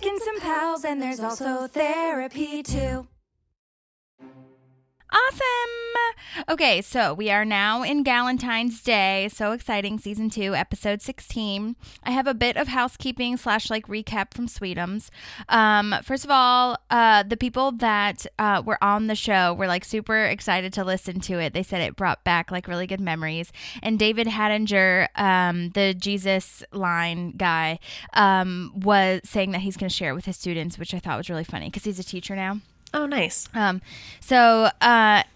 making some pals, and there's also therapy too. Awesome. Okay, so we are now in Galentine's Day. So exciting. Season 2, episode 16. I have a bit of housekeeping / recap from Sweetums. First of all, the people that were on the show were like super excited to listen to it. They said it brought back like really good memories. And David Hattinger, the Jesus line guy, was saying that he's going to share it with his students, which I thought was really funny because he's a teacher now. Oh, nice.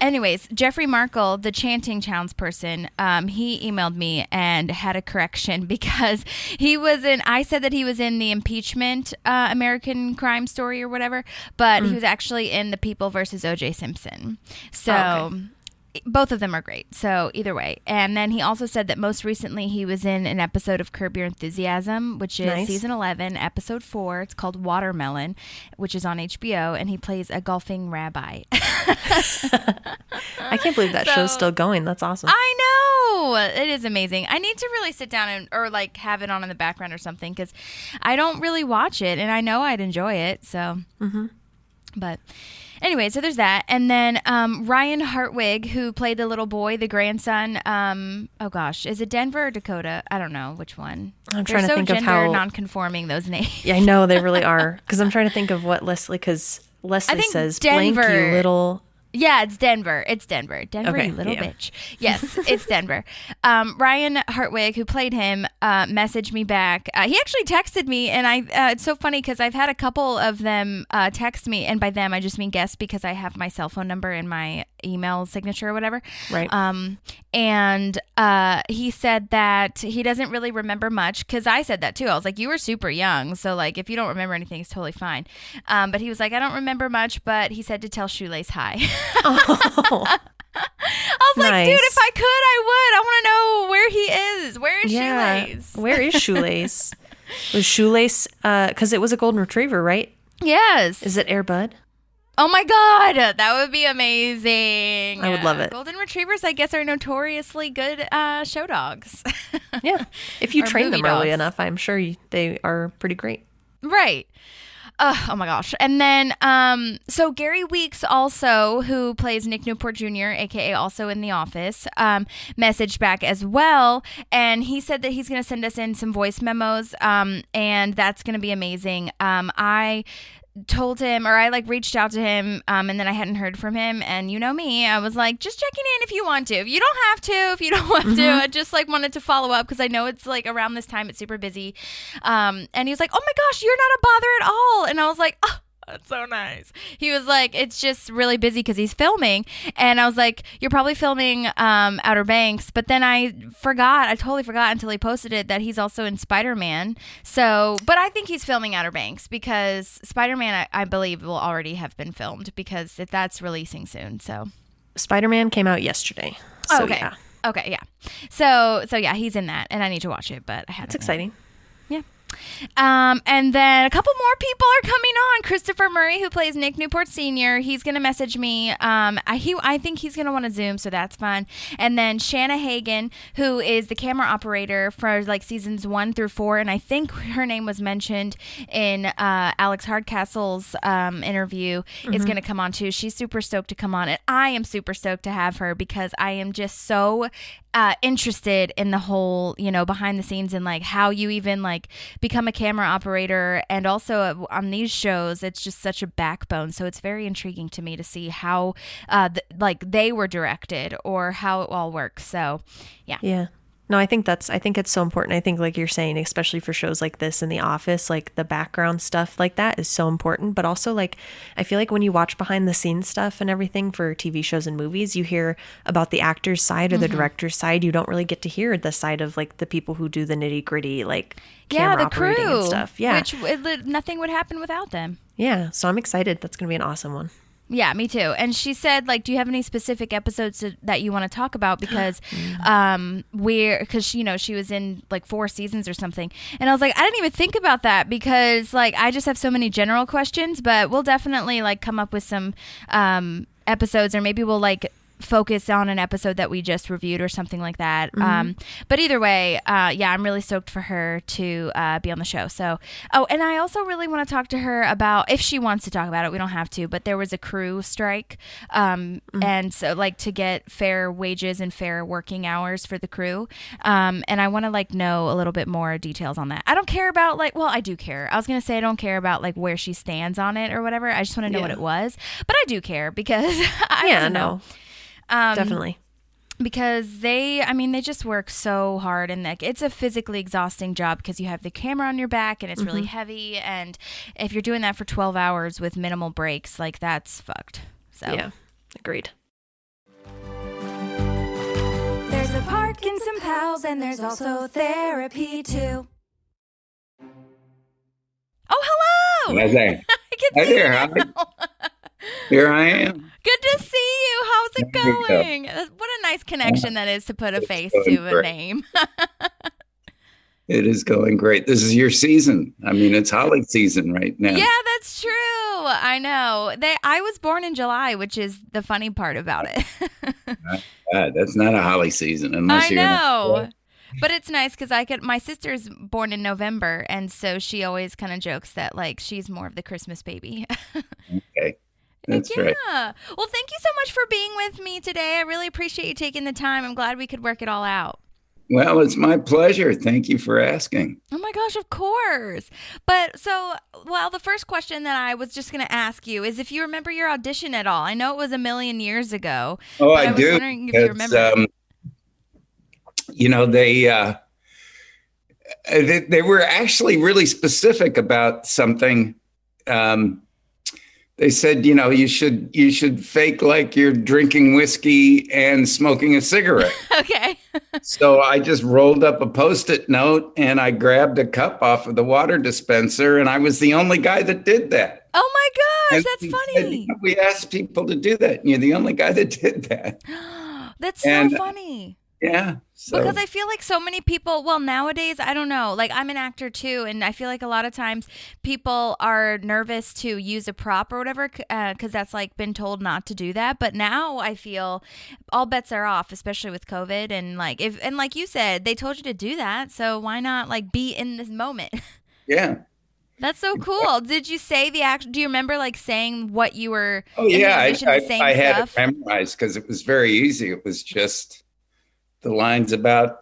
Anyways, Jeffrey Markle, the chanting challenge person, he emailed me and had a correction because I said that he was in the impeachment American Crime Story or whatever, but he was actually in the People versus O.J. Simpson. So... okay. Both of them are great. So either way. And then he also said that most recently he was in an episode of Curb Your Enthusiasm, which is season 11, episode 4. It's called Watermelon, which is on HBO. And he plays a golfing rabbi. I can't believe that show's still going. That's awesome. I know. It is amazing. I need to really sit down or like have it on in the background or something because I don't really watch it. And I know I'd enjoy it. So, but... anyway, so there's that. And then Ryan Hartwig, who played the little boy, the grandson. Is it Denver or Dakota? I don't know which one. I'm trying to think of how... They're so gender non-conforming, those names. Yeah, I know, they really are. Because I'm trying to think of what Leslie... because Leslie says, Denver. Blank, you little... Yeah, it's Denver. It's Denver. Denver, okay, you little bitch. Yes, it's Denver. Ryan Hartwig, who played him, messaged me back. He actually texted me, and it's so funny because I've had a couple of them text me, and by them I just mean guests because I have my cell phone number in my email signature or whatever. Right. And he said that he doesn't really remember much because I said that too. I was like, you were super young, so like if you don't remember anything, it's totally fine. But he was like, I don't remember much, but he said to tell Shoelace hi. Oh. I was like, dude, if I could, I would. I want to know where he is. Where is Shoelace? Where is Shoelace? Was Shoelace, because it was a golden retriever, right? Yes. Is it Air Bud? Oh my God, that would be amazing. I would love it. Golden retrievers, I guess, are notoriously good show dogs. Yeah. If you train them early enough, I'm sure they are pretty great. Right. Oh my gosh. And then, so Gary Weeks also, who plays Nick Newport Jr., aka also in The Office, messaged back as well. And he said that he's going to send us in some voice memos. And that's going to be amazing. I told him, or I like reached out to him, and then I hadn't heard from him, and you know me, I was like, just checking in if you want to. If you don't have to, if you don't want to, I just like wanted to follow up because I know it's like around this time it's super busy. And he was like, oh my gosh, you're not a bother at all. And I was like, oh, that's so nice. He was like, it's just really busy because he's filming. And I was like, you're probably filming Outer Banks. But then I totally forgot until he posted it that he's also in Spider-Man. So, but I think he's filming Outer Banks because Spider-Man, I believe, will already have been filmed because that's releasing soon. So Spider-Man came out yesterday. So, okay. Yeah. Okay, yeah. So yeah, he's in that, and I need to watch it, but I haven't. It's exciting. Yeah. And then a couple more people are coming on. Christopher Murray, who plays Nick Newport Sr., he's going to message me. I think he's going to want to Zoom, so that's fun. And then Shanna Hagen, who is the camera operator for like seasons 1 through 4, and I think her name was mentioned in Alex Hardcastle's interview, is going to come on too. She's super stoked to come on, and I am super stoked to have her because I am just so interested in the whole, behind the scenes and like how you even like become a camera operator. And also on these shows, it's just such a backbone. So it's very intriguing to me to see how they were directed or how it all works. So yeah. Yeah. No, I think it's so important. I think like you're saying, especially for shows like this in The Office, like the background stuff like that is so important. But also like, I feel like when you watch behind the scenes stuff and everything for TV shows and movies, you hear about the actor's side or the director's side. You don't really get to hear the side of like the people who do the nitty gritty, like camera operating and stuff. Yeah. Which nothing would happen without them. Yeah. So I'm excited. That's going to be an awesome one. Yeah, me too. And she said, like, do you have any specific episodes that you want to talk about? Because she was in like 4 seasons or something. And I was like, I didn't even think about that because like I just have so many general questions, but we'll definitely like come up with some episodes, or maybe we'll like focus on an episode that we just reviewed or something like that. But either way, I'm really stoked for her to be on the show. So, and I also really want to talk to her about, if she wants to talk about it, we don't have to, but there was a crew strike. And so like to get fair wages and fair working hours for the crew. And I want to like know a little bit more details on that. I don't care about like, well, I do care. I was going to say I don't care about like where she stands on it or whatever. I just want to know what it was, but I do care because I don't know. Definitely. Because they just work so hard, and like it's a physically exhausting job because you have the camera on your back and it's really heavy. And if you're doing that for 12 hours with minimal breaks, like that's fucked. So yeah, agreed. There's a park and some pals, and there's also therapy too. Oh, hello. Hi there. I can Hi see there. you now. Here I am. Good to see you. How's it There you go. going? What a nice connection that is to put a face going to a great. name. It is going great. This is your season. I mean, it's holly season right now. Yeah, that's true. I know. I was born in July, which is the funny part about it. That's not a holly season unless I you're. know. But it's nice because my sister's born in November, and so she always kind of jokes that like she's more of the Christmas baby. Okay. That's right. Yeah. Well, thank you so much for being with me today. I really appreciate you taking the time. I'm glad we could work it all out. Well, it's my pleasure. Thank you for asking. Oh my gosh, of course. But the first question that I was just going to ask you is if you remember your audition at all. I know it was a million years ago. Oh, but I was do. wondering if you remember. They were actually really specific about something. They said, you should fake like you're drinking whiskey and smoking a cigarette. Okay. So I just rolled up a Post-it note and I grabbed a cup off of the water dispenser, and I was the only guy that did that. Oh my gosh, And that's we funny. said, we asked people to do that, and you're the only guy that did that. That's so And, funny. Yeah. So, Because I feel like so many people, well, nowadays, I don't know, like I'm an actor too, and I feel like a lot of times people are nervous to use a prop or whatever because that's like been told not to do that. But now I feel all bets are off, especially with COVID. And like you said, they told you to do that. So why not like be in this moment? yeah. That's so cool. Did you say do you remember like saying what you were? Oh, yeah. In the audition, I had stuff? it memorized because it was very easy. It was just the lines about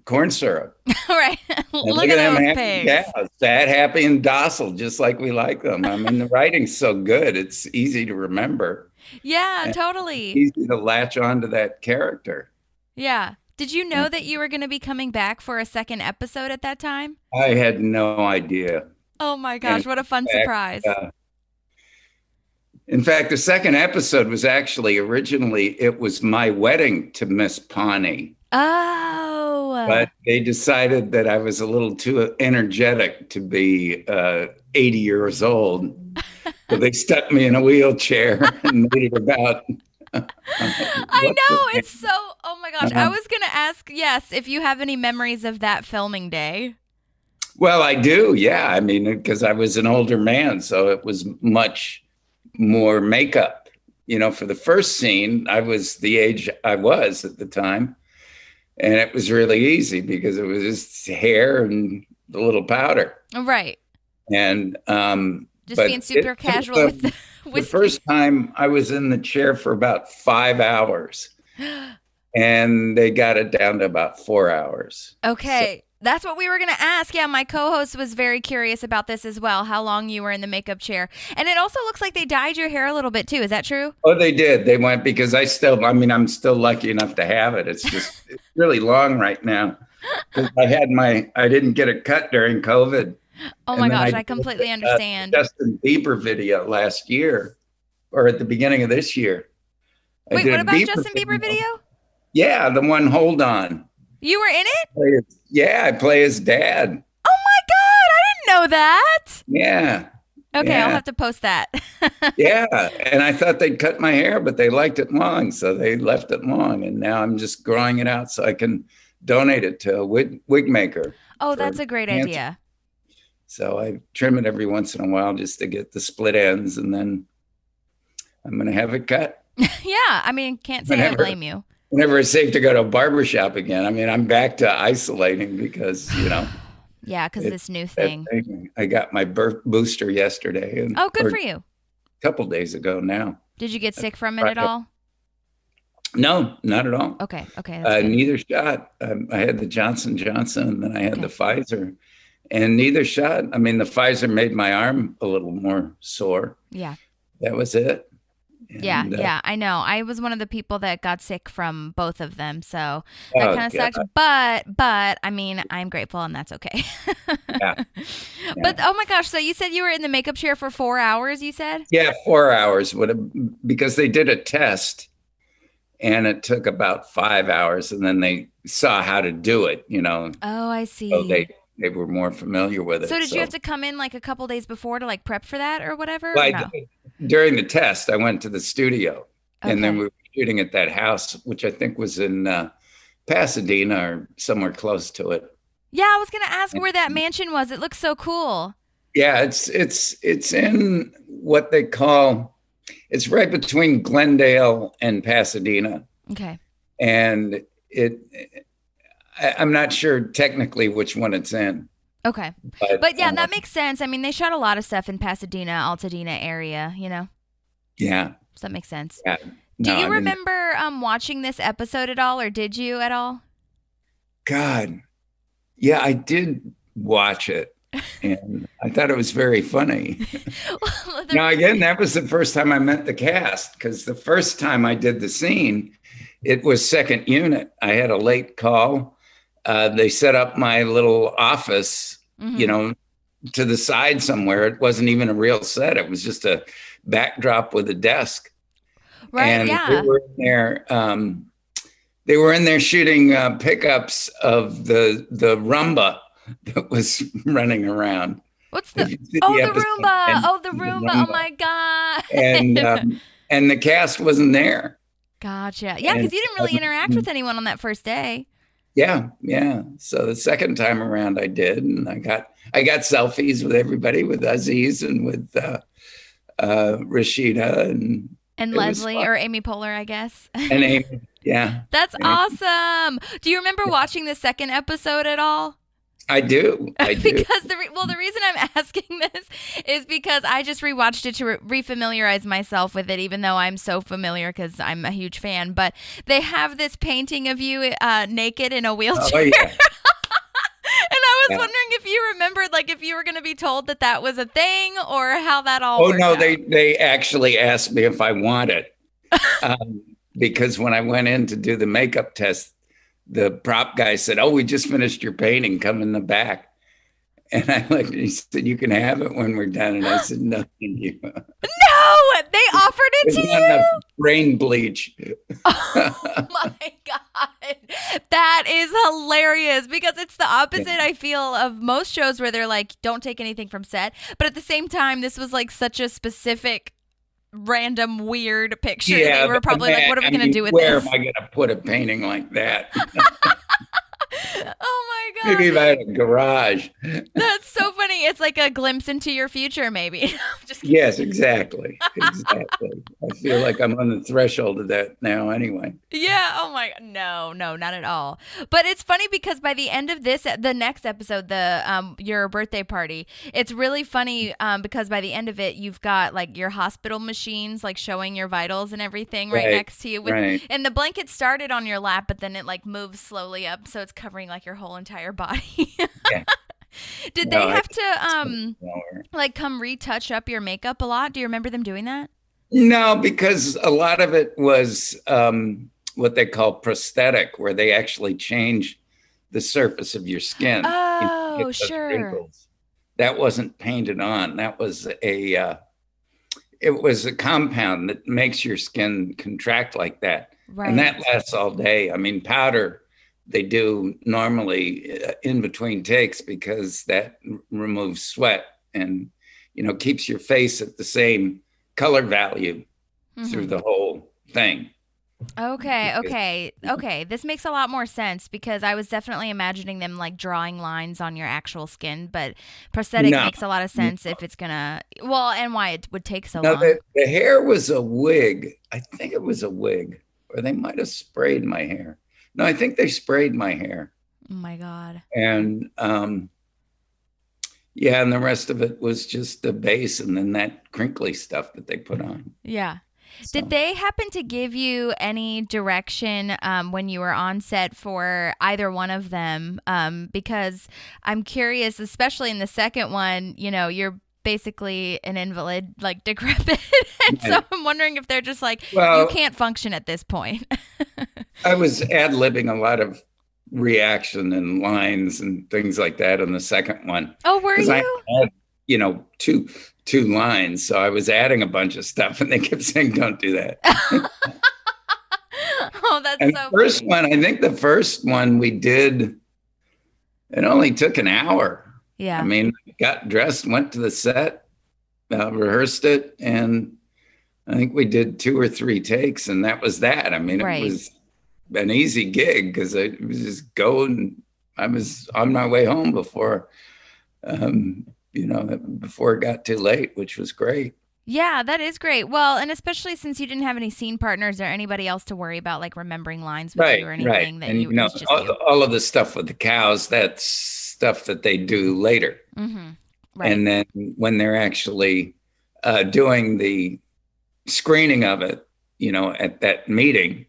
corn syrup. Right. Look at them those happy, pigs. yeah, sad, happy, and docile, just like we like them. I mean, the writing's so good; it's easy to remember. Yeah, And totally. easy to latch onto that character. Yeah. Did you know that you were going to be coming back for a second episode at that time? I had no idea. Oh my gosh, And what a fun in fact, surprise. In fact, the second episode was actually originally it was my wedding to Miss Pawnee. Oh. But they decided that I was a little too energetic to be 80 years old. So they stuck me in a wheelchair and made it about. I know. It's so, oh my gosh. I was going to ask, yes, if you have any memories of that filming day. Well, I do. Yeah. I mean, because I was an older man, so it was much more makeup. For the first scene, I was the age I was at the time. And it was really easy because it was just hair and a little powder. Right. And just being super casual with the The first time I was in the chair for about 5 hours, and they got it down to about 4 hours. Okay. That's what we were going to ask. Yeah, my co-host was very curious about this as well, how long you were in the makeup chair. And it also looks like they dyed your hair a little bit too. Is that true? Oh, they did. They went because I'm still lucky enough to have it. It's just it's really long right now. I didn't get it cut during COVID. Oh my gosh, I completely understand. Justin Bieber video last year or at the beginning of this year. Wait, what about Justin Bieber video? Yeah, the one Hold On. You were in it? Yeah, I play his dad. Oh my God, I didn't know that. Yeah. Okay, yeah. I'll have to post that. Yeah, and I thought they'd cut my hair, but they liked it long, so they left it long, and now I'm just growing it out so I can donate it to a wig maker. Oh, that's a great idea. So I trim it every once in a while just to get the split ends, and then I'm going to have it cut. Yeah, I mean, can't say I blame you. Whenever it's safe to go to a barber shop again. I mean, I'm back to isolating because, Yeah, because it, this new that thing. thing. I got my booster yesterday Oh, good or for a you. couple days ago now. Did you get sick from it at all? No, not at all. Okay, that's good. Neither shot. I had the Johnson Johnson, and then I had the Okay. Pfizer, and neither shot. I mean, the Pfizer made my arm a little more sore. Yeah. That was it. Yeah, And, yeah, I know. I was one of the people that got sick from both of them, so that oh kind of God, sucked. But I mean, I'm grateful, and that's okay. yeah, But oh my gosh, so you said you were in the makeup chair for 4 hours? You said? yeah, 4 hours would have because they did a test, and it took about 5 hours, and then they saw how to do it. Oh, I So see. they were more familiar with it. So did you have to come in like a couple days before to like prep for that or whatever? Well, Or I no? did. During the test, I went to the studio, and then Okay. we were shooting at that house, which I think was in Pasadena or somewhere close to it. Yeah, I was gonna ask where that mansion was. It looks so cool. Yeah, it's in what they call it's right between Glendale and Pasadena, Okay. and I'm not sure technically which one it's in, Okay. but But yeah, that makes sense. I mean, they shot a lot of stuff in Pasadena, Altadena area, yeah, So that makes sense. yeah. Do No, you I didn't. remember watching this episode at all, or did you at all? God, yeah, I did watch it, and I thought it was very funny. Well, Now, again, that was the first time I met the cast because the first time I did the scene, it was second unit. I had a late call. They set up my little office, Mhm. to the side somewhere. It wasn't even a real set. It was just a backdrop with a desk. Right? And they Yeah. were in there. They were in there shooting pickups of the rumba that was running around. What's the? If you see Oh, the the episode, Roomba. and Oh, the the Roomba. Oh rumba, my god. and and the cast wasn't there. Gotcha. Yeah, And because you didn't really interact with anyone on that first day. yeah. So the second time around, I did, and I got selfies with everybody, with Aziz and with Rashida, and And it was Leslie fun. or Amy Poehler, I guess. And Amy, yeah, That's Amy. awesome. Do you remember watching the second episode at all? I do. Because the reason I'm asking this is because I just rewatched it to refamiliarize myself with it, even though I'm so familiar because I'm a huge fan. But they have this painting of you naked in a wheelchair. Oh yeah. And I was Yeah. wondering if you remembered, like, if you were going to be told that that was a thing or how that all Oh worked no, out. they actually asked me if I want it, because when I went in to do the makeup test, the prop guy said, "Oh, we just finished your painting. Come in the back." And I looked, and he said, "You can have it when we're done." And I said, "No, thank you. No, they offered it There's to not you. enough brain bleach." Oh my God. That is hilarious because it's the opposite, I feel, of most shows where they're like, don't take anything from set. But at the same time, this was like such a specific, random, weird picture. Yeah, They were but probably like, what are we I going to mean, do with where this? am I going to put a painting like that? Oh my Maybe if God. I had a garage. That's so funny. It's like a glimpse into your future, maybe. Just kidding. Yes, exactly. Exactly. I feel like I'm on the threshold of that now anyway. Yeah. Oh my. No, not at all. But it's funny because by the end of this, the next episode, the your birthday party, it's really funny because by the end of it, you've got like your hospital machines like showing your vitals and everything right Right, next to you. right. And the blanket started on your lap, but then it like moves slowly up, so it's covering like your whole entire body. Yeah. Did No, they I have to Lower. like come retouch up your makeup a lot? Do you remember them doing that? No, because a lot of it was what they call prosthetic, where they actually change the surface of your skin. Oh, get those sure. wrinkles. That wasn't painted on. That was it was a compound that makes your skin contract like that. Right. And that lasts all day. I mean, powder they do normally in between takes because that removes sweat and keeps your face at the same color value through the whole thing. Okay. This makes a lot more sense because I was definitely imagining them like drawing lines on your actual skin, but prosthetic No, makes a lot of sense if it's gonna. Well, and why it would take so no, long. the hair was a wig. I think it was a wig, or they might have sprayed my hair. No, I think they sprayed my hair, Oh my God. and yeah, and the rest of it was just the base, and then that crinkly stuff that they put on. Yeah. So. Did they happen to give you any direction when you were on set for either one of them? Because I'm curious, especially in the second one, you know, you're basically an invalid, like decrepit. And so I'm wondering if they're just like, you can't function at this point. I was ad-libbing a lot of reaction and lines and things like that in the second one. Oh, were you? I had, you know, two lines, so I was adding a bunch of stuff, and they kept saying, "Don't do that." Oh, that's and so the first funny. one, I think the first one we did, it only took an hour. Yeah. I mean, got dressed, went to the set, rehearsed it, and I think we did 2 or 3 takes, and that was that. I mean, Right. It was an easy gig because I was just going. I was on my way home before, before it got too late, which was great. Yeah, that is great. Well, and especially since you didn't have any scene partners or anybody else to worry about, like remembering lines with you or anything. That And you, it was just you. all of the stuff with the cows, that's stuff that they do later. Mm-hmm. Right. And then when they're actually doing the screening of it, you know, at that meeting,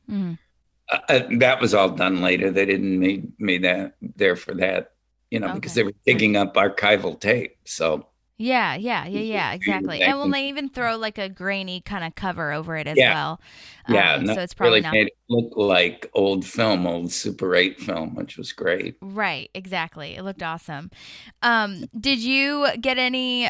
that was all done later. They didn't need me there for that, you know, because they were digging up archival tape. So yeah, exactly. And well, they even throw like a grainy kind of cover over it as well. Yeah, so it's probably really made it look like old Super 8 film, which was great. Right, exactly. It looked awesome. Did you get any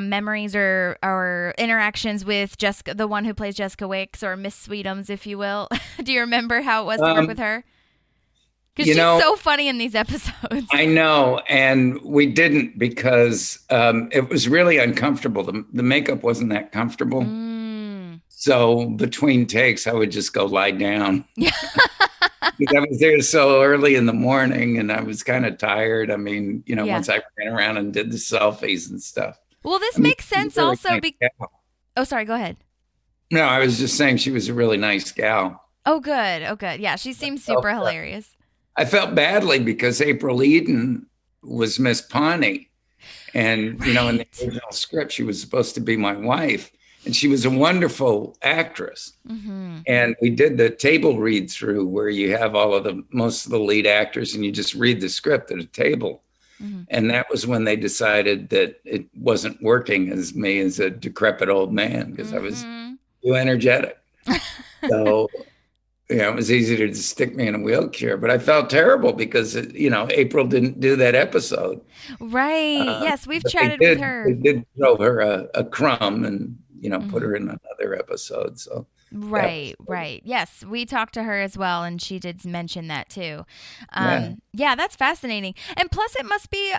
memories or interactions with Jessica, the one who plays Jessica Wicks, or Miss Sweetums, if you will? Do you remember how it was to work with her? Because she's so funny in these episodes. I know, and we didn't because it was really uncomfortable. The makeup wasn't that comfortable. So between takes, I would just go lie down. Yeah. I was there so early in the morning, and I was kind of tired. I mean, you know, once I ran around and did the selfies and stuff. Well, this makes sense really also. Oh, sorry. Go ahead. No, I was just saying she was a really nice gal. Oh, good. Yeah, she seems super hilarious. I felt badly because April Eden was Miss Pawnee. And, you know, in the original script, she was supposed to be my wife. And she was a wonderful actress. Mm-hmm. And we did the table read through where you have most of the lead actors and you just read the script at a table. Mm-hmm. And that was when they decided that it wasn't working as me as a decrepit old man because I was too energetic. So, it was easy to just stick me in a wheelchair, but I felt terrible because, April didn't do that episode. Right. Yes, we've chatted with her. They did throw her a crumb and, put her in another episode. So right. Yes, we talked to her as well, and she did mention that too. Yeah, that's fascinating. And plus, it must be,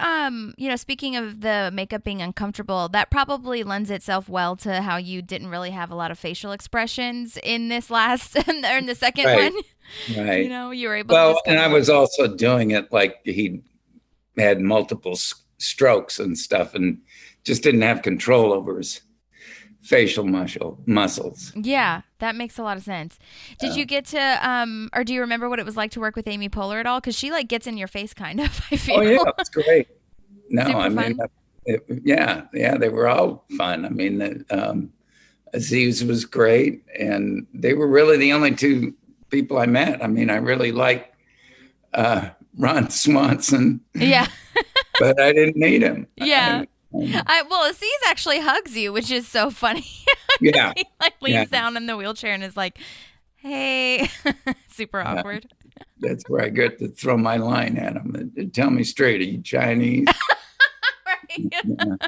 speaking of the makeup being uncomfortable, that probably lends itself well to how you didn't really have a lot of facial expressions in this last or in the second one. Right. You were able. Well, and I was also doing it like he had multiple strokes and stuff, and just didn't have control over his facial muscles. Yeah, that makes a lot of sense. Did you get to, or do you remember what it was like to work with Amy Poehler at all? Because she gets in your face, kind of. I feel. Oh yeah, it's great. No, super I mean, they were all fun. I mean, Aziz was great, and they were really the only 2 people I met. I mean, I really liked Ron Swanson. Yeah, but I didn't meet him. Yeah. Aziz actually hugs you, which is so funny. Yeah. He leans down in the wheelchair and is like, hey, super awkward. That's where I get to throw my line at him. Tell me straight, are you Chinese? Right. Yeah.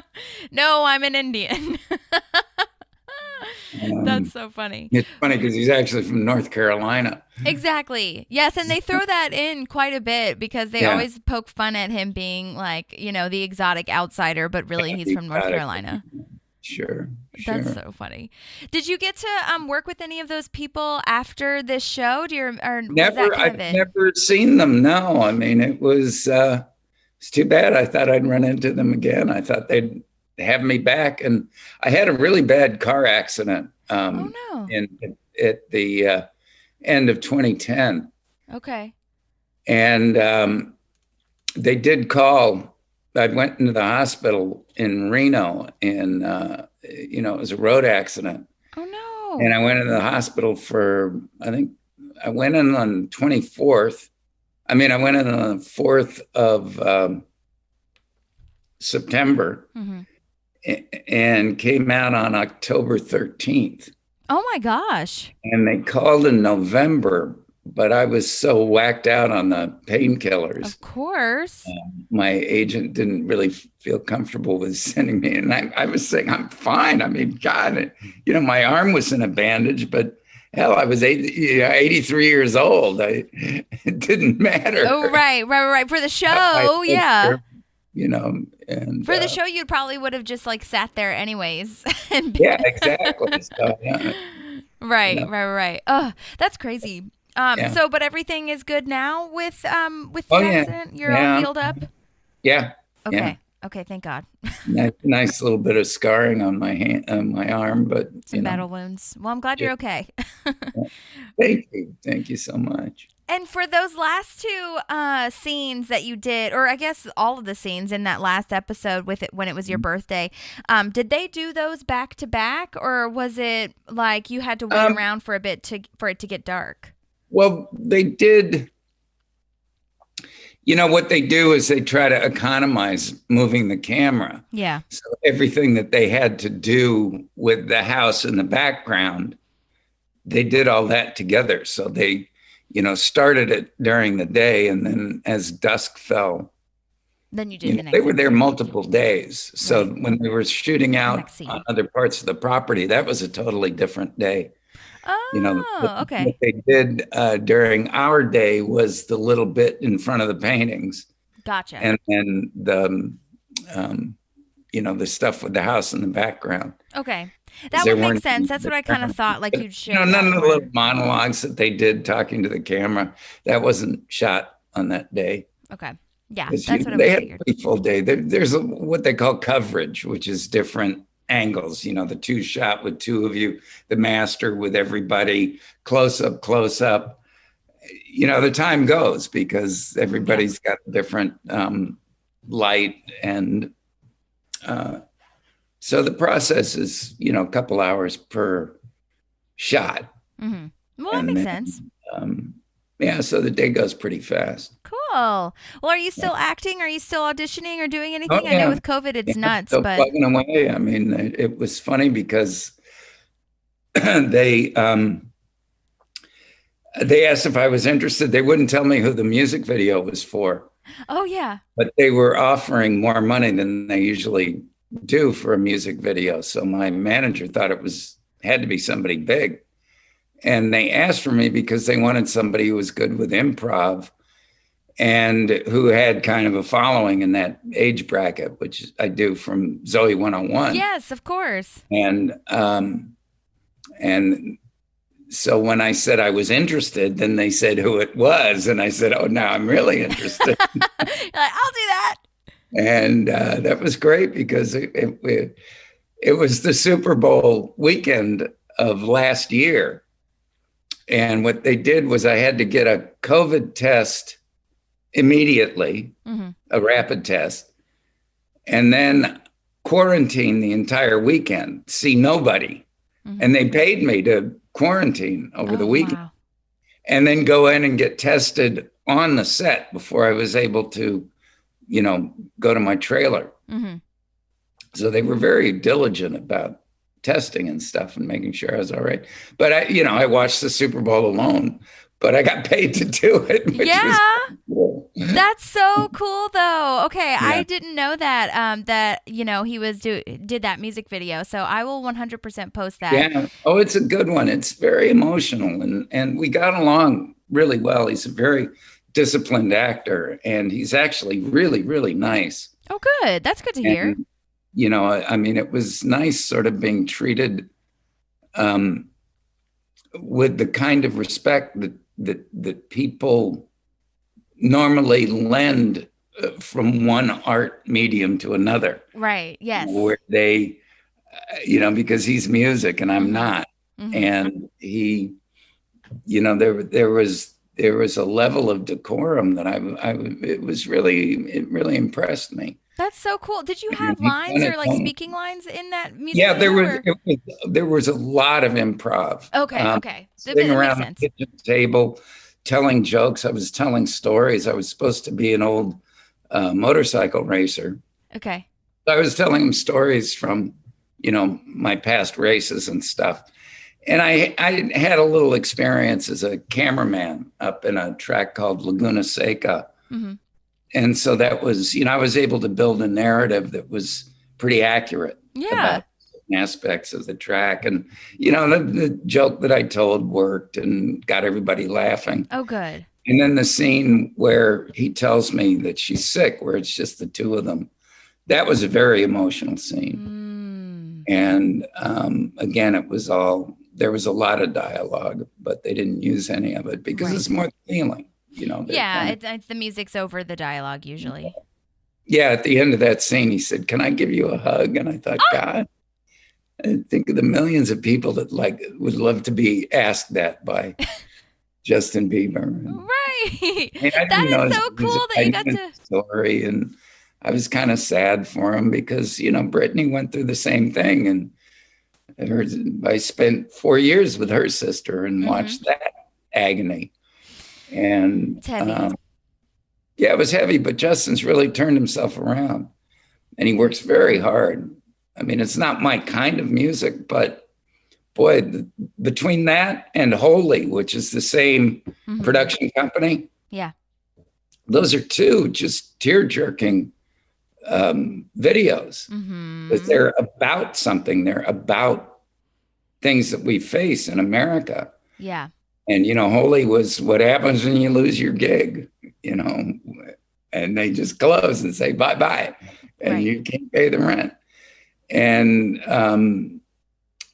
No, I'm an Indian. That's so funny. It's funny because he's actually from North Carolina. Exactly. Yes, and they throw that in quite a bit because they always poke fun at him being like, the exotic outsider, but really he's from North Carolina. Sure. That's so funny. Did you get to work with any of those people after this show? Do you, or was that Never, kind I've of it? never seen them. No, I mean, it's too bad. I thought I'd run into them again. I thought they'd have me back. And I had a really bad car accident Oh no. at the end of 2010. Okay. And they did call. I went into the hospital in Reno, and it was a road accident. Oh no. And I went into the hospital for, I think I went in on 24th. I mean, I went in on the 4th of September and came out on October 13th. Oh my gosh. And they called in November, but I was so whacked out on the painkillers. Of course. My agent didn't really feel comfortable with sending me. And I was saying, I'm fine. I mean, God, my arm was in a bandage, but hell, I was 83 years old. It didn't matter. Oh, right. For the show, yeah. And for the show, you probably would have just like sat there anyways. Yeah, exactly. So, yeah. Right. Oh, that's crazy. So, but everything is good now with the accident? You're all healed up? Yeah. Okay. Yeah. Okay, thank God. Nice little bit of scarring on my hand, on my arm, but some battle wounds. Well, I'm glad you're okay. Thank you so much. And for those last two scenes that you did, or I guess all of the scenes in that last episode with it when it was your birthday, did they do those back to back, or was it like you had to wait around for a bit for it to get dark? Well, they did. What they do is they try to economize moving the camera. Yeah. So everything that they had to do with the house in the background, they did all that together. So they, started it during the day, and then as dusk fell, then you did the next. They were there multiple days. So when they were shooting out on other parts of the property, that was a totally different day. Oh, okay. What they did during our day was the little bit in front of the paintings. Gotcha. And then the stuff with the house in the background. Okay. That would make sense. That's what I kind of thought, like you'd share. None of the little monologues that they did talking to the camera, that wasn't shot on that day. Okay. Yeah, that's what I They had figured. a pretty full day. There's what they call coverage, which is different angles, the two shot with two of you, the master with everybody, close up. The time goes because everybody's got a different light, and so the process is a couple hours per shot. Mm-hmm. Well, that makes sense. So the day goes pretty fast. Cool. Well, are you still acting? Are you still auditioning or doing anything? I know with COVID it's nuts, still but plugging away. I mean, it was funny because they asked if I was interested. They wouldn't tell me who the music video was for. Oh yeah. But they were offering more money than they usually do for a music video. So my manager thought had to be somebody big. And they asked for me because they wanted somebody who was good with improv and who had kind of a following in that age bracket, which I do from Zoe 101. Yes, of course. And so when I said I was interested, then they said who it was. And I said, oh, now I'm really interested. You're like, I'll do that. And that was great because it was the Super Bowl weekend of last year. And what they did was I had to get a COVID test immediately, a rapid test, and then quarantine the entire weekend, see nobody. And they paid me to quarantine over the weekend. Wow. And then go in and get tested on the set before I was able to, go to my trailer. So they were very diligent about testing and stuff and making sure I was all right. But I watched the Super Bowl alone, but I got paid to do it. Which was cool. That's so cool though. Okay. Yeah. I didn't know that, he did that music video. So I will 100% post that. Yeah. Oh, it's a good one. It's very emotional and we got along really well. He's a very disciplined actor and he's actually really, really nice. Oh, good. That's good to hear. I mean, it was nice sort of being treated um, with the kind of respect that people normally lend from one art medium to another. Right. Yes. Where they, because he's music and I'm not. And he, there was a level of decorum that it really impressed me. That's so cool. Did you have lines or like speaking lines in that music? Yeah, video, there was a lot of improv. Okay. Sitting around the kitchen table, telling jokes. I was telling stories. I was supposed to be an old motorcycle racer. Okay. I was telling him stories from, my past races and stuff. And I had a little experience as a cameraman up in a track called Laguna Seca. And so that was, I was able to build a narrative that was pretty accurate about aspects of the track. And, the joke that I told worked and got everybody laughing. Oh, good. And then the scene where he tells me that she's sick, where it's just the two of them, that was a very emotional scene. And again, there was a lot of dialogue, but they didn't use any of it because it's more feeling. It's the music's over the dialogue usually. Yeah, at the end of that scene, he said, "Can I give you a hug?" And I thought, God, I think of the millions of people that would love to be asked that by Justin Bieber. Right. I that is so cool that you got to story, and I was kind of sad for him because Brittany went through the same thing, and I spent 4 years with her sister and watched that agony. And it's heavy. It was heavy, but Justin's really turned himself around and he works very hard. I mean, it's not my kind of music, but boy, between that and Holy, which is the same production company. Yeah. Those are two just tear-jerking videos. But they're about something. They're about things that we face in America. Yeah. And, Holy was what happens when you lose your gig, and they just close and say bye-bye, and you can't pay the rent. And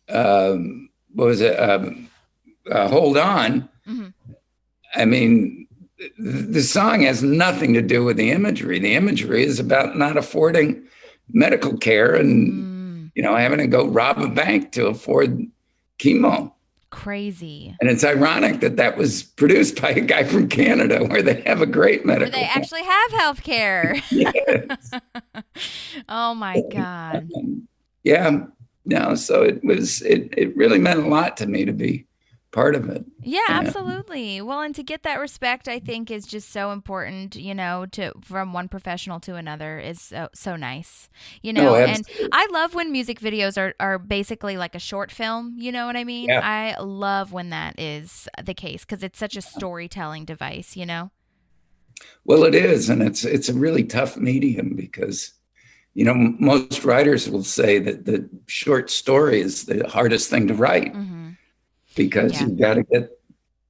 what was it? Hold On. I mean, the song has nothing to do with the imagery. The imagery is about not affording medical care and, having to go rob a bank to afford chemo. Crazy. And it's ironic that was produced by a guy from Canada where they have a great medical where they actually have health care. Yes. Oh my God. Yeah. No, so it really meant a lot to me to be part of it. Yeah, absolutely. Well, and to get that respect, I think is just so important, from one professional to another is so nice, and I love when music videos are basically like a short film, you know what I mean? Yeah. I love when that is the case because it's such a storytelling device, Well, it is. And it's a really tough medium because, most writers will say that the short story is the hardest thing to write. Because you've got to get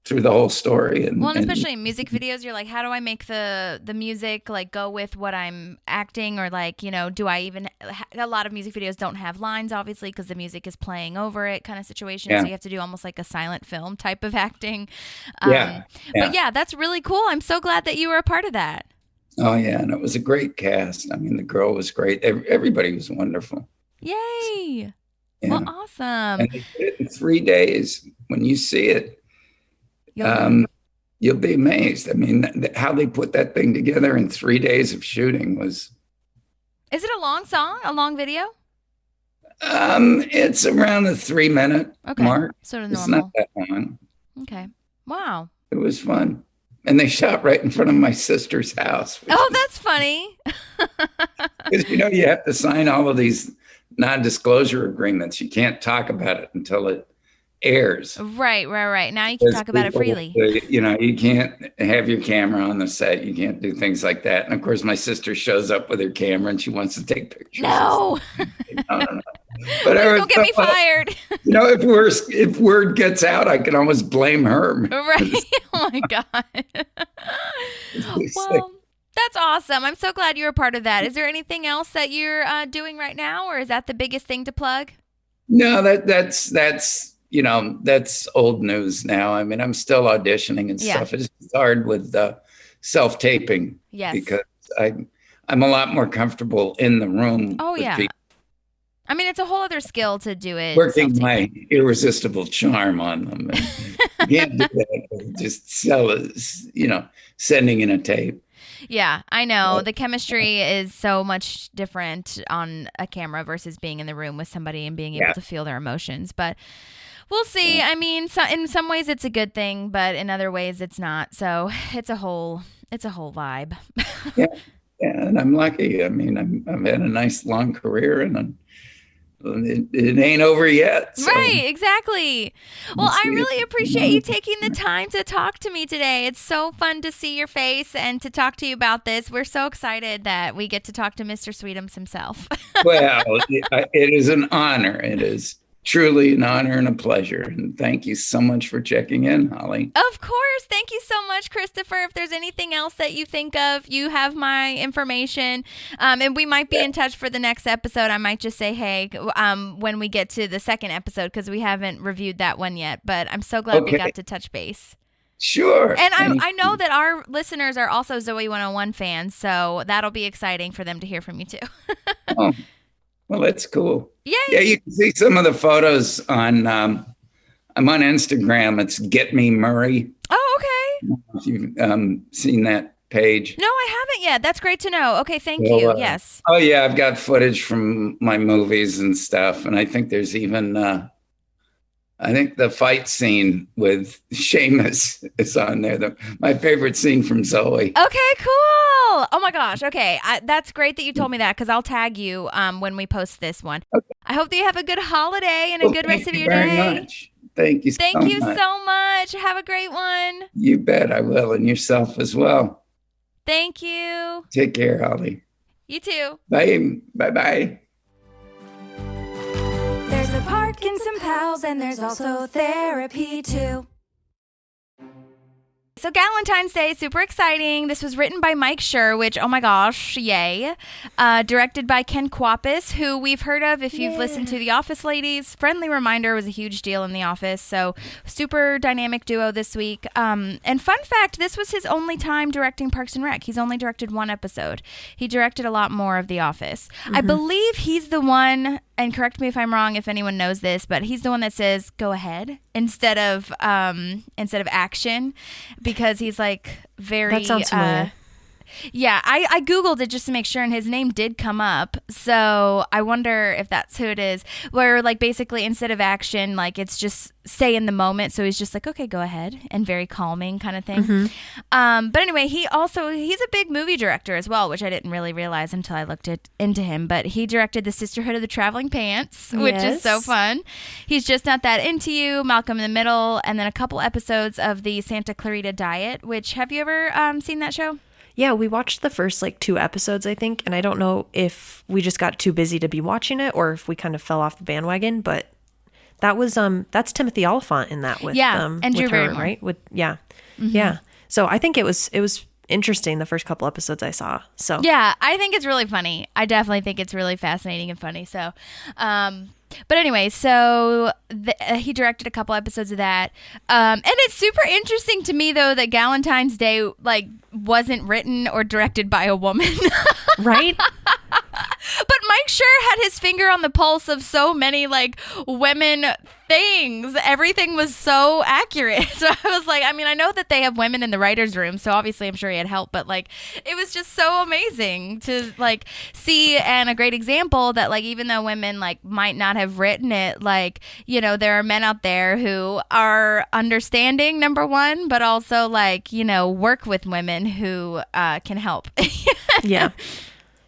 through the whole story. And especially in music videos, you're like, how do I make the music like go with what I'm acting, or like, do I even? A lot of music videos don't have lines, obviously, because the music is playing over it, kind of situation. So you have to do almost like a silent film type of acting. But yeah, that's really cool. I'm so glad that you were a part of that. Oh yeah, and it was a great cast. I mean, the girl was great. Everybody was wonderful. Yay! Yeah. Well, awesome. And they did it in 3 days. When you see it, you'll be amazed. I mean, how they put that thing together in 3 days of shooting was. Is it a long song? A long video? It's around the 3-minute mark. Sort of normal. It's not that long. Okay. Wow. It was fun. And they shot right in front of my sister's house. Oh, that's funny. Because, you have to sign all of these non-disclosure agreements. You can't talk about it until it airs. Right. Now you can talk about it freely. You can't have your camera on the set. You can't do things like that. And of course, my sister shows up with her camera and she wants to take pictures. No. No. But don't get me fired. If word gets out, I can almost blame her. Right. Oh my God. Well, That's awesome. I'm so glad you're a part of that. Is there anything else that you're doing right now, or is that the biggest thing to plug? No, that's that's old news now. I mean, I'm still auditioning and stuff. It's hard with self-taping. Yes. Because I'm a lot more comfortable in the room. Oh, with yeah. people. I mean, it's a whole other skill to do it. Working my irresistible charm on them. You can't do that. Just sending in a tape. Yeah, I know. The chemistry is so much different on a camera versus being in the room with somebody and being able to feel their emotions. But we'll see. I mean, in some ways it's a good thing, but in other ways it's not. So it's a whole vibe. Yeah, and I'm lucky. I mean, I've had a nice long career, and it ain't over yet. So. Right, exactly. Well, I really appreciate you taking the time to talk to me today. It's so fun to see your face and to talk to you about this. We're so excited that we get to talk to Mr. Sweetums himself. Well, it is an honor. It is truly an honor and a pleasure. And thank you so much for checking in, Holly. Of course. Thank you so much, Christopher. If there's anything else that you think of, you have my information. And we might be in touch for the next episode. I might just say, hey, when we get to the second episode, because we haven't reviewed that one yet. But I'm so glad we got to touch base. Sure. And I know that our listeners are also Zoe 101 fans, so that'll be exciting for them to hear from you too. Oh. Well, that's cool. Yay. Yeah, you can see some of the photos on, I'm on Instagram. It's Get Me Murray. Oh, okay. If you've seen that page. No, I haven't yet. That's great to know. Okay, thank you. Yes. Oh, yeah, I've got footage from my movies and stuff. And I think there's even, I think the fight scene with Seamus is on there. My favorite scene from Zoe. Okay, cool. Oh my gosh. Okay. That's great that you told me that, because I'll tag you when we post this one. Okay. I hope that you have a good holiday and a good rest of your day. Thank you very much. Thank you so much. Have a great one. You bet I will. And yourself as well. Thank you. Take care, Holly. You too. Bye. Bye-bye. There's a park and some pals, and there's also therapy too. So Galentine's Day, super exciting. This was written by Mike Schur, which, oh my gosh, yay. Directed by Ken Kwapis, who we've heard of if you've listened to The Office Ladies. Friendly Reminder was a huge deal in The Office, so super dynamic duo this week. And fun fact, this was his only time directing Parks and Rec. He's only directed one episode. He directed a lot more of The Office. Mm-hmm. I believe he's the one, and correct me if I'm wrong if anyone knows this, but he's the one that says, go ahead, instead of action. Because he's like very... That sounds familiar. Yeah, I Googled it just to make sure, and his name did come up. So I wonder if that's who it is. Where, like, basically, instead of action, like, it's just stay in the moment. So he's just like, okay, go ahead. And very calming kind of thing. Mm-hmm. But anyway, he's a big movie director as well, which I didn't really realize until I looked into him. But he directed The Sisterhood of the Traveling Pants, which is so fun. He's Just Not That Into You, Malcolm in the Middle, and then a couple episodes of the Santa Clarita Diet, which, have you ever seen that show? Yeah, we watched the first 2 episodes, I think, and I don't know if we just got too busy to be watching it or if we kind of fell off the bandwagon, but that was that's Timothy Oliphant in that with and with Drew her, Barrymore. right? Yeah. So I think it was interesting the first couple episodes I saw. So yeah, I think it's really funny. I definitely think it's really fascinating and funny. So, but anyway, so he directed a couple episodes of that, and it's super interesting to me though that Galentine's Day wasn't written or directed by a woman, right? But Mike Schur had his finger on the pulse of so many women things. Everything was so accurate. So I was like, I mean, I know that they have women in the writer's room, so obviously I'm sure he had help, but it was just so amazing to see, and a great example that even though women might not have written it, there are men out there who are understanding, number one, but also work with women who can help. Yeah.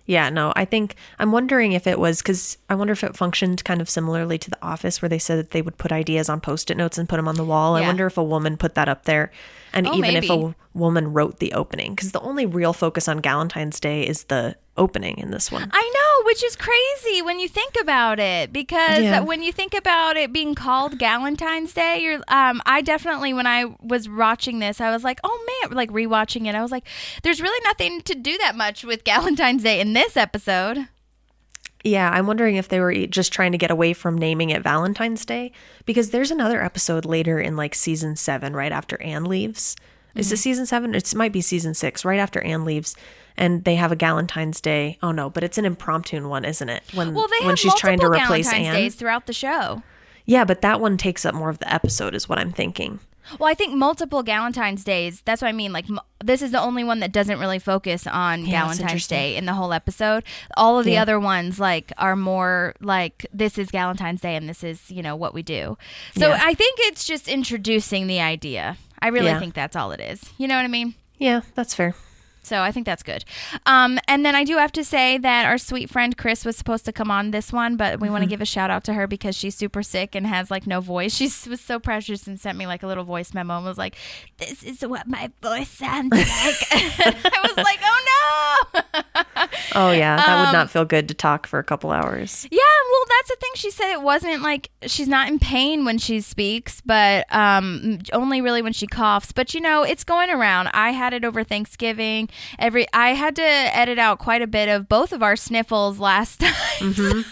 Yeah, no, I'm wondering if it was, because I wonder if it functioned kind of similarly to The Office, where they said that they would put ideas on Post-it notes and put them on the wall. Yeah. I wonder if a woman put that up there, and even if a woman wrote the opening, because the only real focus on Galentine's Day is the opening in this one. I know, which is crazy when you think about it, because when you think about it being called Galentine's Day, I definitely, when I was watching this, I was like, oh man, like rewatching it, I was like, there's really nothing to do that much with Galentine's Day in this episode. Yeah, I'm wondering if they were just trying to get away from naming it Valentine's Day, because there's another episode later in like season 7, right after Anne leaves. Is it season 7? It might be season 6, right after Anne leaves, and they have a Galentine's Day. Oh no, but it's an impromptu one, isn't it? When she's trying to replace Galentine's Anne days throughout the show. Yeah, but that one takes up more of the episode, is what I'm thinking. Well, I think multiple Galentine's Days, that's what I mean. Like, this is the only one that doesn't really focus on Galentine's Day in the whole episode. All of the other ones, like, are more like, this is Galentine's Day and this is, what we do. So I think it's just introducing the idea. I really think that's all it is. You know what I mean? Yeah, that's fair. So I think that's good. And then I do have to say that our sweet friend Chris was supposed to come on this one, but we want to give a shout out to her because she's super sick and has like no voice. She was so precious and sent me like a little voice memo and was like, this is what my voice sounds like. I was like, oh no. Oh yeah, that would not feel good to talk for a couple hours. Yeah, well, that's the thing. She said it wasn't like, she's not in pain when she speaks, but only really when she coughs. But it's going around. I had it over Thanksgiving. I had to edit out quite a bit of both of our sniffles last time. So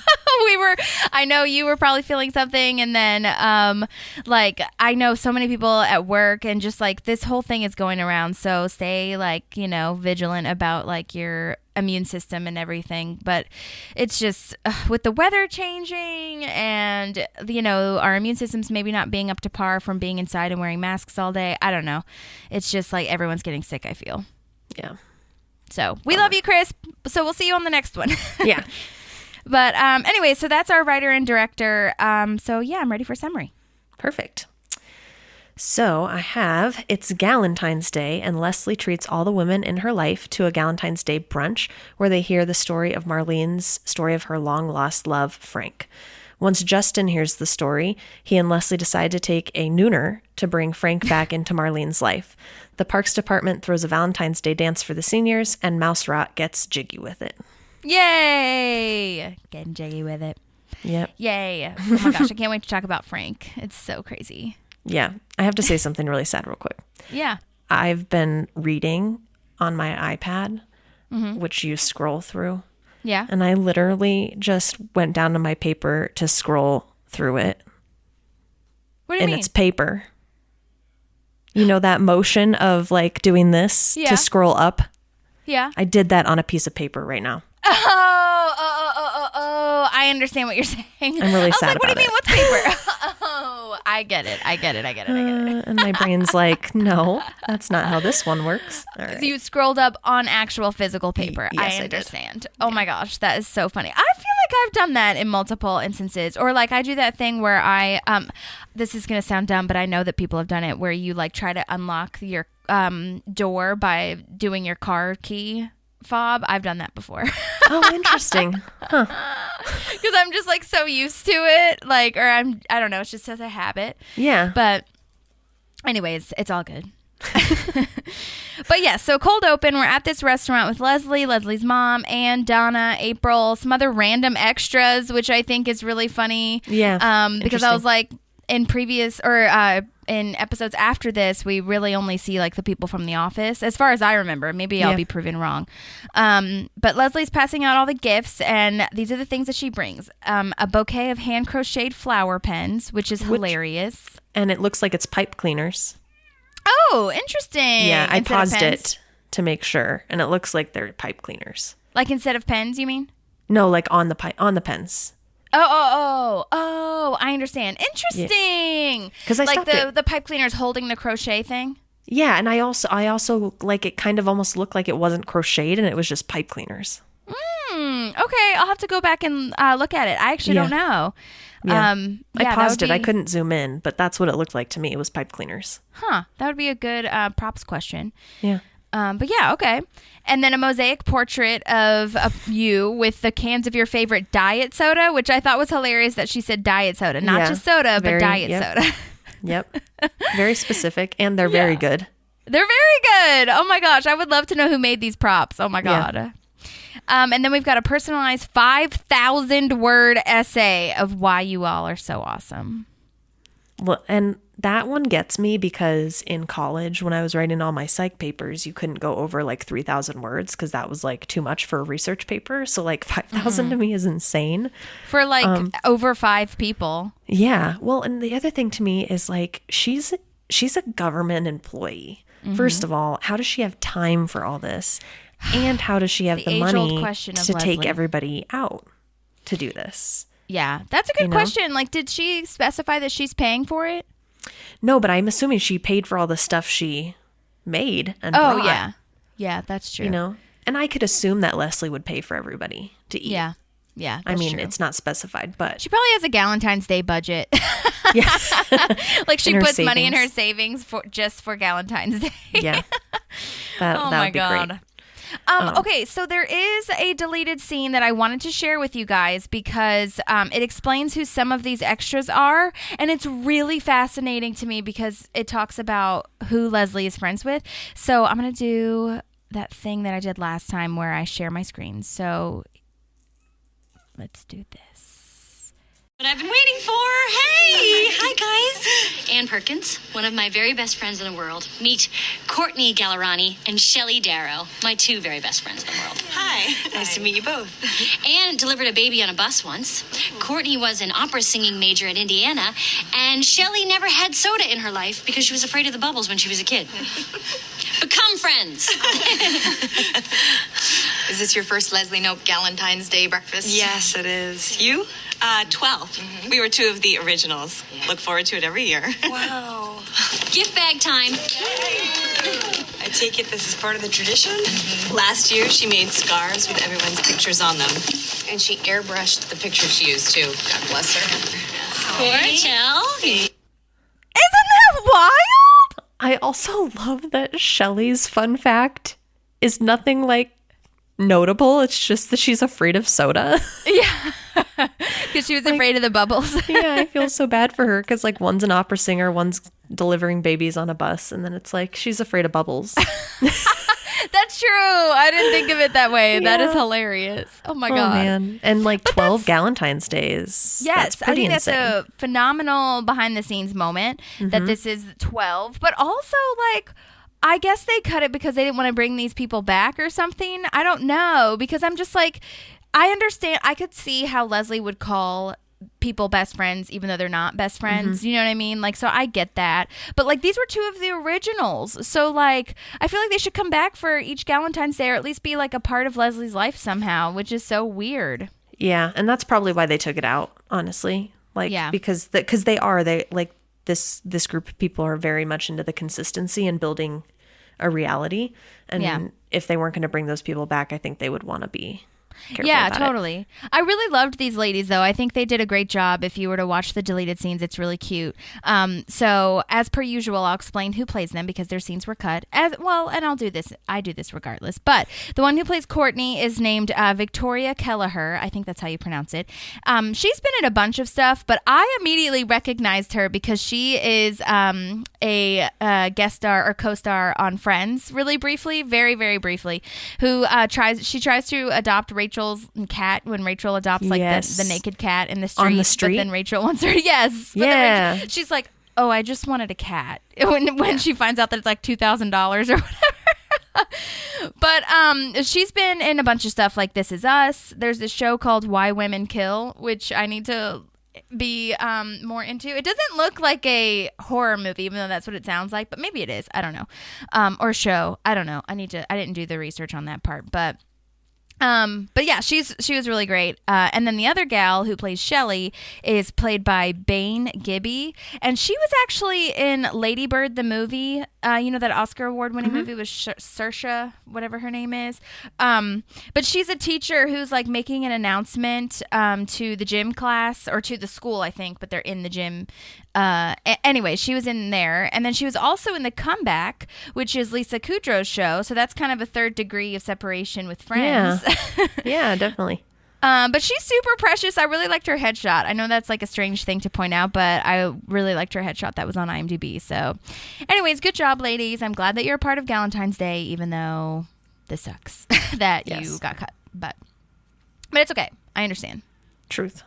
I know you were probably feeling something, and then I know so many people at work, and just like this whole thing is going around. So stay vigilant about like your immune system and everything. But it's just with the weather changing and our immune systems maybe not being up to par from being inside and wearing masks all day. I don't know. It's just like everyone's getting sick, I feel. Yeah. So we love you, Chris. So we'll see you on the next one. Yeah. But anyway, so that's our writer and director. So yeah, I'm ready for summary. Perfect. So I have, it's Galentine's Day, and Leslie treats all the women in her life to a Galentine's Day brunch where they hear the story of Marlene's story of her long-lost love, Frank. Once Justin hears the story, he and Leslie decide to take a nooner to bring Frank back into Marlene's life. The Parks Department throws a Valentine's Day dance for the seniors, and Mouse Rot gets jiggy with it. Yay! Getting jiggy with it. Yep. Yay. Oh my gosh, I can't wait to talk about Frank. It's so crazy. Yeah. I have to say something really sad real quick. Yeah. I've been reading on my iPad, which you scroll through. Yeah. And I literally just went down to my paper to scroll through it. What do you mean? And it's paper. You know that motion of like doing this to scroll up? Yeah. I did that on a piece of paper right now. Oh, I understand what you're saying. I'm really sad about it. I was like, what do you mean? What's paper? Oh, I get it. And my brain's like, no, that's not how this one works. All right. So you scrolled up on actual physical paper. Yes, I understand. Oh my gosh, that is so funny. I feel like I've done that in multiple instances. Or like I do that thing where I, this is going to sound dumb, but I know that people have done it, where you like try to unlock your door by doing your car key fob. I've done that before. Oh, interesting. Huh. Because I'm just like so used to it, like, or I don't know, it's just as a habit. Yeah. But anyways, it's all good. But yeah, so cold open, we're at this restaurant with Leslie's mom, and Donna, April, some other random extras, which I think is really funny. Yeah. Because I was like, in previous or in episodes after this, we really only see like the people from the office, as far as I remember. Maybe I'll be proven wrong. But Leslie's passing out all the gifts, and these are the things that she brings: a bouquet of hand crocheted flower pens, which is hilarious, and it looks like it's pipe cleaners. Oh, interesting. Yeah, I paused it to make sure, and it looks like they're pipe cleaners. Like instead of pens, you mean? No, like on the pens. Oh, I understand. Interesting. Because I like stopped the pipe cleaners holding the crochet thing. Yeah, and I also like it kind of almost looked like it wasn't crocheted and it was just pipe cleaners. Okay, I'll have to go back and look at it. I actually don't know. Yeah. I paused it. I couldn't zoom in, but that's what it looked like to me. It was pipe cleaners. Huh. That would be a good props question. Yeah. But yeah, okay. And then a mosaic portrait of you with the cans of your favorite diet soda, which I thought was hilarious that she said diet soda. Not just soda, but diet soda. Yep. Very specific, and they're very good. They're very good. Oh my gosh. I would love to know who made these props. Oh my God. And then we've got a personalized 5,000 word essay of why you all are so awesome. Well, and that one gets me because in college, when I was writing all my psych papers, you couldn't go over like 3,000 words because that was like too much for a research paper. So like 5,000 to me is insane. For like over 5 people. Yeah. Well, and the other thing to me is like she's a government employee. First of all, how does she have time for all this? And how does she have the money to take everybody out to do this? Yeah, that's a good question. Like, did she specify that she's paying for it? No, but I'm assuming she paid for all the stuff she made and brought. Yeah. Yeah, that's true. And I could assume that Leslie would pay for everybody to eat. Yeah. Yeah, I mean, it's not specified, but she probably has a Galentine's Day budget. Yeah. Like she puts money in her savings just for Galentine's Day. Yeah. That would be great. Okay, so there is a deleted scene that I wanted to share with you guys because it explains who some of these extras are, and it's really fascinating to me because it talks about who Leslie is friends with. So I'm going to do that thing that I did last time where I share my screen. So let's do this. What I've been waiting for. Hey! Hi, guys. Ann Perkins, one of my very best friends in the world. Meet Courtney Gallerani and Shelley Darrow, my 2 very best friends in the world. Hi. Nice to meet you both. Ann delivered a baby on a bus once. Courtney was an opera singing major at Indiana. And Shelley never had soda in her life because she was afraid of the bubbles when she was a kid. Become friends. Is this your first Leslie Knope Galentine's Day breakfast? Yes, it is. You? 12. Mm-hmm. We were 2 of the originals. Yeah. Look forward to it every year. Wow. Gift bag time. I take it this is part of the tradition? Mm-hmm. Last year, she made scarves with everyone's pictures on them. And she airbrushed the pictures she used, too. God bless her. Courtney. Isn't that wild? I also love that Shelley's fun fact is nothing like notable. It's just that she's afraid of soda. Yeah. Because she was afraid of the bubbles. Yeah, I feel so bad for her because like one's an opera singer, one's delivering babies on a bus, and then it's like she's afraid of bubbles. That's true. I didn't think of it that way. Yeah. That is hilarious. Oh my God. Man. And like 12 Galentine's days. Yes, I think insane. that's a phenomenal behind the scenes moment that this is 12. But also like I guess they cut it because they didn't want to bring these people back or something. I don't know, because I'm just like, I understand. I could see how Leslie would call people best friends even though they're not best friends. You know what I mean? Like, so I get that. But like these were 2 of the originals. So like I feel like they should come back for each Galentine's Day or at least be like a part of Leslie's life somehow, which is so weird. Yeah, and that's probably why they took it out, honestly. Like because they like this group of people are very much into the consistency and building a reality. And if they weren't going to bring those people back, I think they would want to be careful about totally. I really loved these ladies, though. I think they did a great job. If you were to watch the deleted scenes, it's really cute. So as per usual, I'll explain who plays them because their scenes were cut as well. And I'll do this. I do this regardless. But the one who plays Courtney is named Victoria Kelleher. I think that's how you pronounce it. She's been in a bunch of stuff, but I immediately recognized her because she is a guest star or co-star on Friends, really briefly, very, very briefly, who tries to adopt Rachel's cat when Rachel adopts like the naked cat in the street. On the street? But then Rachel wants her. Yes. But then Rachel, she's like, oh, I just wanted a cat. When she finds out that it's like $2,000 or whatever. But she's been in a bunch of stuff like This Is Us. There's this show called Why Women Kill, which I need to be more into. It doesn't look like a horror movie, even though that's what it sounds like, but maybe it is. I don't know. Or show. I don't know. I didn't do the research on that part, but yeah, she was really great. And then the other gal who plays Shelley is played by Bane Gibby, and she was actually in Lady Bird the movie. You know, that Oscar award-winning movie with Saoirse, whatever her name is. But she's a teacher who's like making an announcement to the gym class or to the school, I think, but they're in the gym. Anyway, she was in there, and then she was also in The Comeback, which is Lisa Kudrow's show. So that's kind of a third degree of separation with Friends. Yeah, definitely. But she's super precious. I really liked her headshot. I know that's like a strange thing to point out, but I really liked her headshot that was on IMDb. So anyways, good job, ladies. I'm glad that you're a part of Galentine's Day, even though this sucks that you got cut. But it's okay. I understand. Truth.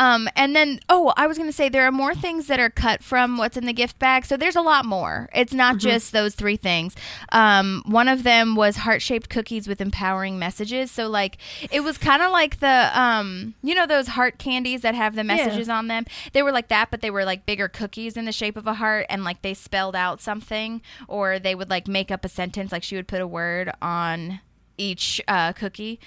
And then, I was going to say there are more things that are cut from what's in the gift bag. So there's a lot more. It's not just those 3 things. One of them was heart-shaped cookies with empowering messages. So like, it was kind of like the, those heart candies that have the messages on them. They were like that, but they were like bigger cookies in the shape of a heart. And like they spelled out something, or they would like make up a sentence. Like she would put a word on each cookie.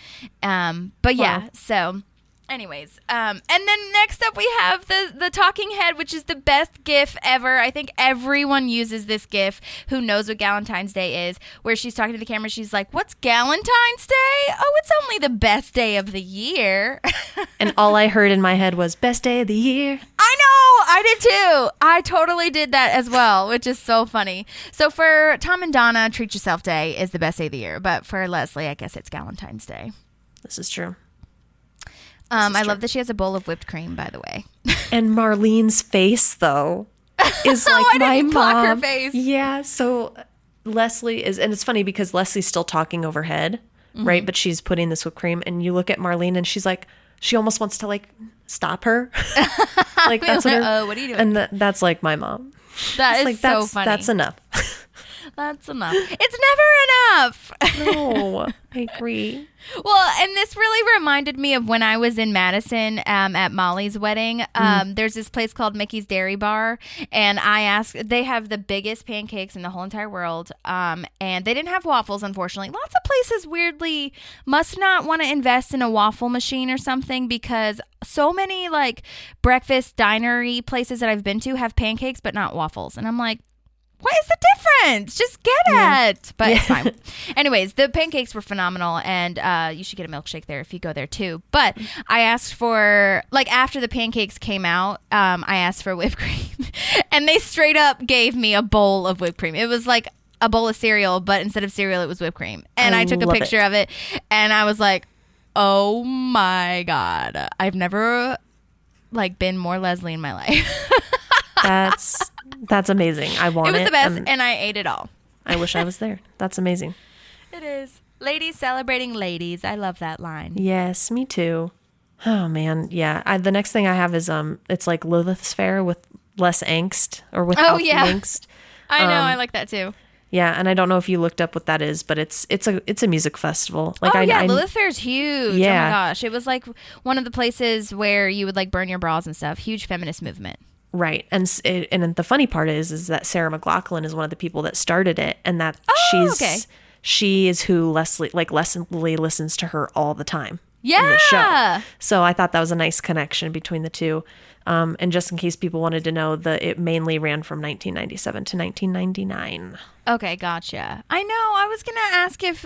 But yeah, so... Anyways, and then next up we have the talking head, which is the best GIF ever. I think everyone uses this GIF who knows what Galentine's Day is, where she's talking to the camera. She's like, "What's Galentine's Day? Oh, it's only the best day of the year." And all I heard in my head was best day of the year. I know, I did too. I totally did that as well, which is so funny. So for Tom and Donna, Treat Yourself Day is the best day of the year, but for Leslie, I guess it's Galentine's Day. This is true. I love that she has a bowl of whipped cream, by the way. And Marlene's face, though, is like I my didn't clock mom. her face. Yeah, so Leslie is, and it's funny because Leslie's still talking overhead, right? But she's putting this whipped cream, and you look at Marlene, and she's like, she almost wants to like stop her. Like that's what are you doing? And that's like my mom. That is like, so funny. That's enough. That's enough. It's never enough. No, I agree. Well, and this really reminded me of when I was in Madison at Molly's wedding. There's this place called Mickey's Dairy Bar, and I asked, they have the biggest pancakes in the whole entire world, and they didn't have waffles, unfortunately. Lots of places weirdly must not want to invest in a waffle machine or something, because so many like breakfast dinery places that I've been to have pancakes but not waffles, and I'm like, what is the difference? Just get it. But it's fine. Anyways, the pancakes were phenomenal, and you should get a milkshake there if you go there too. But I asked for, like, after the pancakes came out, I asked for whipped cream, and they straight up gave me a bowl of whipped cream. It was like a bowl of cereal, but instead of cereal, it was whipped cream. And I took a picture of it, and I was like, oh my God. I've never, like, been more Leslie in my life. That's amazing. I want it. It was the best, and I ate it all. I wish I was there. That's amazing. It is. Ladies celebrating ladies. I love that line. Yes, me too. Oh man, yeah. The next thing I have is it's like Lilith's Fair with less angst, or without the angst. I know. I like that too. Yeah, and I don't know if you looked up what that is, but it's a music festival. Like Lilith Fair's huge. Yeah. Oh my gosh, it was like one of the places where you would like burn your bras and stuff. Huge feminist movement. Right. And the funny part is that Sarah McLachlan is one of the people that started it, and that she is who Leslie listens to her all the time. Yeah. In the show. So I thought that was a nice connection between the two. And just in case people wanted to know, it mainly ran from 1997 to 1999. Okay, gotcha. I know. I was going to ask if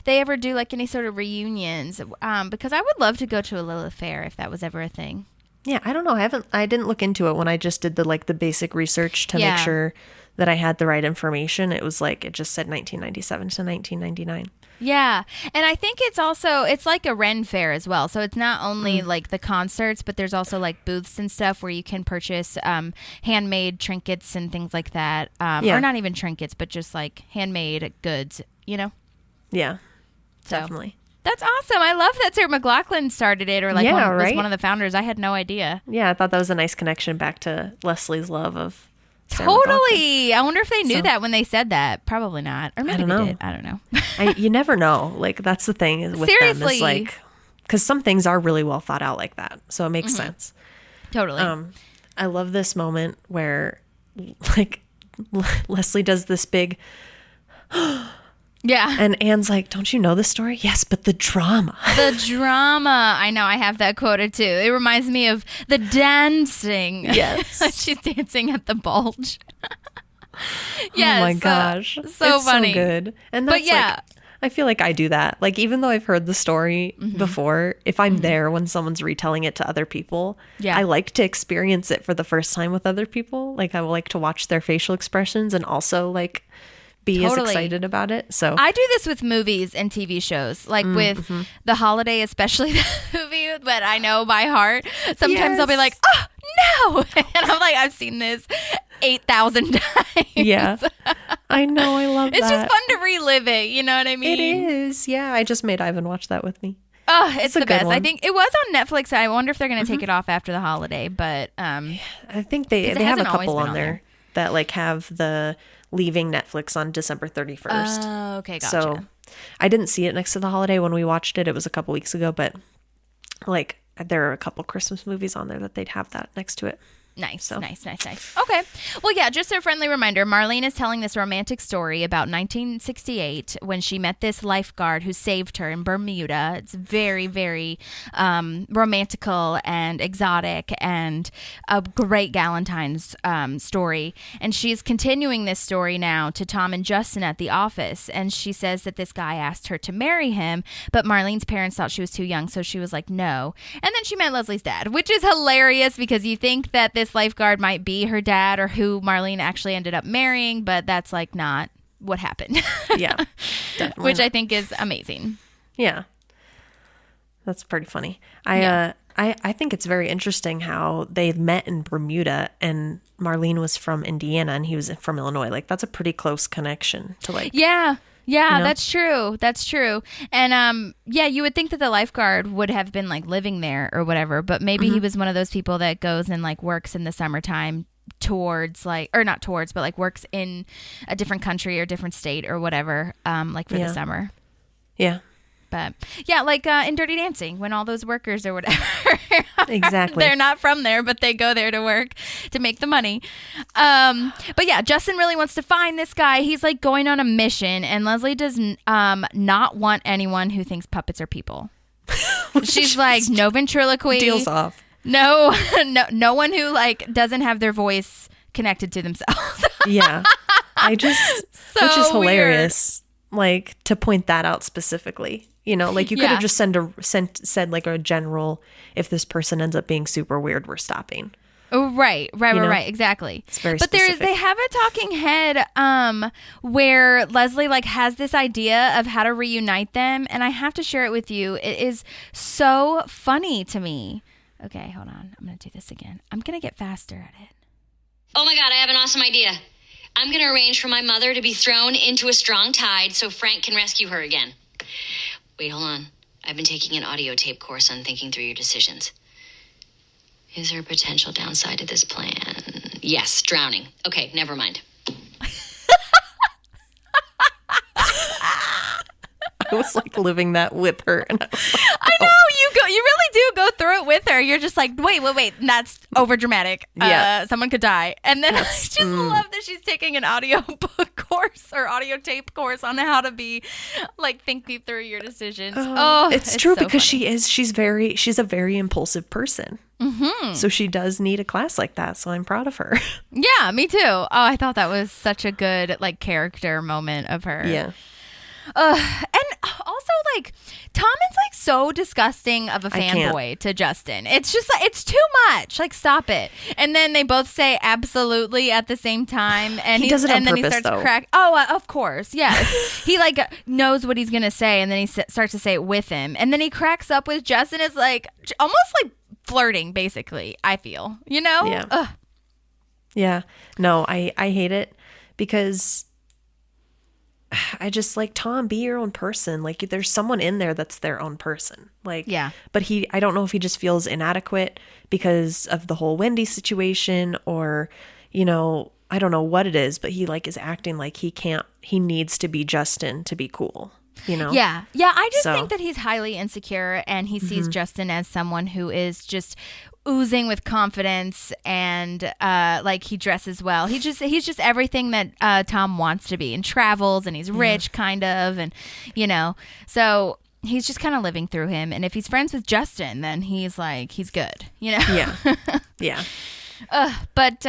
they ever do like any sort of reunions, because I would love to go to a Lilith Fair if that was ever a thing. Yeah, I don't know. I didn't look into it when I just did the basic research to make sure that I had the right information. It was like, it just said 1997 to 1999. Yeah. And I think it's like a Ren Fair as well. So it's not only like the concerts, but there's also like booths and stuff where you can purchase handmade trinkets and things like that. Or not even trinkets, but just like handmade goods, you know? Yeah, so. Definitely. That's awesome. I love that Sarah McLachlan started it, or like was one of the founders. I had no idea. Yeah, I thought that was a nice connection back to Leslie's love of Sarah Totally. McLachlan. I wonder if they knew that when they said that. Probably not. Or maybe they did. I don't know. You never know. Like, that's the thing with them is like, because some things are really well thought out like that. So it makes sense. Totally. I love this moment where like Leslie does this big... Yeah. And Anne's like, don't you know the story? Yes, but the drama. The drama. I know. I have that quoted too. It reminds me of the dancing. Yes. She's dancing at the bulge. Yes. Oh my gosh. So it's funny. So good. And that's like, I feel like I do that. Like, even though I've heard the story before, if I'm there when someone's retelling it to other people, I like to experience it for the first time with other people. Like, I would like to watch their facial expressions and also like be as excited about it. So I do this with movies and TV shows, like with The Holiday, especially the movie that I know by heart. Sometimes I'll be like, oh no, and I'm like, I've seen this 8,000 times. Yeah. I know. I love It's that. just fun to relive it. You know what I mean? It is. Yeah. I just made Ivan watch that with me. Oh, it's a the good best. one. I think it was on Netflix. I wonder if they're going to take it off after the holiday. But I think they 'cause it have a hasn't always couple been on on there that like have the leaving Netflix on December 31st. Oh, okay, gotcha. So I didn't see it next to the holiday when we watched it. It was a couple weeks ago, but like there are a couple Christmas movies on there that they'd have that next to it. Nice. Okay. Well, yeah, just a friendly reminder. Marlene is telling this romantic story about 1968 when she met this lifeguard who saved her in Bermuda. It's very, very romantical and exotic and a great Galentine's story. And she's continuing this story now to Tom and Justin at the office. And she says that this guy asked her to marry him, but Marlene's parents thought she was too young, so she was like, no. And then she met Leslie's dad, which is hilarious because you think that this lifeguard might be her dad or who Marlene actually ended up marrying, but that's like not what happened. Yeah, definitely. Which I think is amazing. Yeah, that's pretty funny. I think it's very interesting how they met in Bermuda and Marlene was from Indiana and he was from Illinois. Like that's a pretty close connection to like. Yeah. Yeah, You know? that's true. That's true. And yeah, you would think that the lifeguard would have been like living there or whatever, but maybe he was one of those people that goes and like works in the summertime towards like, or not towards, but like works in a different country or different state or whatever, like for the summer. Yeah. But yeah, like in Dirty Dancing, when all those workers or whatever, Exactly. they're not from there, but they go there to work to make the money. But yeah, Justin really wants to find this guy. He's like going on a mission, and Leslie does not want anyone who thinks puppets are people. She's like, no ventriloquy. Deals off. No one who like doesn't have their voice connected to themselves. Yeah. Which is So hilarious. Like to point that out specifically. You know, like you could Yeah. have just said like a general, if this person ends up being super weird, we're stopping. Oh, right, know? exactly. It's very but specific. they have a talking head where Leslie like has this idea of how to reunite them, and I have to share it with you. It is so funny to me. Okay, hold on. I'm gonna do this again. I'm gonna get faster at it. Oh my God, I have an awesome idea. I'm going to arrange for my mother to be thrown into a strong tide so Frank can rescue her again. Wait, hold on. I've been taking an audio tape course on thinking through your decisions. Is there a potential downside to this plan? Yes, drowning. Okay, never mind. I was like living that with her. And I was like, I know you really do go through it with her. You're just like, wait, that's over dramatic. Yeah. Someone could die. And then I just love that she's taking an audio book course or audio tape course on how to be like thinking through your decisions. it's true so because funny. she's a very impulsive person. Mm-hmm. So she does need a class like that. So I'm proud of her. Yeah, me too. Oh, I thought that was such a good like character moment of her. Yeah. And also like Tom is like so disgusting of a I can't. fanboy to Justin. It's just like it's too much. Like stop it. And then they both say absolutely at the same time, and He does it on and then purpose, he starts though. crack. Oh, of course, yes. He like knows what he's gonna say, and then he starts to say it with him, and then he cracks up with Justin. Is like almost like flirting, basically. I feel, you know. Yeah. Ugh. Yeah. No, I hate it because I just like, Tom, be your own person. Like there's someone in there that's their own person. Like, Yeah. But I don't know if he just feels inadequate because of the whole Wendy situation or, you know, I don't know what it is, but he like is acting like he needs to be Justin to be cool. You know? Yeah. I just So- think that he's highly insecure and he sees Justin as someone who is just oozing with confidence and like he dresses well. He's just everything that Tom wants to be and travels and he's rich kind of and you know. So he's just kind of living through him, and if he's friends with Justin then he's good, you know. Yeah. Yeah. But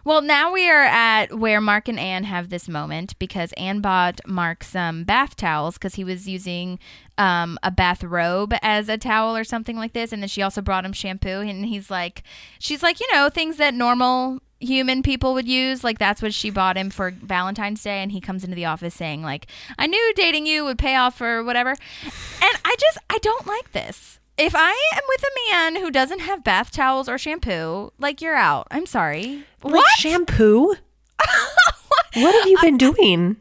well, now we are at where Mark and Anne have this moment because Anne bought Mark some bath towels because he was using a bathrobe as a towel or something like this. And then she also brought him shampoo. And she's like, you know, things that normal human people would use. Like that's what she bought him for Valentine's Day. And he comes into the office saying like, I knew dating you would pay off or whatever. And I don't like this. If I am with a man who doesn't have bath towels or shampoo, like you're out. I'm sorry. Like shampoo? What have you been doing?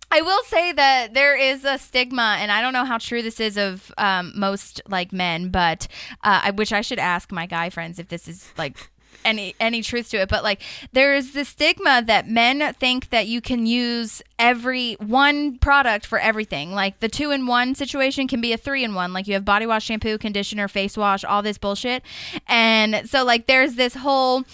I will say that there is a stigma, and I don't know how true this is of most like men, but I wish I should ask my guy friends if this is like any truth to it. But like there is this stigma that men think that you can use every one product for everything. Like the 2-in-1 situation can be a 3-in-1. Like you have body wash, shampoo, conditioner, face wash, all this bullshit. And so like there's this whole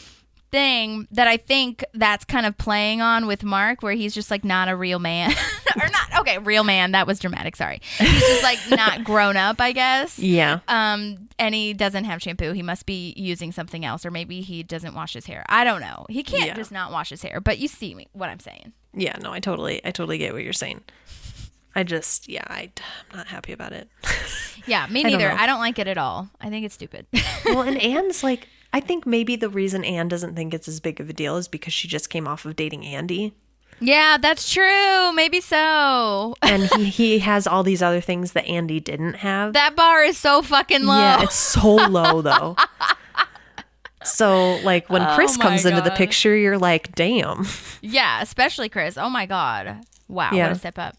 thing that I think that's kind of playing on with Mark, where he's just like not a real man or not. Okay, real man. That was dramatic. Sorry. He's just like not grown up, I guess. Yeah. And he doesn't have shampoo. He must be using something else, or maybe he doesn't wash his hair. I don't know. He can't just not wash his hair. But you see what I'm saying. Yeah. No, I totally get what you're saying. I'm not happy about it. Yeah, me neither. I don't like it at all. I think it's stupid. Well, and Anne's like, I think maybe the reason Anne doesn't think it's as big of a deal is because she just came off of dating Andy. Yeah, that's true. Maybe so. And he has all these other things that Andy didn't have. That bar is so fucking low. Yeah, it's so low though. So like when Chris comes into the picture, you're like, damn. Yeah, especially Chris. Oh my God. Wow, Yeah. what a step up.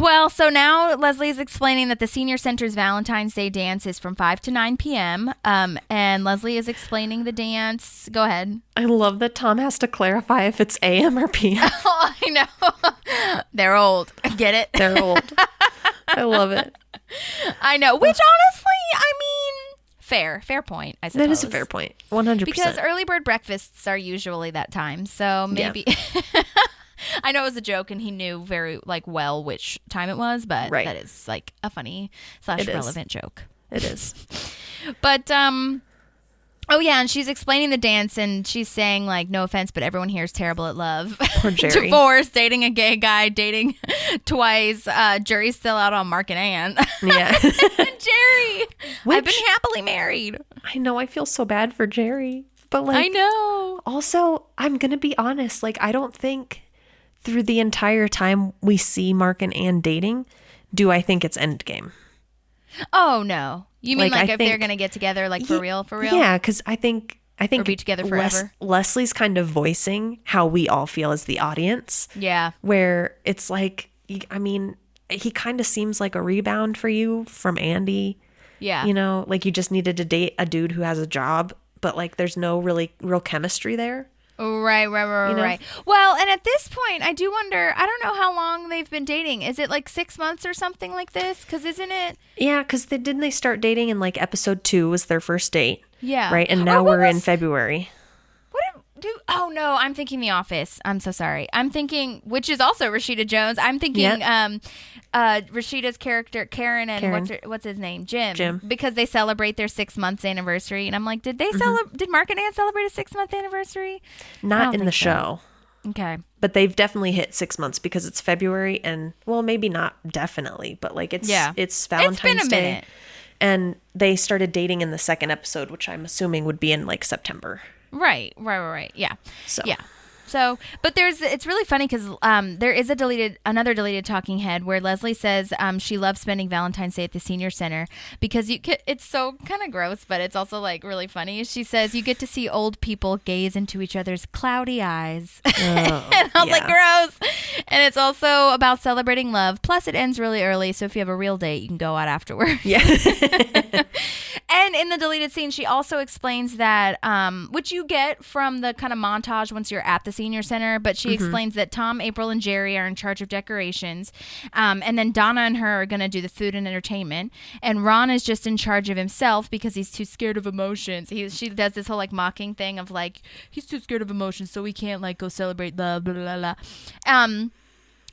Well, so now Leslie is explaining that the Senior Center's Valentine's Day dance is from 5 to 9 p.m. And Leslie is explaining the dance. Go ahead. I love that Tom has to clarify if it's AM or PM. Oh, I know. They're old. Get it? They're old. I love it. I know. Which honestly, I mean, fair point, I suppose. That is a fair point. 100%. Because early bird breakfasts are usually that time. So maybe... Yeah. I know it was a joke, and he knew very well which time it was, but that is like a funny / relevant joke. It is. But oh yeah, and she's explaining the dance, and she's saying like, no offense, but everyone here is terrible at love. Poor Jerry. Divorce, dating a gay guy, dating twice. Jerry's still out on Mark and Ann. Yeah. Jerry, I've been happily married. I know. I feel so bad for Jerry, but like, I know. Also, I'm gonna be honest. Like, I don't think through the entire time we see Mark and Ann dating, do I think it's endgame? Oh no. You mean like if they're gonna get together, like for real? Yeah, because I think or be together forever. Leslie's kind of voicing how we all feel as the audience. Yeah. Where it's like, I mean, he kind of seems like a rebound for you from Andy. Yeah. You know, like you just needed to date a dude who has a job, but like there's no real chemistry there. Right. Well, and at this point, I do wonder, I don't know how long they've been dating. Is it like 6 months or something like this? Because isn't it? Yeah, because didn't they start dating in like episode 2 was their first date? Yeah. Right, and now we're in February. Oh no, I'm thinking The Office. I'm so sorry. I'm thinking, which is also Rashida Jones. I'm thinking Rashida's character Karen and what's his name? Jim. Because they celebrate their 6 months anniversary, and I'm like, did Mark and Ann celebrate a 6 month anniversary? Not in the show. Okay. But they've definitely hit 6 months because it's February, and well, maybe not definitely, but like it's Valentine's Day. It's been a minute. And they started dating in the second episode, which I'm assuming would be in like September. Right. Yeah. So, but it's really funny because there is another deleted talking head where Leslie says she loves spending Valentine's Day at the Senior Center because it's so kind of gross, but it's also like really funny. She says you get to see old people gaze into each other's cloudy eyes. Oh, and I was like, gross. And it's also about celebrating love. Plus, it ends really early, so if you have a real date, you can go out afterward. Yeah. And in the deleted scene, she also explains that, which you get from the kind of montage once you're at the Senior Center, but she explains that Tom, April, and Jerry are in charge of decorations, and then Donna and her are going to do the food and entertainment, and Ron is just in charge of himself because he's too scared of emotions. She does this whole like mocking thing of like, he's too scared of emotions, so we can't like go celebrate blah, blah, blah, blah.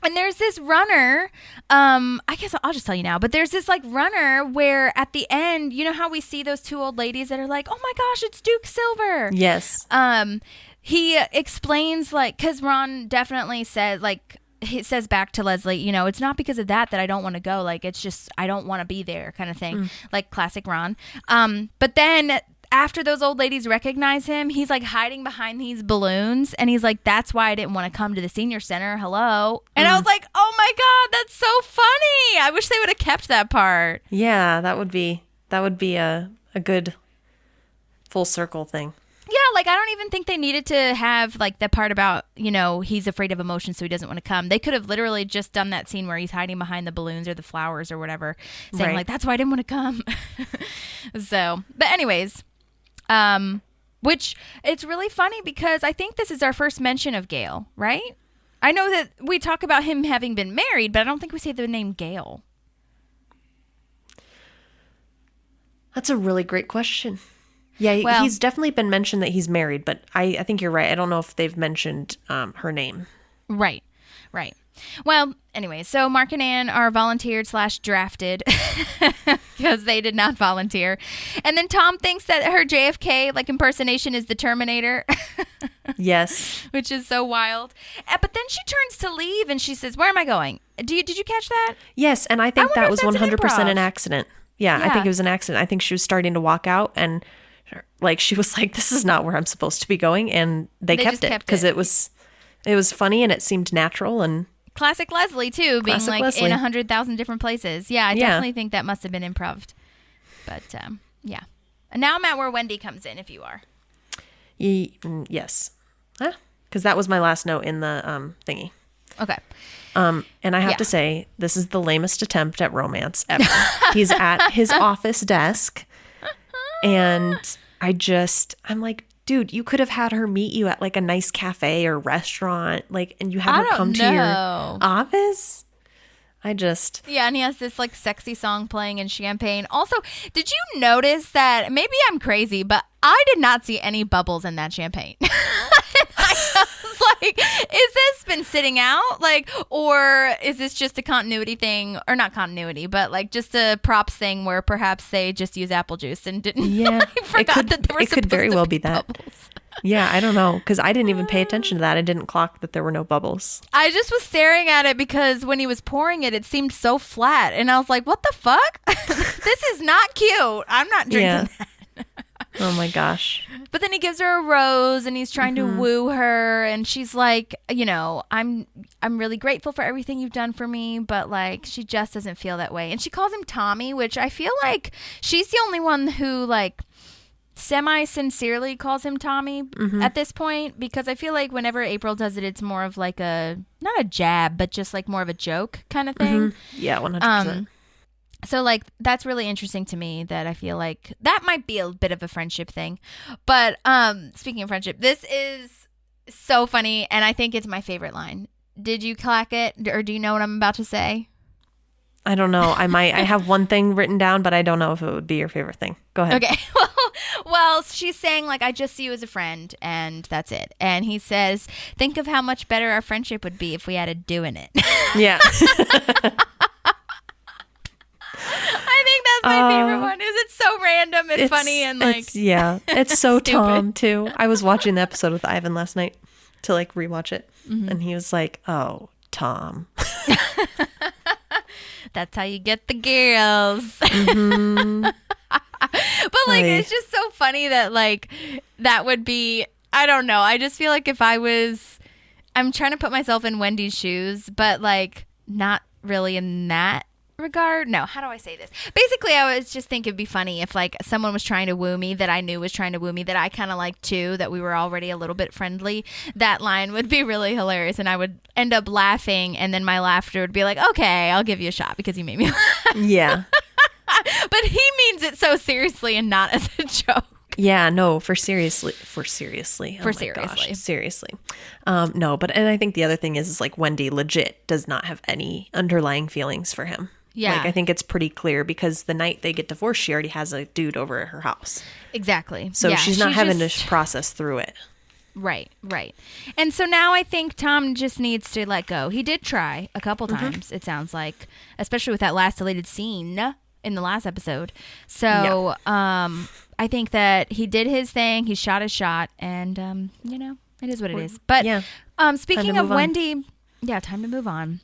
And there's this runner, I guess I'll just tell you now, but there's this like runner where at the end, you know how we see those two old ladies that are like, oh my gosh, it's Duke Silver. Yes. He explains like, because Ron definitely said like, he says back to Leslie, you know, it's not because of that I don't want to go. Like, it's just, I don't want to be there kind of thing. Like classic Ron. But then after those old ladies recognize him, he's like hiding behind these balloons, and he's like, that's why I didn't want to come to the Senior Center. Hello. And I was like, oh my God, that's so funny. I wish they would have kept that part. Yeah, that would be a good full circle thing. Yeah, like I don't even think they needed to have like the part about, he's afraid of emotion so he doesn't want to come. They could have literally just done that scene where he's hiding behind the balloons or the flowers or whatever, saying like, that's why I didn't want to come. So, but anyways, which it's really funny because I think this is our first mention of Gail, right? I know that we talk about him having been married, but I don't think we say the name Gail. That's a really great question. Yeah, he's definitely been mentioned that he's married, but I think you're right. I don't know if they've mentioned her name. Right. Well, anyway, so Mark and Ann are volunteered / drafted because they did not volunteer. And then Tom thinks that her JFK impersonation is the Terminator. Yes. Which is so wild. But then she turns to leave and she says, "Where am I going?" Did you catch that? Yes, and I think that was 100% an improv. accident. Yeah, I think it was an accident. I think she was starting to walk out and she was like, this is not where I'm supposed to be going. And they kept it because it was funny and it seemed natural. And classic Leslie too, being in 100,000 different places. Yeah, I definitely think that must have been improv. But yeah. And now I'm at where Wendy comes in, if you are. Yes. Because that was my last note in the thingy. Okay. And I have to say, this is the lamest attempt at romance ever. He's at his office desk. And I'm like, dude, you could have had her meet you at a nice cafe or restaurant, and you have her come to your office. Yeah, and he has this sexy song playing in Champagne. Also, did you notice that, maybe I'm crazy, but I did not see any bubbles in that champagne. I was like, is this been sitting out? Or is this just a continuity thing? Or not continuity, but just a props thing where perhaps they just use apple juice and didn't. Yeah, forgot that there were it could very well be that. Bubbles. Yeah, I don't know, because I didn't even pay attention to that. I didn't clock that there were no bubbles. I just was staring at it because when he was pouring it, it seemed so flat. And I was like, what the fuck? This is not cute. I'm not drinking that. Oh my gosh. But then he gives her a rose and he's trying to woo her. And she's like, I'm really grateful for everything you've done for me. But she just doesn't feel that way. And she calls him Tommy, which I feel like she's the only one who semi-sincerely calls him Tommy at this point, because I feel like whenever April does it, it's more of not a jab, but just more of a joke kind of thing. Yeah, 100%. So that's really interesting to me, that I feel like that might be a bit of a friendship thing. But speaking of friendship, this is so funny, and I think it's my favorite line. Did you clock it, or do you know what I'm about to say? I don't know. I have one thing written down, but I don't know if it would be your favorite thing. Go ahead. Okay. Well, she's saying I just see you as a friend, and that's it. And he says, think of how much better our friendship would be if we had a doing it. Yeah. I think that's my favorite one. Is it's so random and funny and it's so Tom too. I was watching the episode with Ivan last night to rewatch it, and he was like, "Oh, Tom." That's how you get the girls. But it's just so funny that that would be, I don't know. I just feel if I'm trying to put myself in Wendy's shoes, but not really in that regard. No, how do I say this? Basically, I was just think it'd be funny if someone was trying to woo me that I knew was trying to woo me that I kind of liked too, that we were already a little bit friendly. That line would be really hilarious, and I would end up laughing, and then my laughter would be like, okay, I'll give you a shot because you made me laugh. Yeah. But he means it so seriously and not as a joke. Yeah, no, seriously. No, but and I think the other thing is Wendy legit does not have any underlying feelings for him. Yeah. I think it's pretty clear because the night they get divorced, she already has a dude over at her house. Exactly. So she's not having to process through it. Right. And so now I think Tom just needs to let go. He did try a couple times, it sounds like, especially with that last deleted scene in the last episode. So I think that he did his thing. He shot his shot, and it is what it is. But speaking of Wendy, time to move on.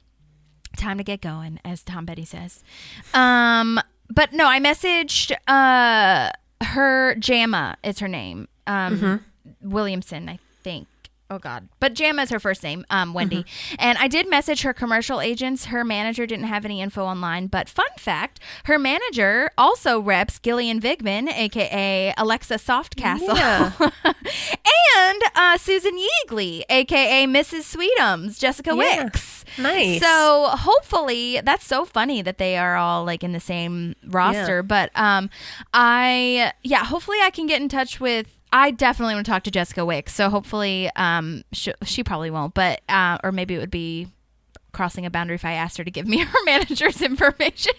Time to get going, as Tom Betty says. But no, I messaged her, Jamma is her name. Williamson, I think. Oh, God. But Jamma is her first name, Wendy. And I did message her commercial agents. Her manager didn't have any info online. But fun fact, her manager also reps Gillian Vigman, a.k.a. Alexa Softcastle. Yeah. And Susan Yeagley, a.k.a. Mrs. Sweetums, Jessica Wicks. Nice. So hopefully, that's so funny that they are all like in the same roster. But hopefully I can get in touch with, I definitely want to talk to Jessica Wicks. So hopefully she probably won't, but or maybe it would be crossing a boundary if I asked her to give me her manager's information.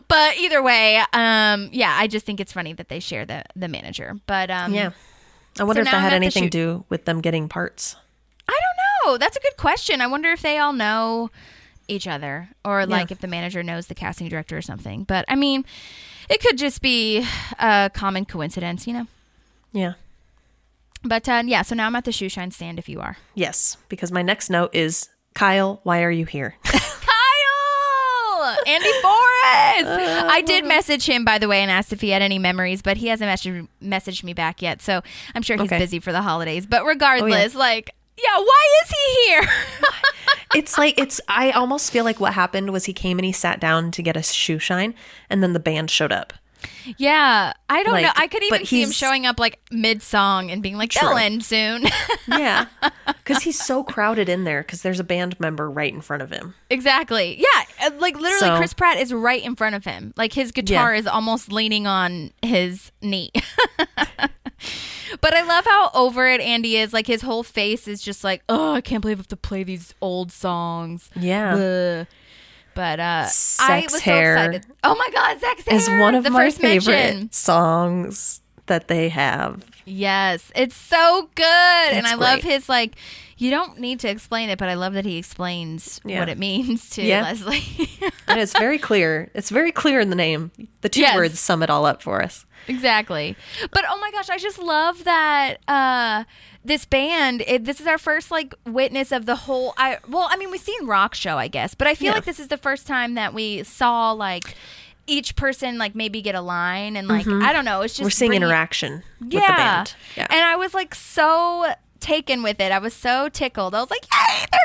But either way, I just think it's funny that they share the manager. But I wonder if that had anything to do with them getting parts. I don't know. That's a good question. I wonder if they all know each other, or like if the manager knows the casting director or something. But I mean, it could just be a common coincidence, you know? Yeah. But so now I'm at the shoe shine stand if you are. Yes, because my next note is, Kyle, why are you here? Kyle! Andy Forrest! I did message him, by the way, and asked if he had any memories, but he hasn't messaged me back yet, so I'm sure he's busy for the holidays. But regardless, why is he here? I almost feel like what happened was he came and he sat down to get a shoe shine, and then the band showed up. Yeah, I don't know. I could even see him showing up like mid-song and being like, they'll end soon. Yeah, because he's so crowded in there because there's a band member right in front of him. Exactly. Yeah, like literally Chris Pratt is right in front of him. Like his guitar is almost leaning on his knee. But I love how over it Andy is. Like his whole face is just like, oh, I can't believe I have to play these old songs. Yeah. Ugh. But I was so excited. Oh my God, Sex Hair is one of my favorite songs that they have. Yes, it's so good. And I love his like, you don't need to explain it, but I love that he explains what it means to Leslie. And it's very clear. It's very clear in the name. The two words sum it all up for us. Exactly. But oh my gosh, I just love that this band, this is our first like witness of the whole, we've seen Rock Show, I guess, but I feel like this is the first time that we saw like each person like maybe get a line and like, I don't know. It's just, we're seeing interaction with the band. Yeah. And I was like so taken with it. I was so tickled. I was like, yay, they're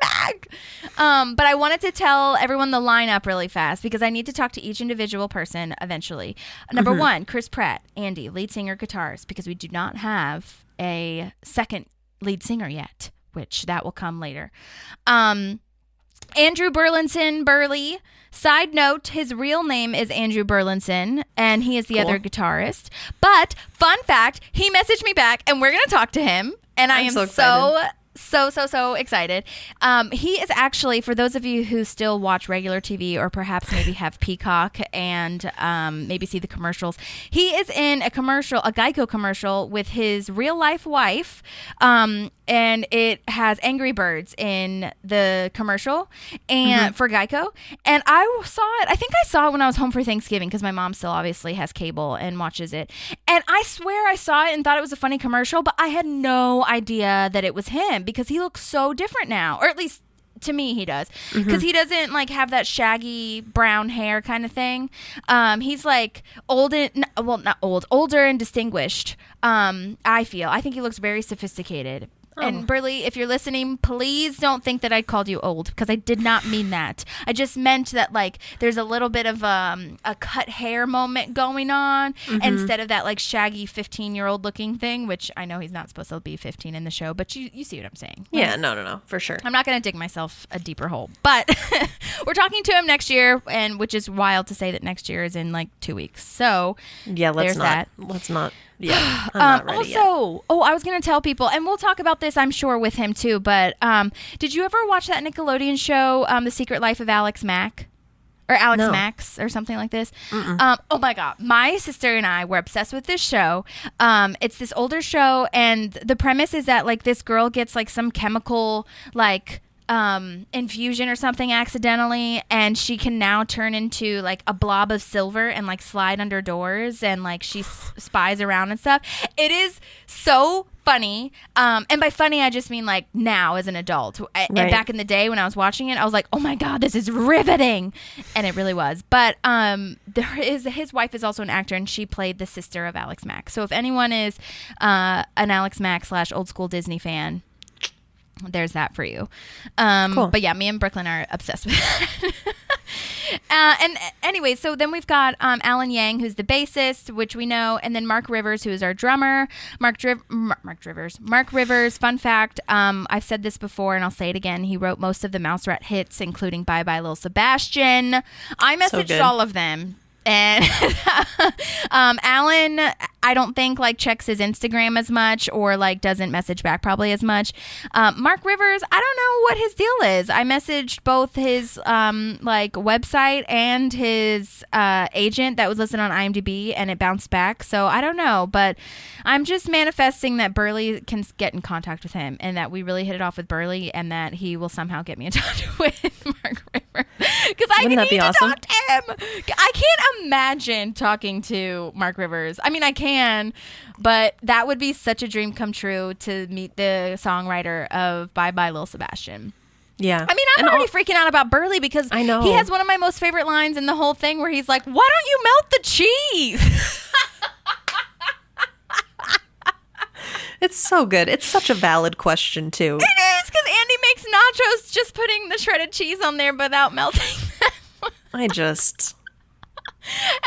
back. But I wanted to tell everyone the lineup really fast because I need to talk to each individual person eventually. Number one, Chris Pratt, Andy, lead singer, guitars, because we do not have a second lead singer yet, which that will come later. Andrew Burlinson Burley. Side note, his real name is Andrew Burlinson, and he is the other guitarist. But fun fact, he messaged me back, and we're going to talk to him. And I am so excited. He is actually, for those of you who still watch regular TV or perhaps maybe have Peacock and maybe see the commercials, he is in a Geico commercial with his real life wife. And it has Angry Birds in the commercial and for Geico. And I saw it. I think I saw it when I was home for Thanksgiving because my mom still obviously has cable and watches it. And I swear I saw it and thought it was a funny commercial, but I had no idea that it was him because he looks so different now, or at least to me he does, because he doesn't like have that shaggy brown hair kind of thing. He's like older and distinguished. I think he looks very sophisticated. And Burley, if you're listening, please don't think that I called you old because I did not mean that. I just meant that like there's a little bit of a cut hair moment going on instead of that like shaggy 15-year-old looking thing, which I know he's not supposed to be 15 in the show, but you see what I'm saying. Right? Yeah, no, for sure. I'm not going to dig myself a deeper hole, but we're talking to him next year, and which is wild to say that next year is in like 2 weeks. So yeah, let's not. Yeah. I'm not ready yet. I was going to tell people, and we'll talk about this, I'm sure, with him too. But did you ever watch that Nickelodeon show, The Secret Life of Alex Mack? Or Alex Max or something like this. Oh my God. My sister and I were obsessed with this show. It's this older show, and the premise is that like this girl gets like some chemical like infusion or something accidentally, and she can now turn into like a blob of silver and like slide under doors, and like she spies around and stuff. It is so funny. And by funny, I just mean like now as an adult. And back in the day when I was watching it, I was like, oh my God, this is riveting. And it really was. But his wife is also an actor, and she played the sister of Alex Mack. So if anyone is an Alex Mack / old school Disney fan, there's that for you. Cool. But yeah, me and Brooklyn are obsessed with that. And anyway, so then we've got Alan Yang, who's the bassist, which we know, and then Mark Rivers, who is our drummer. Mark Rivers, fun fact, I've said this before and I'll say it again, he wrote most of the Mouse Rat hits, including Bye Bye Lil Sebastian. I messaged all of them. And Alan, I don't think like checks his Instagram as much, or like doesn't message back probably as much. Mark Rivers, I don't know what his deal is. I messaged both his like website and his agent that was listed on IMDb, and it bounced back. So I don't know, but I'm just manifesting that Burley can get in contact with him, and that we really hit it off with Burley, and that he will somehow get me in touch with Mark Rivers, because I need to talk to him. I can't imagine talking to Mark Rivers. I mean, I can, but that would be such a dream come true to meet the songwriter of Bye Bye Lil Sebastian. Yeah. I mean, I'm already freaking out about Burley, because I know he has one of my most favorite lines in the whole thing, where he's like, why don't you melt the cheese? It's so good. It's such a valid question, too. It is, because Andy makes nachos just putting the shredded cheese on there without melting them.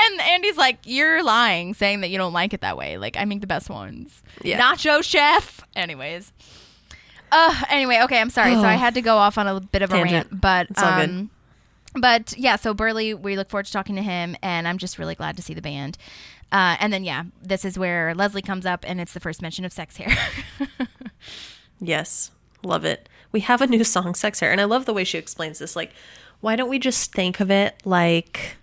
And Andy's like, you're lying, saying that you don't like it that way. Like, I make the best ones. Yeah. Nacho chef. Anyways. Anyway, okay, I'm sorry. So I had to go off on a bit of a rant, but it's all good. But yeah, so Burley, we look forward to talking to him, and I'm just really glad to see the band. And then yeah, this is where Leslie comes up, and it's the first mention of sex hair. Yes, love it. We have a new song, Sex Hair, and I love the way she explains this. Like, why don't we just think of it like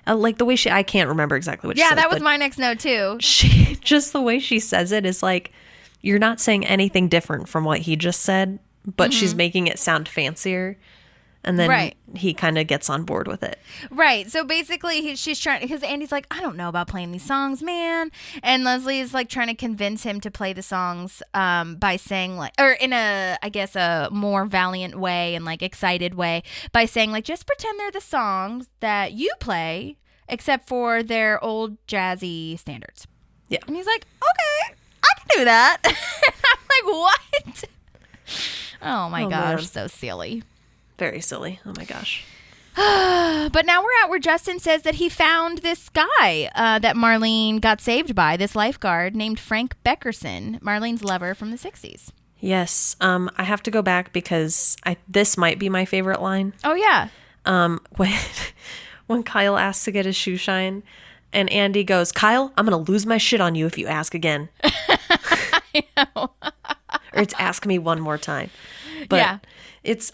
the way I can't remember exactly what she said. Yeah, that was my next note too. She just, the way she says it is like, you're not saying anything different from what he just said, but she's making it sound fancier. And then he kind of gets on board with it. Right. So basically, she's trying, because Andy's like, I don't know about playing these songs, man. And Leslie is like trying to convince him to play the songs by saying like, or in a, I guess, a more valiant way and like excited way, by saying like, just pretend they're the songs that you play, except for their old jazzy standards. Yeah. And he's like, okay, I can do that. And I'm like, what? Oh my gosh, man. So silly. Very silly. Oh my gosh. But now we're at where Justin says that he found this guy that Marlene got saved by, this lifeguard named Frank Beckerson, Marlene's lover from the 60s. Yes. I have to go back because this might be my favorite line. Oh, yeah. When Kyle asks to get his shoe shine, and Andy goes, Kyle, I'm going to lose my shit on you if you ask again. I know. Or it's ask me one more time. But yeah.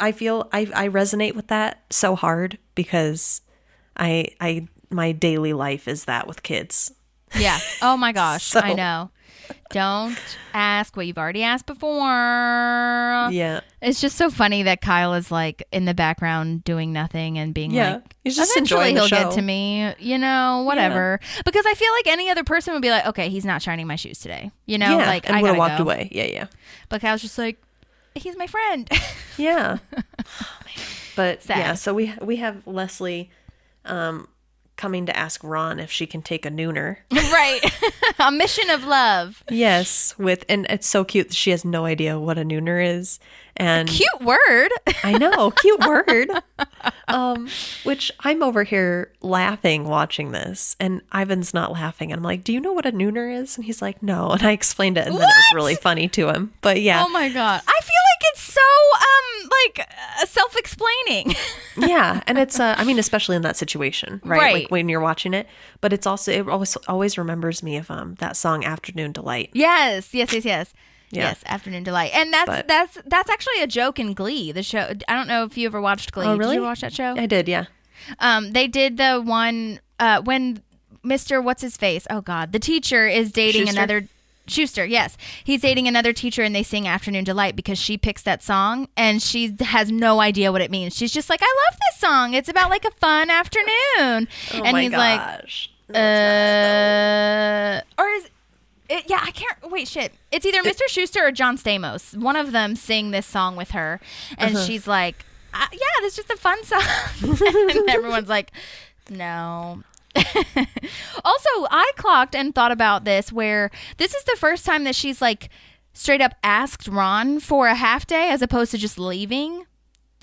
I feel I resonate with that so hard, because my daily life is that with kids. Yeah. Oh my gosh. So. I know. Don't ask what you've already asked before. Yeah. It's just so funny that Kyle is like in the background doing nothing and being like, he's just eventually enjoying the he'll show. get to me, whatever. Yeah. Because I feel like any other person would be like, okay, he's not shining my shoes today. Like and I would gotta have walked go. away. Yeah. But Kyle's just like, he's my friend. Yeah. But sad. Yeah, so we have Leslie coming to ask Ron if she can take a nooner. Right. A mission of love. Yes, and it's so cute that she has no idea what a nooner is. And a cute word. I know, cute word. Which I'm over here laughing watching this, and Ivan's not laughing. And I'm like, do you know what a nooner is? And he's like, no. And I explained it, and then it was really funny to him. But yeah. Oh my God. I feel like it's so self-explaining. Yeah, and it's especially in that situation, right? Like when you're watching it. But it's also, it always remembers me of that song Afternoon Delight. Yes. Yeah. Yes, Afternoon Delight. And that's actually a joke in Glee, the show. I don't know if you ever watched Glee. Oh, really? Did you watch that show? I did, yeah. They did the one when Mr. What's his face? Oh God, the teacher is dating Schuster, yes. He's dating another teacher and they sing Afternoon Delight because she picks that song and she has no idea what it means. She's just like, I love this song. It's about like a fun afternoon. Oh and my he's gosh. like, or is it, yeah, I can't, wait, shit. It's either Mr. Schuster or John Stamos. One of them sing this song with her and she's like, yeah, this is just a fun song. And everyone's like, no. Also, I clocked and thought about this where this is the first time that she's like straight up asked Ron for a half day as opposed to just leaving.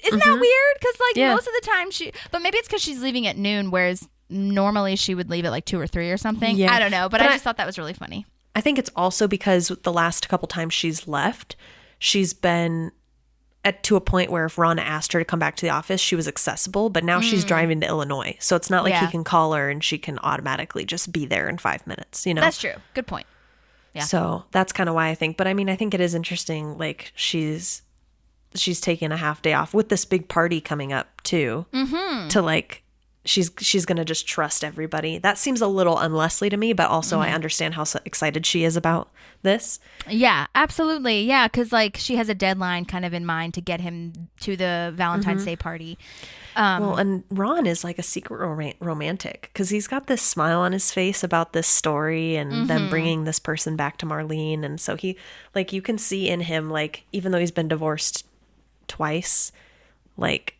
Isn't that weird? Because like most of the time but maybe it's because she's leaving at noon, whereas normally she would leave at like 2 or 3 or something. I don't know, but I just thought that was really funny. I think it's also because the last couple times she's left, she's been to a point where if Ron asked her to come back to the office, she was accessible, but now she's driving to Illinois. So it's not like he can call her and she can automatically just be there in 5 minutes, you know? That's true. Good point. Yeah. So that's kind of why I think, but I mean, I think it is interesting. Like she's taking a half day off with this big party coming up too, to like, she's going to just trust everybody. That seems a little un-Leslie to me, but also I understand how excited she is about this. Yeah, absolutely. Yeah, because like she has a deadline kind of in mind to get him to the Valentine's Day party. Well, and Ron is like a secret romantic because he's got this smile on his face about this story and them bringing this person back to Marlene. And so he, like, you can see in him, like, even though he's been divorced twice, like,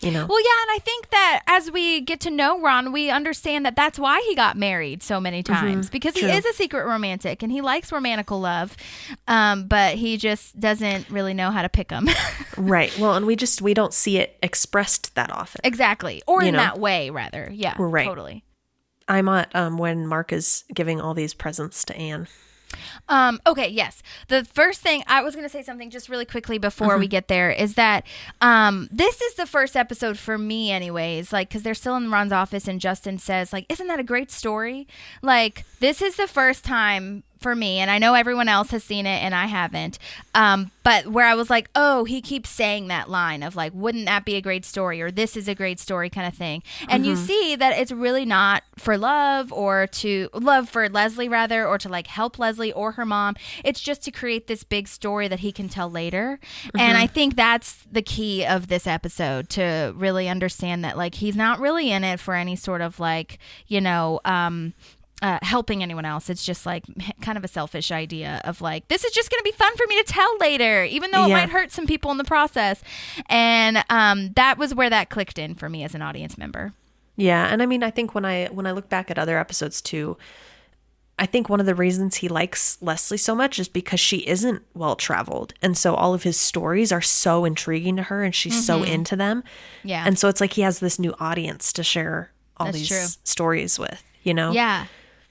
you know. Well, yeah, and I think that as we get to know Ron, we understand that that's why he got married so many times because he is a secret romantic and he likes romantical love, but he just doesn't really know how to pick them. Right. Well, and we don't see it expressed that often. Exactly. Or in that way, rather. Yeah, right. Totally. I'm at when Mark is giving all these presents to Anne. Okay, yes. The first thing I was going to say something just really quickly before we get there is that this is the first episode for me anyways, like cuz they're still in Ron's office and Justin says like, "Isn't that a great story?" Like this is the first time for me, and I know everyone else has seen it and I haven't, but where I was like, oh, he keeps saying that line of like, wouldn't that be a great story, or this is a great story kind of thing, and you see that it's really not for love or to love for Leslie rather, or to like help Leslie or her mom. It's just to create this big story that he can tell later, and I think that's the key of this episode, to really understand that like he's not really in it for any sort of like, you know, helping anyone else. It's just like kind of a selfish idea of like, this is just going to be fun for me to tell later, even though it might hurt some people in the process. And that was where that clicked in for me as an audience member. Yeah. And I mean, I think when I look back at other episodes too, I think one of the reasons he likes Leslie so much is because she isn't well traveled. And so all of his stories are so intriguing to her and she's so into them. Yeah. And so it's like he has this new audience to share all these stories with, you know? Yeah.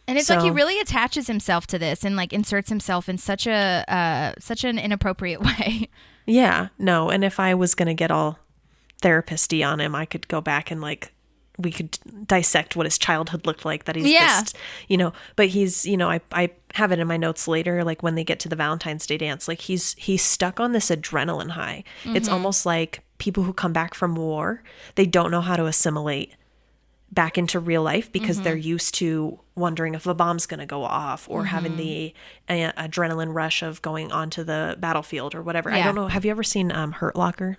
And it's like he really attaches himself to this and like inserts himself in such an inappropriate way. Yeah, no. And if I was going to get all therapist-y on him, I could go back and like, we could dissect what his childhood looked like, that he's this, you know, but he's, you know, I have it in my notes later, like when they get to the Valentine's Day dance, like he's stuck on this adrenaline high. It's almost like people who come back from war, they don't know how to assimilate back into real life because they're used to wondering if a bomb's going to go off or having the adrenaline rush of going onto the battlefield or whatever. I don't know. Have you ever seen Hurt Locker?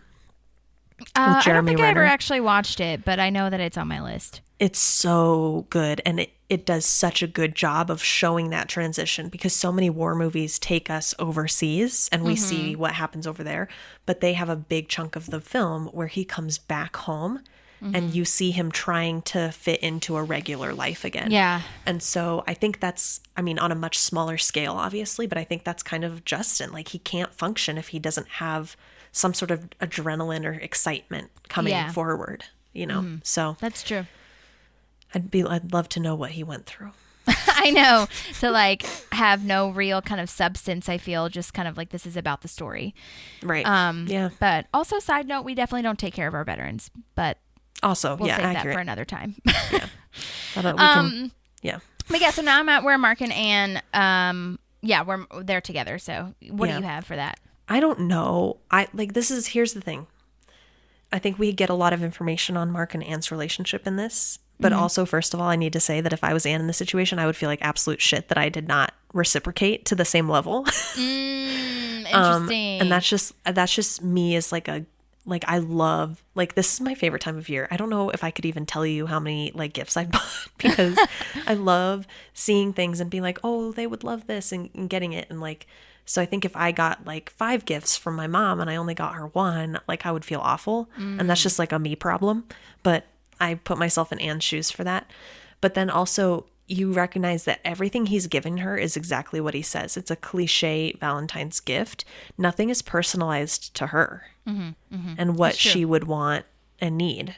I don't think I ever actually watched it, but I know that it's on my list. It's so good. And it does such a good job of showing that transition because so many war movies take us overseas and we see what happens over there. But they have a big chunk of the film where he comes back home and you see him trying to fit into a regular life again. Yeah. And so I think that's, I mean, on a much smaller scale, obviously, but I think that's kind of Justin. Like he can't function if he doesn't have some sort of adrenaline or excitement coming forward, you know? So that's true. I'd love to know what he went through. I know, to like have no real kind of substance. I feel just kind of like this is about the story. Right. Yeah. But also side note, we definitely don't take care of our veterans, but we'll save that for another time. Yeah. But yeah, so now I'm at where Mark and Anne, they're together. So what do you have for that? I don't know. Here's the thing. I think we get a lot of information on Mark and Anne's relationship in this. But also, first of all, I need to say that if I was Anne in this situation, I would feel like absolute shit that I did not reciprocate to the same level. Interesting. And that's just me as like I love, like, this is my favorite time of year. I don't know if I could even tell you how many like gifts I bought because I love seeing things and being like, oh, they would love this and getting it. And like, so I think if I got like 5 gifts from my mom and I only got her 1, like I would feel awful. And that's just like a me problem. But I put myself in Anne's shoes for that. But then also you recognize that everything he's given her is exactly what he says. It's a cliche Valentine's gift. Nothing is personalized to her and what she would want and need.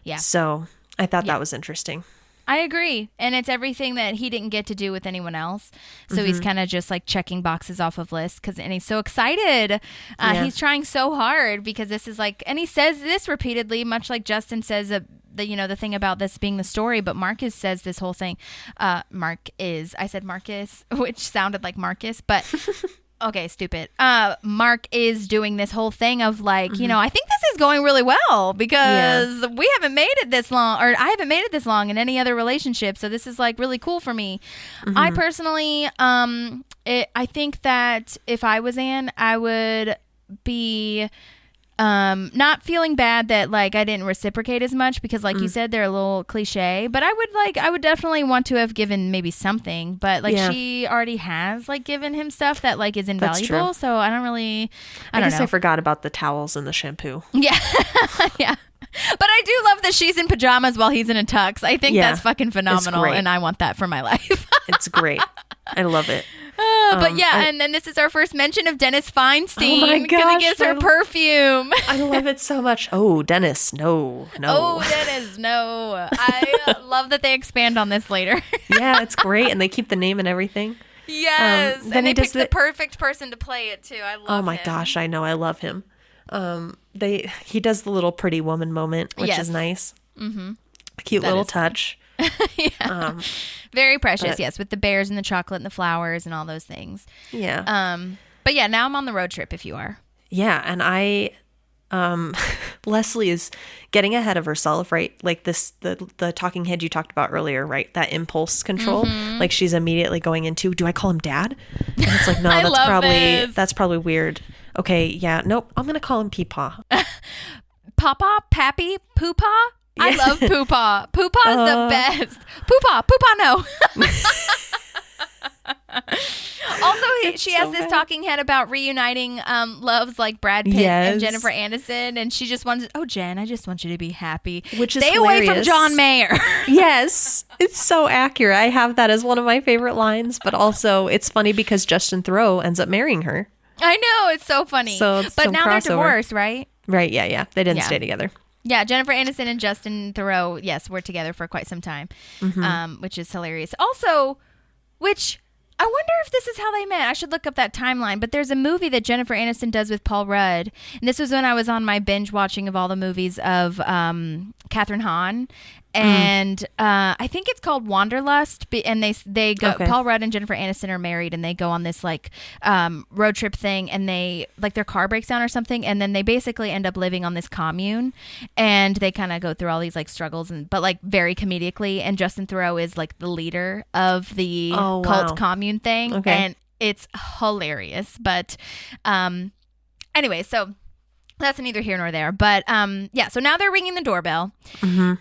Yeah. So I thought that was interesting. I agree. And it's everything that he didn't get to do with anyone else. So he's kind of just like checking boxes off of lists and he's so excited. He's trying so hard because this is like, and he says this repeatedly, much like Justin says the thing about this being the story, but Marcus says this whole thing. I said Marcus, which sounded like Marcus, but okay, stupid. Mark is doing this whole thing of like, I think this is going really well because we haven't made it this long, or I haven't made it this long in any other relationship. So this is like really cool for me. I personally, I think that if I was Anne, I would be not feeling bad that like I didn't reciprocate as much because like you said, they're a little cliche, but I would definitely want to have given maybe something, but like she already has like given him stuff that like is invaluable. So I don't really, I guess I forgot about the towels and the shampoo. Yeah. Yeah. But I do love that she's in pajamas while he's in a tux. I think that's fucking phenomenal and I want that for my life. It's great. I love it. But and then this is our first mention of Dennis Feinstein. Oh my gosh, because he gives her perfume. I love it so much. Oh, Dennis, no. Oh, Dennis, no. I love that they expand on this later. Yeah, it's great. And they keep the name and everything. Yes. And they picked the perfect person to play it, too. I love him. Oh, my gosh. I know. I love him. He does the little pretty woman moment, which is nice. Mm-hmm. A cute little touch. Very precious, yes, with the bears and the chocolate and the flowers and all those things. Yeah. But yeah, now I'm on the road trip if you are. Yeah, and Leslie is getting ahead of herself, right? Like the talking head you talked about earlier, right? That impulse control. Like she's immediately going into, do I call him dad? And it's like, no, that's probably weird. Okay, yeah, nope, I'm gonna call him Peepaw. Papa, Pappy, Poopaw? I love Poopaw. Poopaw's the best. Poopaw, no. Also, she has this talking head about reuniting loves like Brad Pitt and Jennifer Aniston, and she just wants, Jen, I just want you to be happy. Which is Stay away from John Mayer. Yes, it's so accurate. I have that as one of my favorite lines, but also it's funny because Justin Theroux ends up marrying her. I know, it's so funny. But now they're divorced, right? Right, yeah. They didn't stay together. Yeah, Jennifer Aniston and Justin Theroux, yes, were together for quite some time, which is hilarious. Also, which I wonder if this is how they met. I should look up that timeline. But there's a movie that Jennifer Aniston does with Paul Rudd. And this was when I was on my binge watching of all the movies of Kathryn Hahn. And I think it's called Wanderlust. And they go. Okay. Paul Rudd and Jennifer Aniston are married, and they go on this like road trip thing, and they like their car breaks down or something, and then they basically end up living on this commune, and they kind of go through all these like struggles, but like very comedically. And Justin Theroux is like the leader of the cult commune thing, and it's hilarious. But anyway, so. That's neither here nor there. But so now they're ringing the doorbell.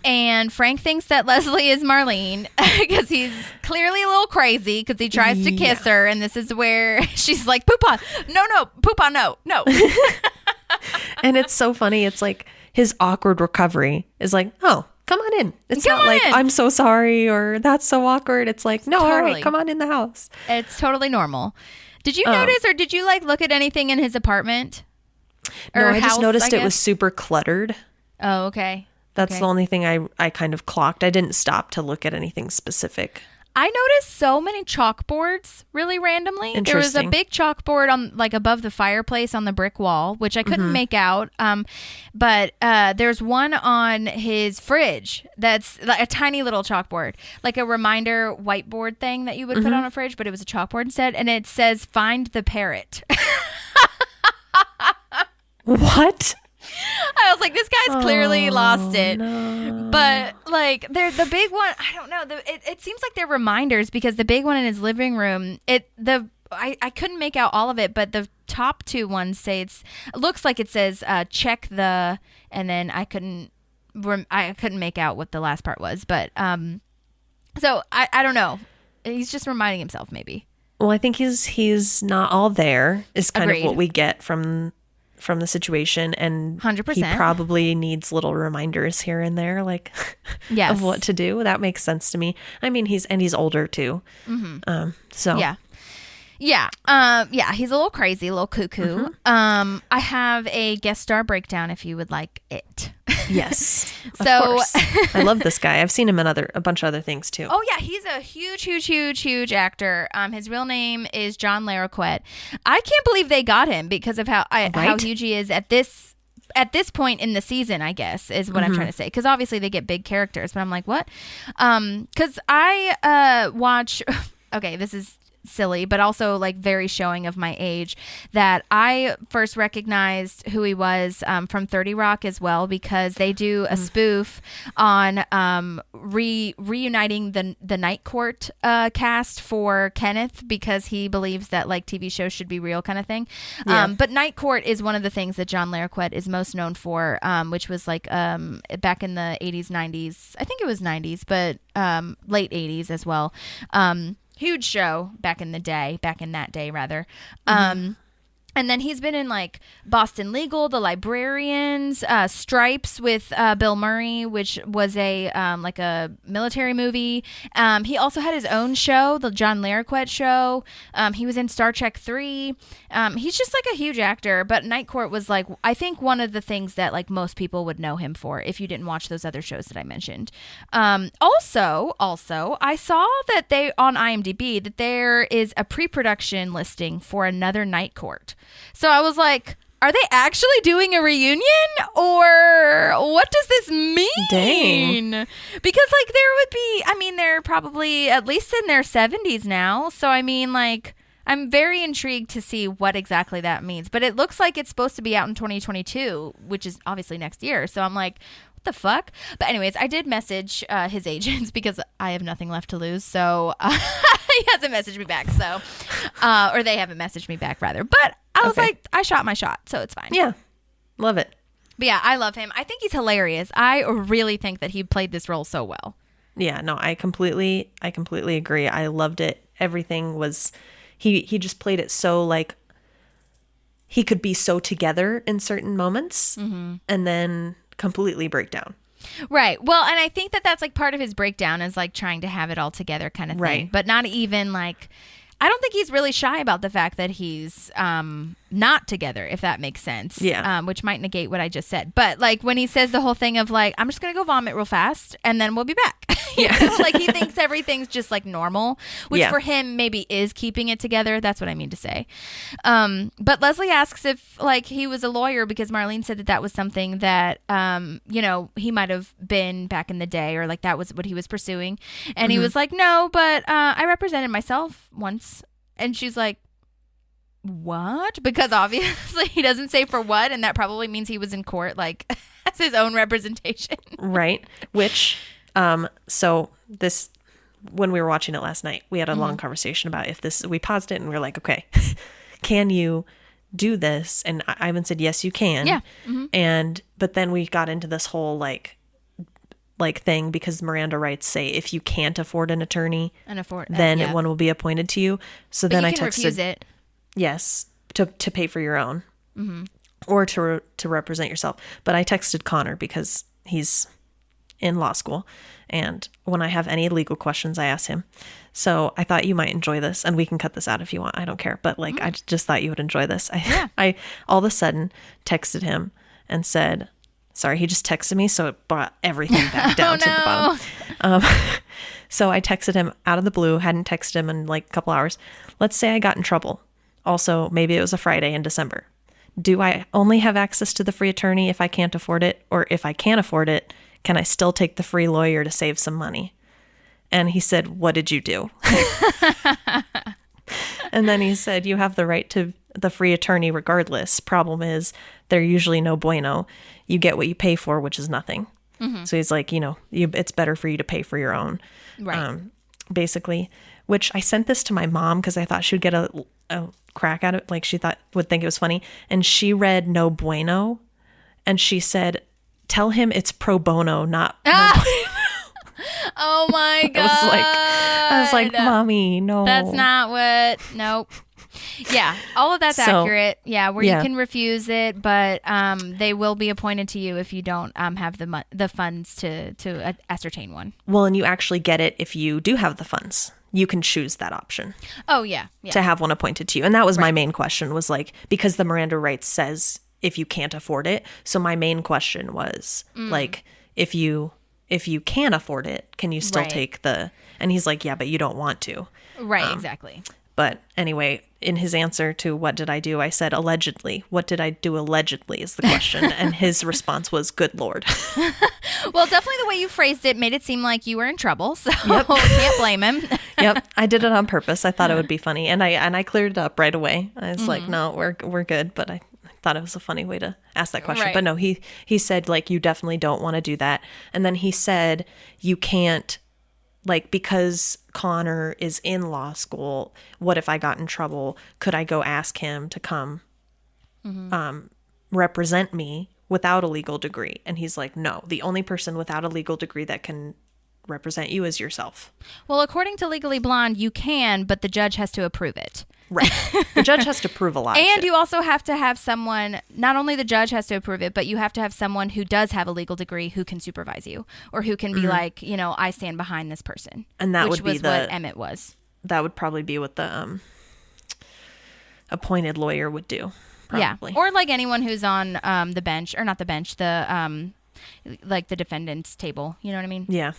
And Frank thinks that Leslie is Marlene because he's clearly a little crazy because he tries to kiss her. And this is where she's like, Poopa, no, Poopa, no. And it's so funny. It's like his awkward recovery is like, oh, come on in. It's not like, I'm so sorry or that's so awkward. It's like, no, all right, come on in the house. It's totally normal. Did you notice or did you like look at anything in his apartment? No, I just noticed it was super cluttered. Oh, okay. That's the only thing I kind of clocked. I didn't stop to look at anything specific. I noticed so many chalkboards really randomly. There was a big chalkboard on like above the fireplace on the brick wall, which I couldn't make out. But there's one on his fridge that's like a tiny little chalkboard, like a reminder whiteboard thing that you would put on a fridge, but it was a chalkboard instead. And it says, "Find the parrot." What? I was like, this guy's clearly lost it. No. But like, they're the big one. I don't know. It seems like they're reminders because the big one in his living room. I couldn't make out all of it, but the top two ones say it looks like it says check the, and then I couldn't make out what the last part was. But so I don't know. He's just reminding himself, maybe. Well, I think he's not all there is kind Agreed. of what we get from the situation, and 100%. he probably needs little reminders here and there, like Yes. of what to do. That makes sense to me. I mean, he's older too, so Yeah. He's a little crazy, a little cuckoo. Mm-hmm. I have a guest star breakdown if you would like it. Yes, of So- course. I love this guy. I've seen him in a bunch of other things too. Oh yeah, he's a huge actor. His real name is John Larroquette. I can't believe they got him because of how huge he is at this point in the season, I guess, is what I'm trying to say. Because obviously they get big characters, but I'm like, what? Because I watch. Okay, this is silly, but also like very showing of my age, that I first recognized who he was from 30 Rock as well, because they do a spoof on reuniting the Night Court cast for Kenneth, because he believes that like TV shows should be real kind of thing. But Night Court is one of the things that John Larroquette is most known for, which was like back in the 80s, 90s. I think it was 90s, but late 80s as well. Huge show back in that day rather. And then he's been in like Boston Legal, The Librarians, Stripes with Bill Murray, which was a like a military movie. He also had his own show, the John Larroquette Show. He was in Star Trek 3. He's just like a huge actor. But Night Court was like, I think, one of the things that like most people would know him for if you didn't watch those other shows that I mentioned. Also, I saw that they on IMDb that there is a pre-production listing for another Night Court. So I was like, are they actually doing a reunion, or what does this mean? Dang. Because like there would be, I mean, they're probably at least in their 70s now. So I mean, like, I'm very intrigued to see what exactly that means. But it looks like it's supposed to be out in 2022, which is obviously next year. So I'm like, what the fuck? But anyways, I did message his agents because I have nothing left to lose. So he hasn't messaged me back. So, or they haven't messaged me back rather. But I was like, I shot my shot, so it's fine. Yeah, love it. But yeah, I love him. I think he's hilarious. I really think that he played this role so well. Yeah, no, I completely agree. I loved it. Everything was, he just played it so like he could be so together in certain moments and then completely break down. Right. Well, and I think that that's like part of his breakdown is like trying to have it all together kind of thing. Right. But not even like, I don't think he's really shy about the fact that he's not together, if that makes sense. Yeah. Which might negate what I just said. But like when he says the whole thing of like, I'm just going to go vomit real fast and then we'll be back. Yeah. Like he thinks everything's just like normal, which for him maybe is keeping it together. That's what I mean to say. But Leslie asks if like he was a lawyer because Marlene said that was something that, you know, he might have been back in the day, or like that was what he was pursuing. And he was like, no, but I represented myself once. And she's like, what? Because obviously he doesn't say for what, and that probably means he was in court like as his own representation. Right. Which so this, when we were watching it last night, we had a long conversation about if this, we paused it and we were like, okay, can you do this? And Ivan said, yes, you can. Yeah. But then we got into this whole like thing because Miranda rights say if you can't afford an attorney, then one will be appointed to you. So but then you I can texted, refuse it. yes, to pay for your own or to represent yourself. But I texted Connor because he's in law school, and when I have any legal questions, I ask him. So I thought you might enjoy this, and we can cut this out if you want. I don't care, but like I just thought you would enjoy this. I all of a sudden texted him and said, sorry, he just texted me, so it brought everything back down to the bottom. So I texted him out of the blue, hadn't texted him in like a couple hours. Let's say I got in trouble. Also, maybe it was a Friday in December. Do I only have access to the free attorney if I can't afford it? Or if I can't afford it, can I still take the free lawyer to save some money? And he said, what did you do? And then he said, you have the right to the free attorney regardless. Problem is, they're usually no bueno. You get what you pay for, which is nothing. So he's like, it's better for you to pay for your own, Right. basically. Which I sent this to my mom because I thought she would get a crack at it. Like she would think it was funny. And she read no bueno. And she said, tell him it's pro bono, not no bueno. Oh my God. I was like, Mommy, no. That's not what, nope. Yeah, all of that's accurate. Yeah, where you can refuse it, but they will be appointed to you if you don't have the funds to ascertain one. Well, and you actually get it if you do have the funds. You can choose that option. Oh, yeah. To have one appointed to you. And that was my main question, was like, because the Miranda rights says if you can't afford it. So my main question was like, if you can afford it, can you still take the, and he's like, yeah, but you don't want to. Right, exactly. But anyway, in his answer to what did I do, I said, allegedly. What did I do allegedly is the question. And his response was, good Lord. Well, definitely the way you phrased it made it seem like you were in trouble. So can't blame him. Yep. I did it on purpose. I thought it would be funny. And I cleared it up right away. I was like, no, we're good. But I thought it was a funny way to ask that question. Right. But no, he said, like, you definitely don't want to do that. And then he said, you can't, like, because Connor is in law school, what if I got in trouble? Could I go ask him to come represent me without a legal degree? And he's like, no, the only person without a legal degree that can represent you is yourself. Well, according to Legally Blonde, you can, but the judge has to approve it. Right. The judge has to prove a lot. And you also have to have someone, not only the judge has to approve it, but you have to have someone who does have a legal degree who can supervise you, or who can be like, I stand behind this person. And that which would be was what Emmett was. That would probably be what the appointed lawyer would do. Probably. Yeah. Or like anyone who's on the bench, or not the bench, the like the defendant's table. You know what I mean? Yeah.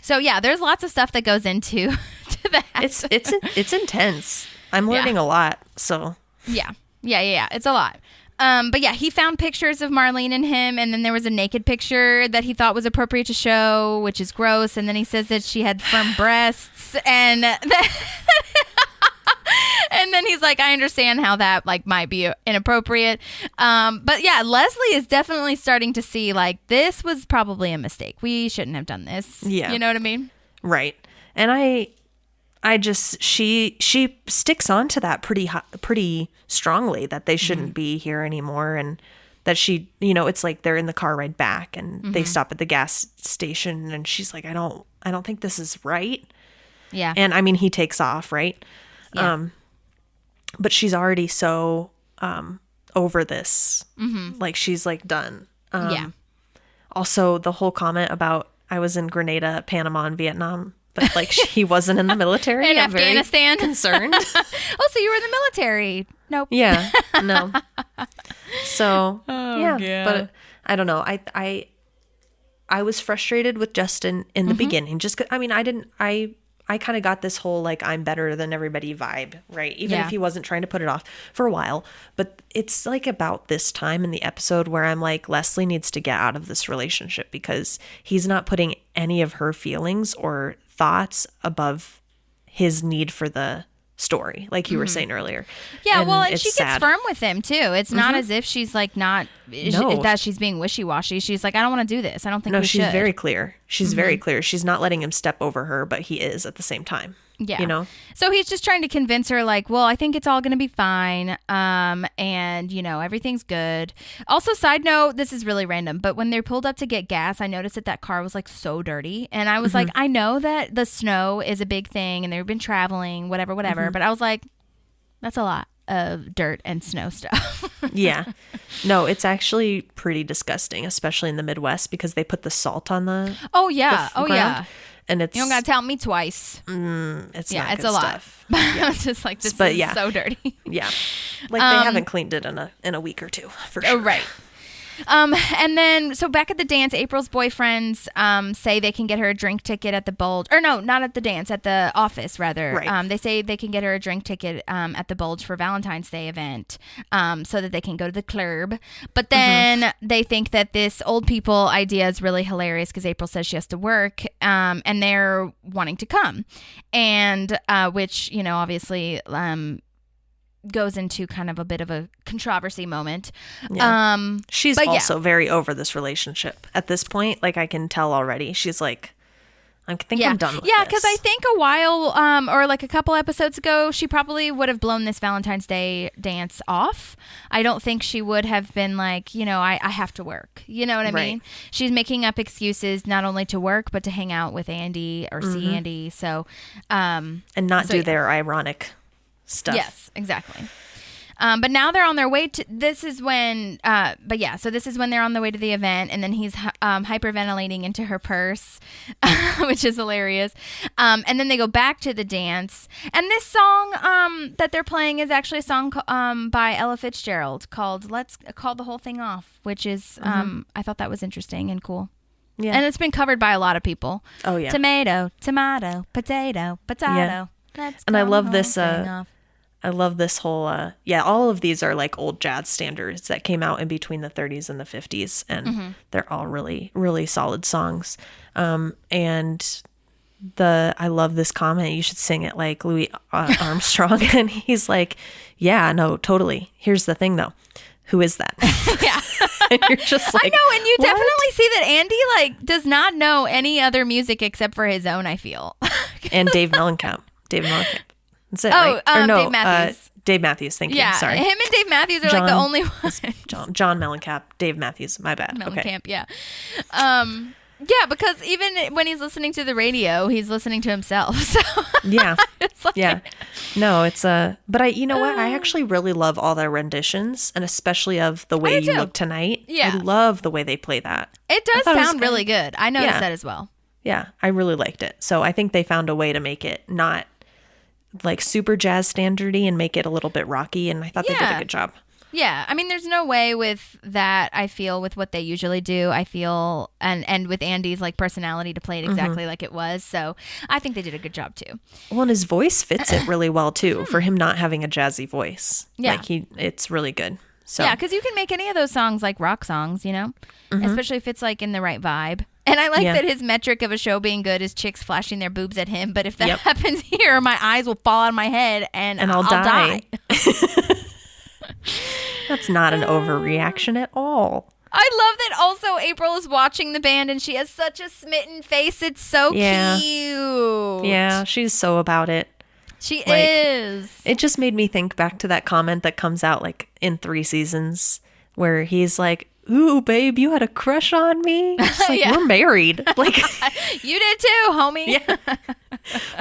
So yeah, there's lots of stuff that goes into to that. It's intense. I'm learning a lot. So yeah, it's a lot. But yeah, he found pictures of Marlene and him, and then there was a naked picture that he thought was appropriate to show, which is gross. And then he says that she had firm breasts, and and then he's like, I understand how that like might be inappropriate. But yeah, Leslie is definitely starting to see like this was probably a mistake. We shouldn't have done this. Yeah, you know what I mean? Right. And I just she sticks on to that pretty strongly, that they shouldn't be here anymore, and that she, it's like they're in the car ride back and they stop at the gas station, and she's like, I don't think this is right. Yeah. And I mean, he takes off, right? Yeah. But she's already so over this. Like she's like done. Yeah. Also, the whole comment about I was in Grenada, Panama, and Vietnam. But like he wasn't in the military. In I'm Afghanistan. very concerned. Oh, so you were in the military? Nope. Yeah. No. So yeah. But I don't know. I was frustrated with Justin in the beginning. Just 'cause, I mean, I kind of got this whole like I'm better than everybody vibe, right? Even if he wasn't trying to put it off for a while. But it's like about this time in the episode where I'm like, Leslie needs to get out of this relationship because he's not putting any of her feelings or thoughts above his need for the story, like you were saying earlier. Yeah, and she gets sad. firm with him too. It's not as if she's like that she's being wishy-washy. She's like, I don't want to do this. I don't think we should. No, she's very clear. She's very clear. She's not letting him step over her, but he is at the same time. Yeah. So he's just trying to convince her like, well, I think it's all going to be fine. And everything's good. Also, side note, this is really random, but when they pulled up to get gas, I noticed that car was like so dirty. And I was like, I know that the snow is a big thing and they've been traveling, whatever. But I was like, that's a lot of dirt and snow stuff. Yeah. No, it's actually pretty disgusting, especially in the Midwest, because they put the salt on the ground. And it's, you don't gotta tell me twice. It's yeah, not it's good a lot. stuff. Yeah. It's just like this is so dirty. Yeah, like they haven't cleaned it in a week or two for sure. Oh, right. And then, so back at the dance, April's boyfriends say they can get her a drink ticket at the Bulge. Or no, not at the dance, at the office, rather. Right. They say they can get her a drink ticket at the Bulge for Valentine's Day event so that they can go to the club. But then they think that this old people idea is really hilarious because April says she has to work and they're wanting to come. And which, obviously... goes into kind of a bit of a controversy moment. Yeah. She's but also very over this relationship at this point. Like, I can tell already. She's like, I think I'm done with this. Yeah, because I think a while, or like a couple episodes ago, she probably would have blown this Valentine's Day dance off. I don't think she would have been like, I have to work. You know what I mean? She's making up excuses not only to work, but to hang out with Andy or see Andy. So, and not do their ironic stuff. Yes, exactly. But now they're on their way to, this is when they're on the way to the event, and then he's hyperventilating into her purse, which is hilarious. And then they go back to the dance. And this song that they're playing is actually a song by Ella Fitzgerald called Let's Call the Whole Thing Off, which is, I thought that was interesting and cool. Yeah. And it's been covered by a lot of people. Oh, yeah. Tomato, tomato, potato, potato. Yeah. Let's and I call love the this. whole thing off. I love this whole, all of these are like old jazz standards that came out in between the 30s and the 50s, and they're all really, really solid songs. And I love this comment, you should sing it like Louis Armstrong. And he's like, yeah, no, totally. Here's the thing though. Who is that? Yeah. And you're just like, I know, and you what? definitely see that Andy like does not know any other music except for his own, I feel. And Dave Mellencamp. That's it, right? Or no, Dave Matthews. Dave Matthews, thank you. Yeah, Sorry. him and Dave Matthews are like the only ones. John Mellencamp, Dave Matthews, my bad. Mellencamp, yeah. Yeah, because even when he's listening to the radio, he's listening to himself. So yeah. It's like, yeah. No, it's but you know what? I actually really love all their renditions, and especially of The Way You Look Tonight. Yeah. I love the way they play that. It does sound really good. I noticed that as well. Yeah, I really liked it. So I think they found a way to make it not like super jazz standardy and make it a little bit rocky, and I thought they did a good job. Yeah, I mean, there's no way with that, I feel, with what they usually do, I feel, and with Andy's like personality to play it exactly like it was. So I think they did a good job too. Well, and his voice fits it really well too, for him not having a jazzy voice. Yeah. Like it's really good. So yeah, because you can make any of those songs like rock songs, especially if it's like in the right vibe. And I like that his metric of a show being good is chicks flashing their boobs at him. But if that happens here, my eyes will fall out of my head and I'll die. That's not an overreaction at all. I love that also April is watching the band and she has such a smitten face. It's so cute. Yeah, she's so about it. She is. It just made me think back to that comment that comes out like in 3 seasons where he's like, ooh, babe, you had a crush on me? It's like, we're married. Like, you did too, homie. Yeah.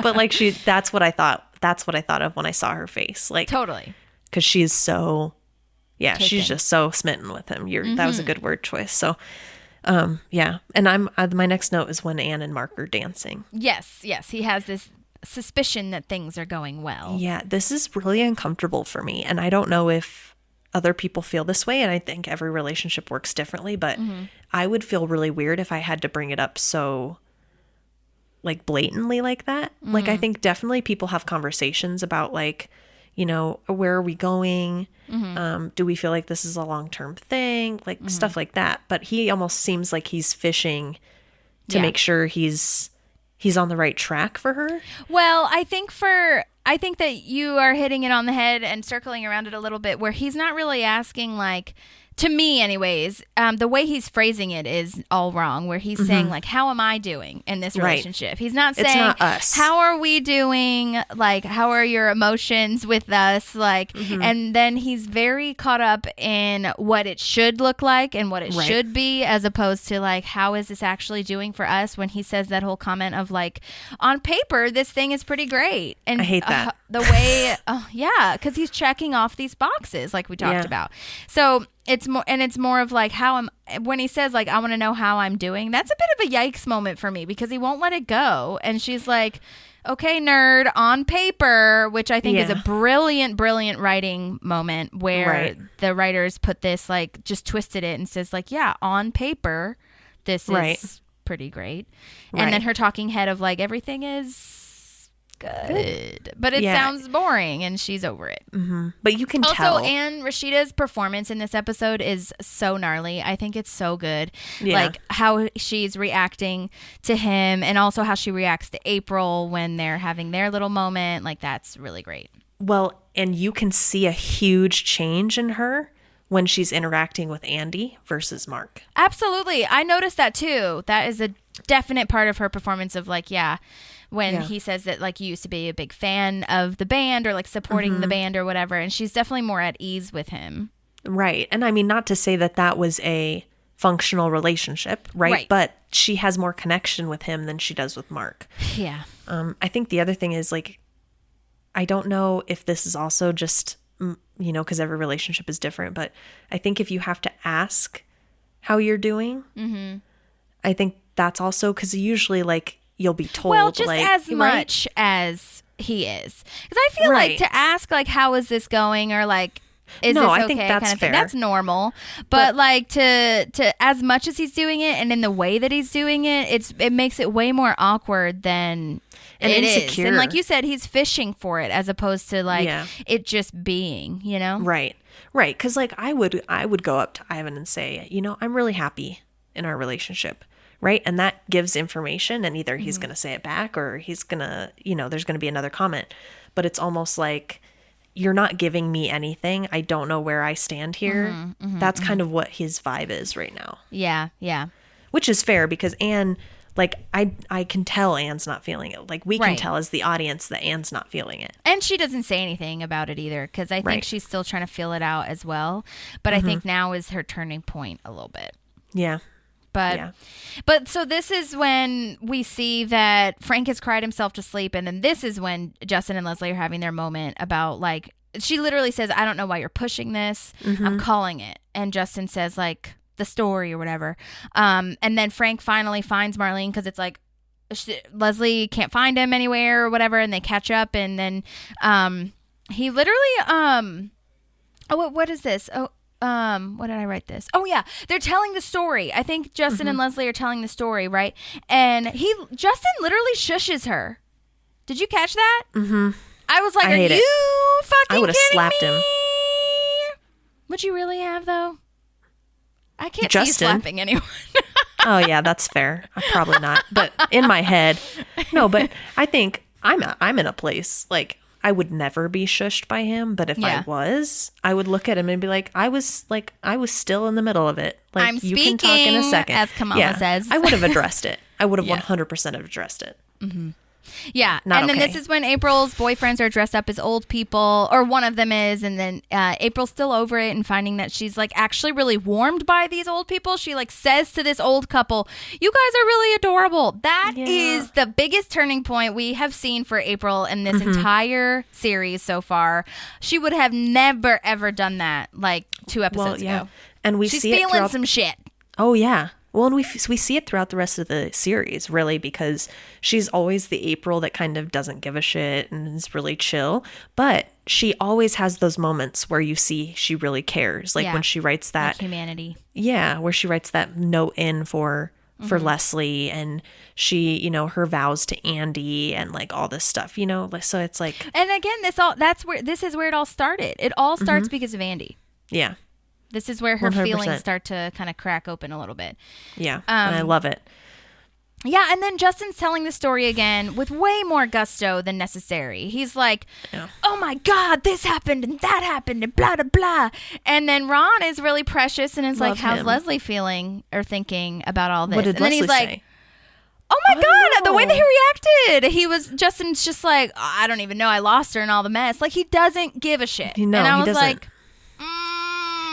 But like that's what I thought. That's what I thought of when I saw her face. Like, totally. Because she's so, Taken. she's just so smitten with him. That was a good word choice. So, yeah. And my next note is when Anne and Mark are dancing. Yes. He has this suspicion that things are going well. Yeah, this is really uncomfortable for me. And I don't know if other people feel this way. And I think every relationship works differently. But I would feel really weird if I had to bring it up so like blatantly like that. Like, I think definitely people have conversations about like, where are we going? Do we feel like this is a long-term thing? Like stuff like that. But he almost seems like he's fishing to make sure he's on the right track for her. Well, I think that you are hitting it on the head and circling around it a little bit where he's not really asking like, to me anyways, the way he's phrasing it is all wrong, where he's saying like, how am I doing in this relationship? He's not saying, it's not us. How are we doing? Like, how are your emotions with us? Like, and then he's very caught up in what it should look like and what it should be, as opposed to like, how is this actually doing for us? When he says that whole comment of like, on paper, this thing is pretty great. And I hate that. The way, because he's checking off these boxes like we talked about. So it's more of like when he says like, I want to know how I'm doing, that's a bit of a yikes moment for me because he won't let it go. And she's like, okay, nerd, on paper, which I think is a brilliant writing moment where the writers put this like, just twisted it and says like, yeah, on paper, this is pretty great. And then her talking head of like, everything is good, but it sounds boring and she's over it. But you can tell. Also, Anne Rashida's performance in this episode is so gnarly. I think it's so good. Like how she's reacting to him and also how she reacts to April when they're having their little moment. Like, that's really great. Well, and you can see a huge change in her when she's interacting with Andy versus Mark. Absolutely. I noticed that too. That is a definite part of her performance of like, when he says that like you used to be a big fan of the band or like supporting the band or whatever. And she's definitely more at ease with him. Right. And I mean, not to say that that was a functional relationship, right? But she has more connection with him than she does with Mark. Yeah. I think the other thing is like, I don't know if this is also just, because every relationship is different, but I think if you have to ask how you're doing, I think that's also because usually like you'll be told. Well, just like, as much as he is. Because I feel like to ask like, how is this going? Or like, is this okay? I think that's kind of fair. That's normal. But like to as much as he's doing it and in the way that he's doing it, it makes it way more awkward than and it insecure. is. And like you said, he's fishing for it as opposed to like it just being, Right. Right. Because like I would go up to Ivan and say, I'm really happy in our relationship. Right. And that gives information and either he's going to say it back or he's going to, there's going to be another comment. But it's almost like you're not giving me anything. I don't know where I stand here. That's kind of what his vibe is right now. Yeah. Yeah. Which is fair because Anne, like, I can tell Anne's not feeling it. Like, we can tell as the audience that Anne's not feeling it. And she doesn't say anything about it either because I think she's still trying to feel it out as well. But I think now is her turning point a little bit. Yeah. But so this is when we see that Frank has cried himself to sleep. And then this is when Justin and Leslie are having their moment about like, she literally says, I don't know why you're pushing this. I'm calling it. And Justin says like the story or whatever. And then Frank finally finds Marlene because it's like Leslie can't find him anywhere or whatever. And they catch up. And then he literally, what is this? What did I write this? Oh yeah, they're telling the story. I think Justin and Leslie are telling the story, right? And Justin literally shushes her. Did you catch that? I was like, are you fucking I would have slapped him. Would you really have though? I can't Justin. see you slapping anyone. Oh yeah, that's fair. Probably not. But in my head, no. But I think I'm in a place like. I would never be shushed by him, but if I was, I would look at him and be like, I was still in the middle of it. Like, I'm you can talk in a second. As Kamala says. I would have addressed it. I would have 100% have addressed it. Yeah. Not and then okay. this is when April's boyfriends are dressed up as old people, or one of them is, and then April's still over it and finding that she's like actually really warmed by these old people. She like says to this old couple, you guys are really adorable. That is the biggest turning point we have seen for April in this entire series so far. She would have never ever done that like 2 episodes ago. And she's see feeling some shit. Oh yeah. Well, and we see it throughout the rest of the series, really, because she's always the April that kind of doesn't give a shit and is really chill. But she always has those moments where you see she really cares. Like when she writes that. Like humanity. Yeah, where she writes that note in for Leslie and she, her vows to Andy and like all this stuff, So it's like. And again, this is where it all started. It all starts because of Andy. Yeah. This is where her 100%. Feelings start to kind of crack open a little bit. Yeah, and I love it. Yeah, and then Justin's telling the story again with way more gusto than necessary. He's like, oh my God, this happened and that happened and blah, blah, blah. And then Ron is really precious and is like, how's Leslie feeling or thinking about all this? What did and then Leslie he's like, say? oh my God, the way that he reacted. Justin's just like, I don't even know, I lost her in all the mess. Like, he doesn't give a shit. No, and I he was doesn't. like,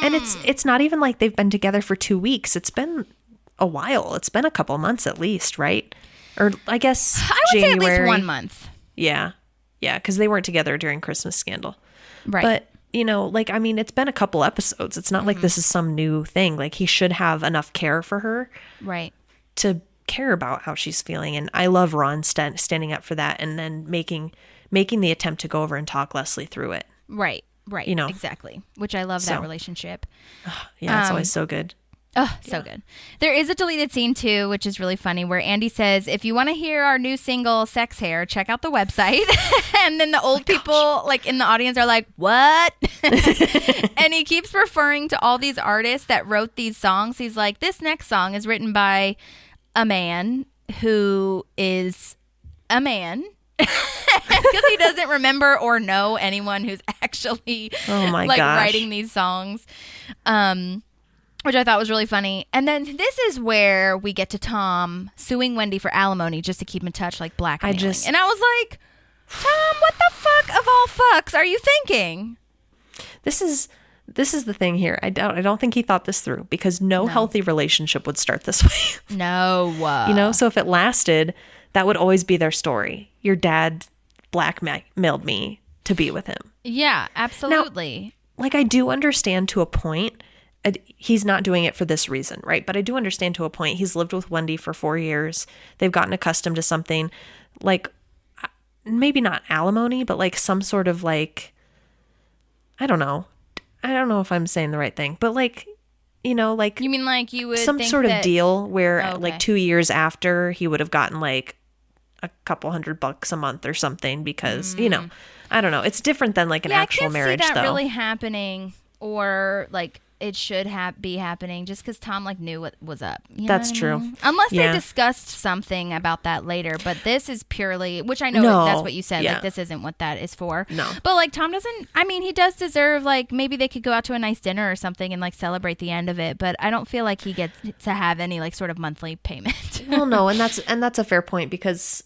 And it's not even like they've been together for 2 weeks. It's been a while. It's been a couple months at least, right? Or I guess I would January. say at least 1 month. Yeah. Yeah, because they weren't together during Christmas Scandal. Right. But, it's been a couple episodes. It's not like this is some new thing. Like, he should have enough care for her. Right. To care about how she's feeling. And I love Ron standing up for that and then making the attempt to go over and talk Leslie through it. Right. Exactly. Which I love that relationship. Yeah, it's always so good. Oh, so good. There is a deleted scene too, which is really funny, where Andy says, if you want to hear our new single, Sex Hair, check out the website. And then the old people like in the audience are like, what? And he keeps referring to all these artists that wrote these songs. He's like, this next song is written by a man who is a man because he doesn't remember or know anyone who's actually gosh. writing these songs, which I thought was really funny. And then this is where we get to Tom suing Wendy for alimony just to keep in touch, like blackmailing. And I was like, Tom, what the fuck of all fucks are you thinking? This is the thing here. I don't think he thought this through, because no healthy relationship would start this way. No. So if it lasted, that would always be their story. Your dad blackmailed me to be with him. Yeah, absolutely. Now, I do understand to a point. He's not doing it for this reason, right? But I do understand to a point. He's lived with Wendy for 4 years. They've gotten accustomed to something maybe not alimony, but some sort of I don't know if I'm saying the right thing, but you mean you would some think sort of that... deal where okay. 2 years after he would have gotten a couple $100 a month or something, because I don't know. It's different than an actual marriage, I can't see that though. really happening, or it should be happening, just because Tom knew what was up. That's true. Unless they discussed something about that later. But this is purely, which I know that's what you said. Yeah. This isn't what that is for. No. But Tom doesn't. I mean, he does deserve maybe they could go out to a nice dinner or something and celebrate the end of it. But I don't feel like he gets to have any sort of monthly payment. Well, no, and that's a fair point, because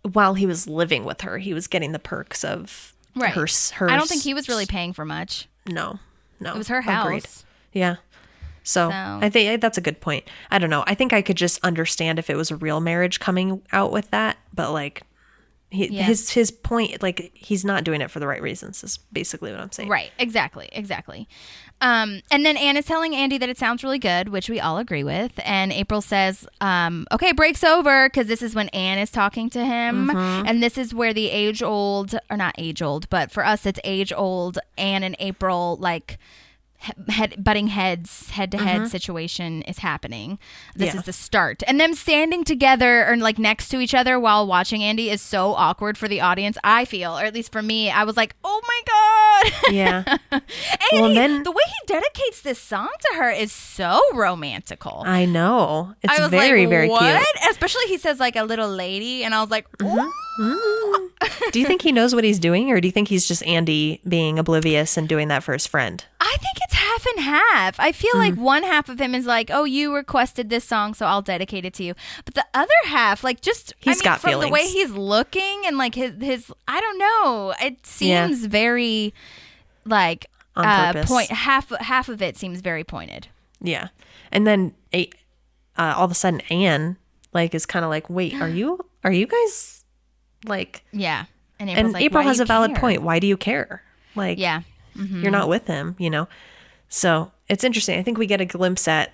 while he was living with her, he was getting the perks of her. I don't think he was really paying for much. No. It was her house. Agreed. Yeah. So I think that's a good point. I don't know. I think I could just understand if it was a real marriage coming out with that, but his point, he's not doing it for the right reasons, is basically what I'm saying. Right. Exactly. And then Anne is telling Andy that it sounds really good, which we all agree with. And April says, okay, break's over, because this is when Anne is talking to him. Mm-hmm. And this is where the age-old, or not age-old, but for us it's age-old Anne and April, butting heads, head-to-head situation is happening. This is the start. And them standing together or next to each other while watching Andy is so awkward for the audience, I feel, or at least for me. I was like, oh my God. Yeah. And the way he dedicates this song to her is so romantical. I know. It's I was very, very what? cute. Especially he says a little lady, and I was like, ooh. Do you think he knows what he's doing, or do you think he's just Andy being oblivious and doing that for his friend? I think it's half and half. I feel like one half of him is oh, you requested this song, so I'll dedicate it to you. But the other half, got from feelings. the way he's looking and his I don't know. It seems very on purpose. Half of it seems very pointed. Yeah. And then all of a sudden Anne is kind of wait, are you guys yeah. And April has a valid point. Why do you care? Yeah. You're not with him, So it's interesting. I think we get a glimpse at,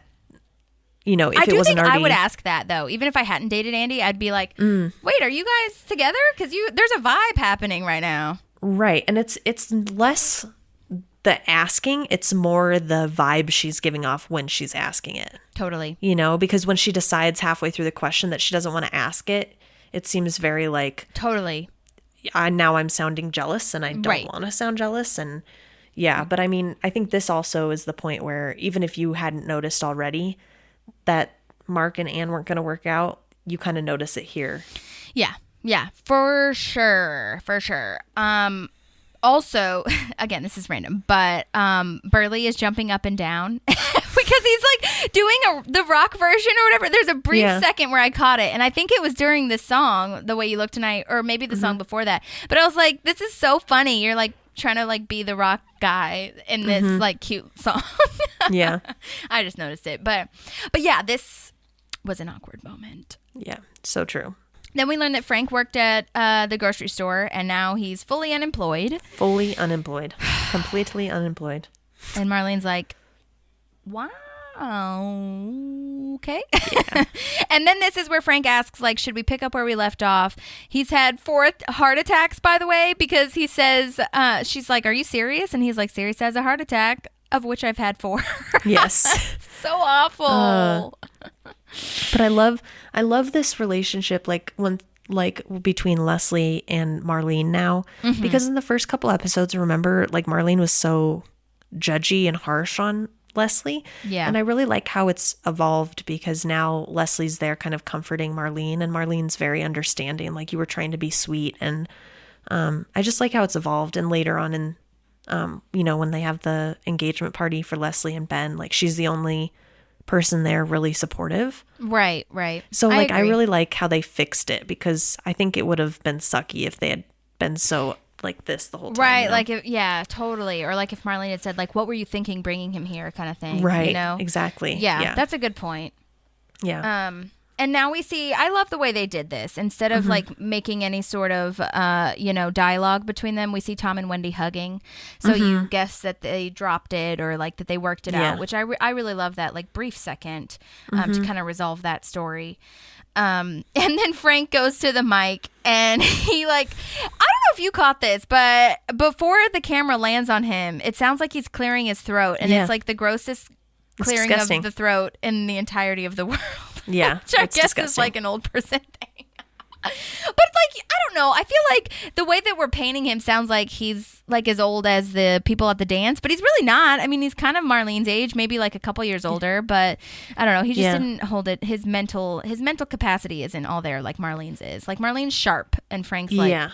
if it wasn't already. I would ask that, though. Even if I hadn't dated Andy, I'd be like, wait, are you guys together? Because there's a vibe happening right now. Right. And it's less the asking, it's more the vibe she's giving off when she's asking it. Totally. Because when she decides halfway through the question that she doesn't want to ask it, it seems very totally. Now I'm sounding jealous, and I don't want to sound jealous. And yeah, but I mean, I think this also is the point where even if you hadn't noticed already that Mark and Anne weren't going to work out, you kind of notice it here. Yeah, for sure. Also, again, this is random, but Burley is jumping up and down because he's doing the rock version or whatever. There's a brief second where I caught it, and I think it was during the song, The Way You Look Tonight, or maybe the song before that. But I was like, this is so funny. You're trying to be the rock guy in this cute song. Yeah. I just noticed it. But yeah, this was an awkward moment. Yeah, so true. Then we learned that Frank worked at the grocery store, and now he's fully unemployed. Completely unemployed. And Marlene's like, wow, okay. Yeah. And then this is where Frank asks, should we pick up where we left off? He's had 4 heart attacks, by the way, because he says, she's like, are you serious? And he's like, serious as a heart attack, of which I've had 4. Yes. So awful. But I love this relationship, between Leslie and Marlene now, because in the first couple episodes, remember, Marlene was so judgy and harsh on Leslie. Yeah. And I really like how it's evolved because now Leslie's there kind of comforting Marlene, and Marlene's very understanding. Like, you were trying to be sweet. And I just like how it's evolved. And later on in, when they have the engagement party for Leslie and Ben, like, she's the only person there really supportive. Right. So like, I agree. really like how they fixed it, because I think it would have been sucky if they had been so like this the whole time. Right, you know? like, totally. Or like if Marlene had said, like, what were you thinking bringing him here, kind of thing. Right, You know? exactly. Yeah, that's a good point. Yeah. And now we see, I love the way they did this. Instead of like making any sort of, dialogue between them, we see Tom and Wendy hugging. So you guess that they dropped it, or like that they worked it out, which I really love that, like, brief second to kind of resolve that story. And then Frank goes to the mic and he, like, I don't know if you caught this, but before the camera lands on him, it sounds like he's clearing his throat, and it's like the grossest clearing of the throat in the entirety of the world. Yeah, Which I guess disgusting. is like an old person thing. But, like, I don't know. I feel like the way that we're painting him sounds like he's like as old as the people at the dance, but he's really not. I mean, he's kind of Marlene's age, maybe like a couple years older, but I don't know. He just didn't hold it. His mental capacity isn't all there like Marlene's is. Like, Marlene's sharp and Frank's like,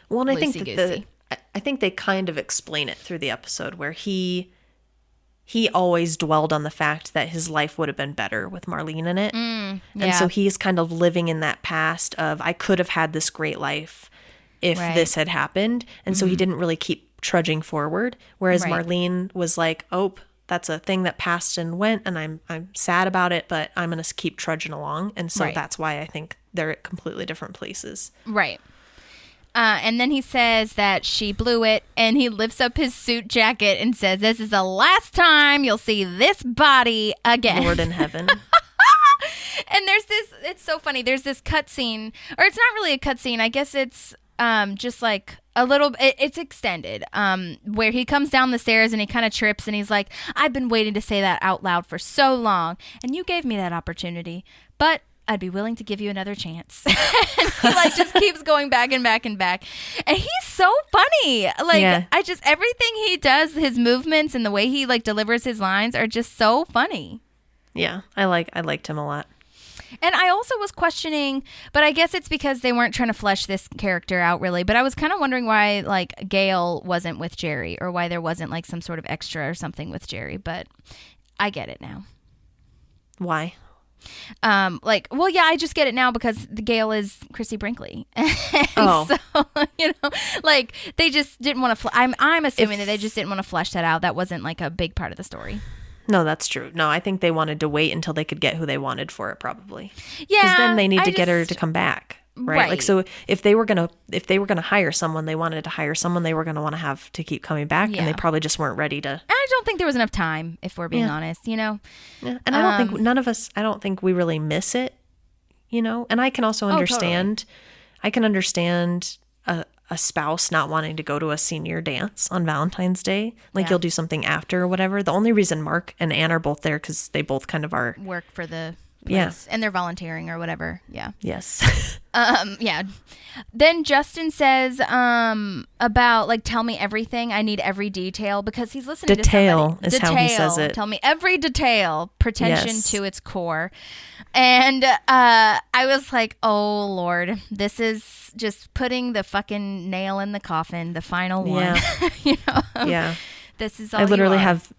well, and I think loosey-goosey. I think they kind of explain it through the episode where he always dwelled on the fact that his life would have been better with Marlene in it. And so he's kind of living in that past of, I could have had this great life if this had happened. And so he didn't really keep trudging forward. Whereas Marlene was like, oh, that's a thing that passed and went, and I'm sad about it, but I'm going to keep trudging along. And so that's why I think they're at completely different places. Right. And then he says that she blew it, and he lifts up his suit jacket and says, this is the last time you'll see this body again. Lord in heaven. And there's this, it's so funny. There's this cut scene, or it's not really a cut scene. I guess it's just like a little, it's extended, where he comes down the stairs and he kind of trips and he's like, I've been waiting to say that out loud for so long, and you gave me that opportunity, but I'd be willing to give you another chance. And he like just keeps going back and back and back. And he's so funny. Like, everything he does, his movements and the way he like delivers his lines are just so funny. Yeah, I liked him a lot. And I also was questioning, but I guess it's because they weren't trying to flesh this character out really. But I was kind of wondering why like Gail wasn't with Jerry, or why there wasn't like some sort of extra or something with Jerry. But I get it now. Why? I just get it now because the Gail is Chrissy Brinkley. Oh, so, like they just didn't want to. I'm assuming that they just didn't want to flesh that out. That wasn't like a big part of the story. No, that's true. No, I think they wanted to wait until they could get who they wanted for it, probably. Yeah, because then they need to get her to come back, right? Like, so if they were gonna hire someone, they wanted to hire someone they were gonna want to have to keep coming back, and they probably just weren't ready to. I don't think there was enough time, if we're being honest. You know. Yeah. And I don't think none of us. I don't think we really miss it. You know, and I can also understand. Totally. I can understand a spouse not wanting to go to a senior dance on Valentine's Day. Like, you'll do something after or whatever. The only reason Mark and Ann are both there because they both kind of are work for the place, and they're volunteering or whatever. Yeah. Yes. Yeah. Then Justin says about like, tell me everything. I need every detail, because he's listening to somebody. Is how he says it. Tell me every detail. Pretension to its core. And I was like, oh Lord, this is just putting the fucking nail in the coffin, the final one. Yeah. You know? Yeah. This is all I literally you are. have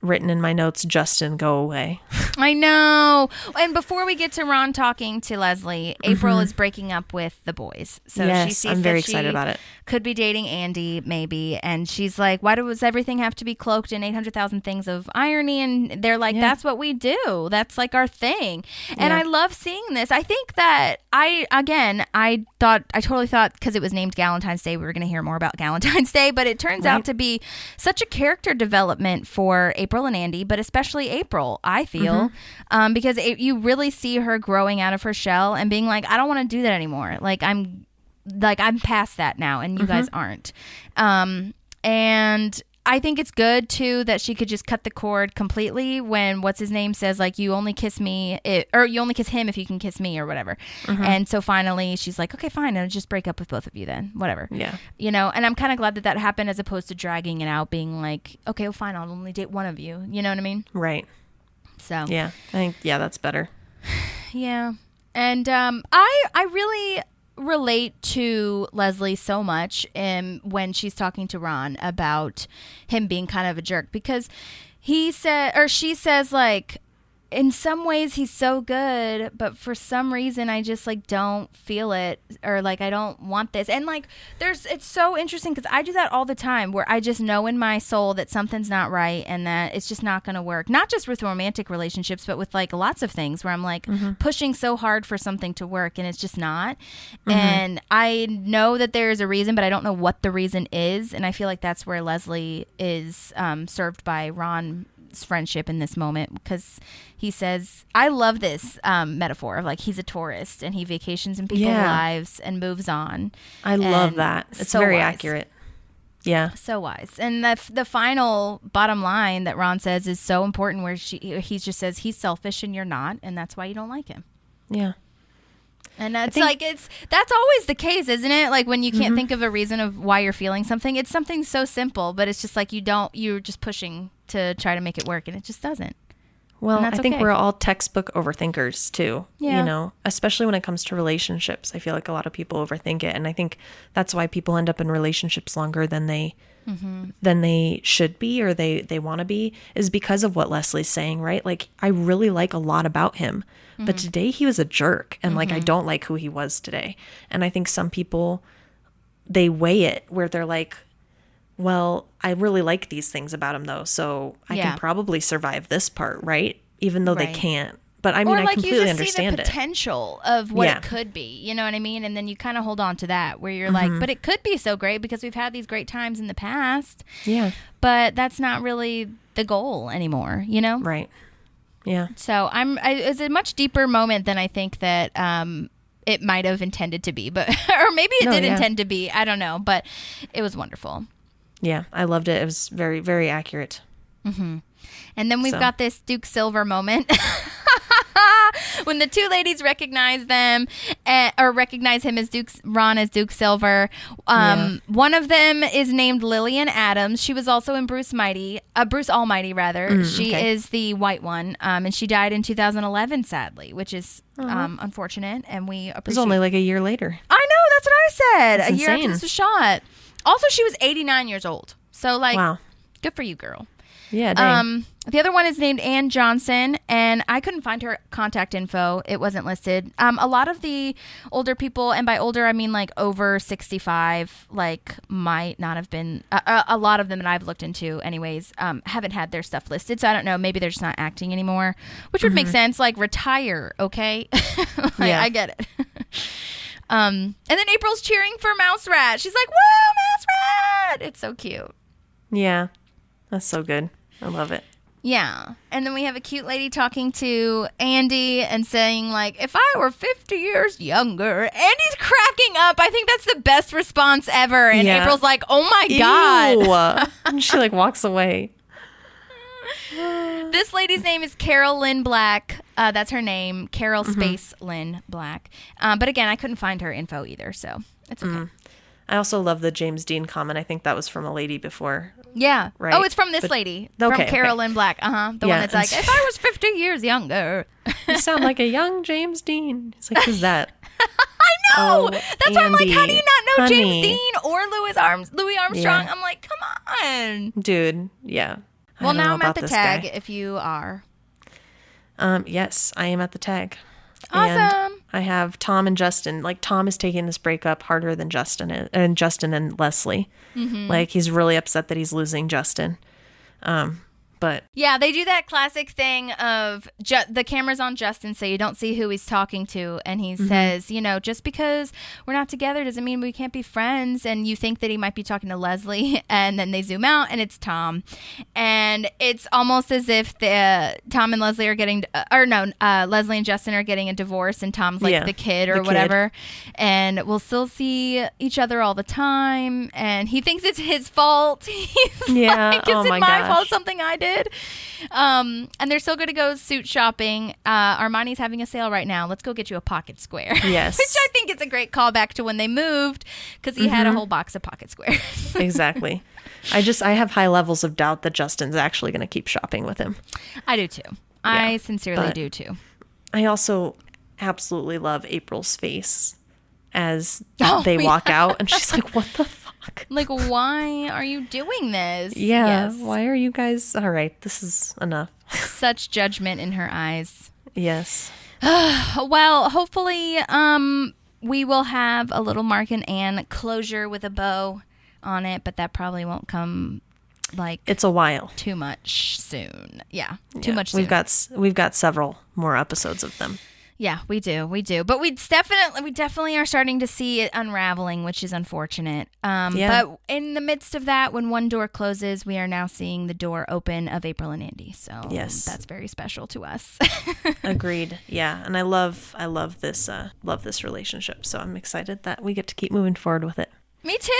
written in my notes, Justin, go away. I know. And before we get to Ron talking to Leslie, April is breaking up with the boys. So yes, she sees I'm very that excited about it. Could be dating Andy, maybe. And she's like, why does everything have to be cloaked in 800,000 things of irony? And they're like, that's what we do. That's like our thing. And I love seeing this. I think that I totally thought, because it was named Galentine's Day, we were going to hear more about Galentine's Day. But it turns out to be such a character development for April and Andy, but especially April, I feel, because you really see her growing out of her shell and being like, I don't want to do that anymore. I'm past that now, and you guys aren't. And I think it's good too that she could just cut the cord completely when what's his name says like you only kiss me or you only kiss him if you can kiss me or whatever. And so finally she's like, okay, fine, I'll just break up with both of you then, whatever. Yeah. You know, and I'm kind of glad that happened as opposed to dragging it out, being like, okay, well, fine, I'll only date one of you. You know what I mean? Right. So Yeah, I think that's better. Yeah. And I really relate to Leslie so much when she's talking to Ron about him being kind of a jerk, because she says like, in some ways he's so good, but for some reason I just like don't feel it, or like I don't want this. And like it's so interesting because I do that all the time where I just know in my soul that something's not right and that it's just not going to work. Not just with romantic relationships, but with like lots of things where I'm like pushing so hard for something to work and it's just not. And I know that there is a reason, but I don't know what the reason is. And I feel like that's where Leslie is served by Ron's friendship in this moment, because he says, I love this metaphor of like he's a tourist and he vacations in people's lives and moves on. I love that. It's so very wise. accurate. Yeah. So wise. And the final bottom line that Ron says is so important, where he just says he's selfish and you're not, and that's why you don't like him. Yeah. And that's that's always the case, isn't it? Like when you can't think of a reason of why you're feeling something, it's something so simple, but it's just like you're just pushing to try to make it work and it just doesn't. Well, I think we're all textbook overthinkers too, Yeah. you know, especially when it comes to relationships. I feel like a lot of people overthink it. And I think that's why people end up in relationships longer than they should be, or they want to be, is because of what Leslie's saying, right? Like, I really like a lot about him, but today he was a jerk. And like, I don't like who he was today. And I think some people, they weigh it where they're like, well, I really like these things about him though, so I can probably survive this part, right? Even though they can't. But I mean, I completely understand the potential of what it could be. You know what I mean? And then you kind of hold on to that, where you're like, but it could be so great because we've had these great times in the past. Yeah. But that's not really the goal anymore, you know? Right. Yeah. So it's a much deeper moment than I think that it might have intended to be, but or maybe it did intend to be. I don't know, but it was wonderful. Yeah, I loved it. It was very, very accurate. And then we've got this Duke Silver moment when the two ladies recognize them, or recognize him as Ron as Duke Silver. One of them is named Lillian Adams. She was also in Bruce Almighty rather. She is the white one, and she died in 2011, sadly, which is unfortunate. And we appreciate. It was only like a year later. I know, that's what I said. That's a year after insane. this was shot. Also, she was 89 years old. So, like, wow. Good for you, girl. Yeah, dang. The other one is named Ann Johnson, and I couldn't find her contact info. It wasn't listed. A lot of the older people, and by older, I mean, like, over 65, like, might not have been, a lot of them that I've looked into, anyways, haven't had their stuff listed. So, I don't know. Maybe they're just not acting anymore, which would make sense. Like, retire, okay? I get it. And then April's cheering for Mouse Rat. She's like, woo, Mouse Rat! It's so cute. Yeah, that's so good. I love it. Yeah. And then we have a cute lady talking to Andy and saying, like, if I were 50 years younger. Andy's cracking up. I think that's the best response ever. And April's like, oh my God. And she, like, walks away. This lady's name is Carol Lynn Black. That's her name, Carol Space Lynn Black. But again, I couldn't find her info either, so it's okay. I also love the James Dean comment. I think that was from a lady before. Yeah. Right? Oh, it's from this lady. From Carol Lynn Black. The one that's like, if I was 50 years younger. You sound like a young James Dean. It's like, who's that? I know. That's why I'm like, how do you not know honey. James Dean or Louis Armstrong? I'm like, come on. Dude, yeah. Well, now I'm at the tag if you are. Yes, I am at the tag. Awesome. And I have Tom and Justin. Like, Tom is taking this breakup harder than Justin and Justin and Leslie. Like, he's really upset that he's losing Justin. But but Yeah, they do that classic thing of the camera's on Justin, so you don't see who he's talking to. And he says, just because we're not together doesn't mean we can't be friends. And you think that he might be talking to Leslie. And then they zoom out and it's Tom. And it's almost as if Tom and Leslie are getting, Leslie and Justin are getting a divorce and Tom's like the kid or whatever. And we'll still see each other all the time. And he thinks it's his fault. He's like, is it my fault? Something I did. And they're still going to go suit shopping. Armani's having a sale right now. Let's go get you a pocket square. Yes. Which I think is a great callback to when they moved, because he had a whole box of pocket squares. Exactly. I have high levels of doubt that Justin's actually going to keep shopping with him. I do too. I sincerely do too. I also absolutely love April's face as they walk out, and she's like, what the fuck? Like, why are you doing this? Yeah. Yes. Why are you guys? All right. This is enough. Such judgment in her eyes. Yes. Well, hopefully we will have a little Mark and Anne closure with a bow on it, but that probably won't come it's a while. Too much soon. Yeah. Too much soon. We've got several more episodes of them. Yeah, we do. But we definitely are starting to see it unraveling, which is unfortunate. But in the midst of that, when one door closes, we are now seeing the door open of April and Andy. So that's very special to us. Agreed. Yeah, and I love this relationship. So I'm excited that we get to keep moving forward with it. Me too.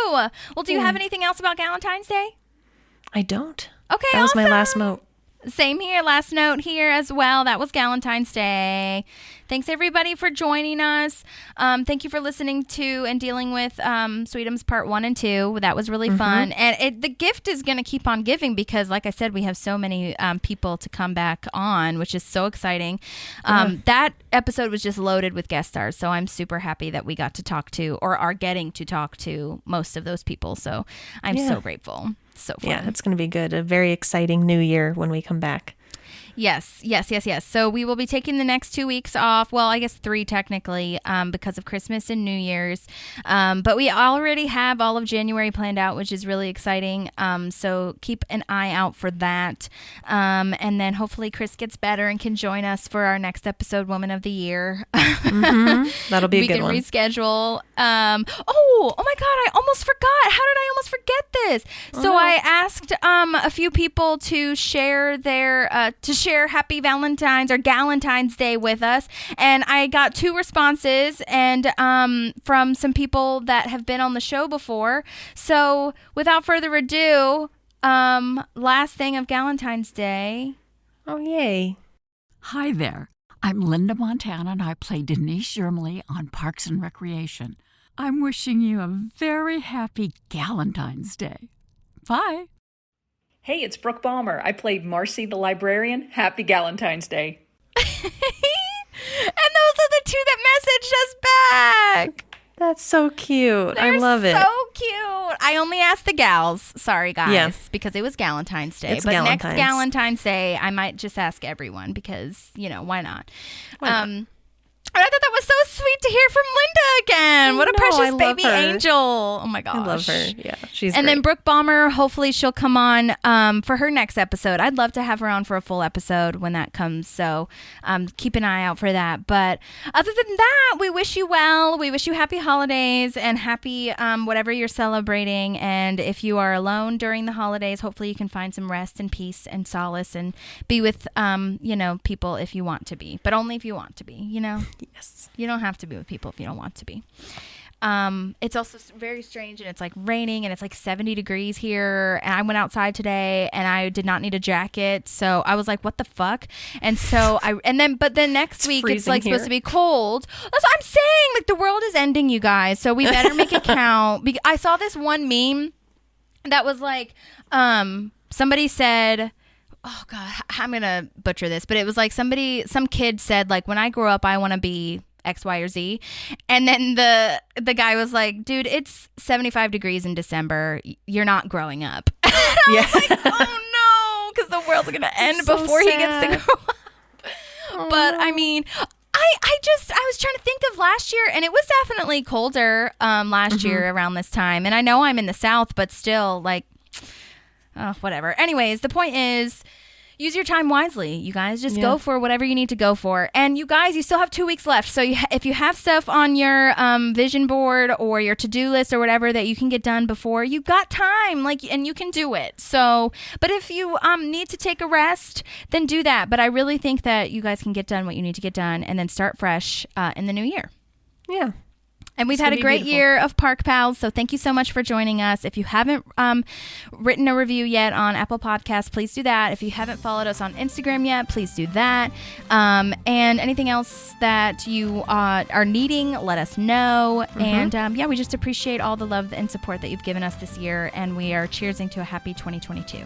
Well, do you have anything else about Galentine's Day? I don't. Okay, that was my last note. Same here. Last note here as well. That was Galentine's Day. Thanks, everybody, for joining us. Thank you for listening to and dealing with Sweetums Part 1 and 2. That was really fun. And the gift is going to keep on giving because, like I said, we have so many people to come back on, which is so exciting. That episode was just loaded with guest stars, so I'm super happy that we got to talk to or are getting to talk to most of those people. So I'm so grateful. So fun. Yeah, it's going to be good. A very exciting new year when we come back. Yes. So we will be taking the next 2 weeks off. Well, I guess 3 technically, because of Christmas and New Year's. But we already have all of January planned out, which is really exciting. So keep an eye out for that. And then hopefully Chris gets better and can join us for our next episode, Woman of the Year. That'll be a good one. We can reschedule. Oh my God, I almost forgot. How did I almost forget this? So I asked a few people to share their share Happy Valentine's or Galentine's Day with us, and I got 2 responses and from some people that have been on the show before. So without further ado, last thing of Galentine's Day. Oh, yay. Hi there. I'm Linda Montana, and I play Denise Yermley on Parks and Recreation. I'm wishing you a very happy Galentine's Day. Bye. Hey, it's Brooke Balmer. I played Marcy the librarian. Happy Galentine's Day. And those are the 2 that messaged us back. That's so cute. I love it. So cute. I only asked the gals. Sorry, guys, because it was Galentine's Day. But next Galentine's Day, I might just ask everyone because, why not? But I thought that was so sweet to hear from Linda again. What a precious baby angel. Oh, my gosh. I love her. Yeah, she's And great. then Brooke Balmer, hopefully she'll come on for her next episode. I'd love to have her on for a full episode when that comes. So keep an eye out for that. But other than that, we wish you well. We wish you happy holidays and happy whatever you're celebrating. And if you are alone during the holidays, hopefully you can find some rest and peace and solace and be with, people if you want to be. But only if you want to be, Yes. You don't have to be with people if you don't want to be. It's also very strange, and it's like raining, and it's like 70 degrees here. And I went outside today, and I did not need a jacket, so I was like, "What the fuck?" And so but then next week it's like supposed to be cold. That's what I'm saying. Like the world is ending, you guys. So we better make it count. I saw this one meme that was like, somebody said. Oh God, I'm gonna butcher this, but it was like some kid said like, when I grow up, I want to be X, Y, or Z, and then the guy was like, dude, it's 75 degrees in December. You're not growing up. And I was like, oh no, because the world's gonna end before he gets to grow up. But I mean, I was trying to think of last year, and it was definitely colder last year around this time. And I know I'm in the South, but still, like. Whatever. Anyways, the point is, use your time wisely, you guys. Just go for whatever you need to go for. And you guys, you still have 2 weeks left. So if you have stuff on your vision board or your to-do list or whatever that you can get done before, you got time, and you can do it. So, but if you need to take a rest, then do that. But I really think that you guys can get done what you need to get done and then start fresh in the new year. Yeah. And we've had a great year of Park Pals, so thank you so much for joining us. If you haven't written a review yet on Apple Podcasts, please do that. If you haven't followed us on Instagram yet, please do that. And anything else that you are needing, let us know. Mm-hmm. And we just appreciate all the love and support that you've given us this year, and we are cheersing to a happy 2022.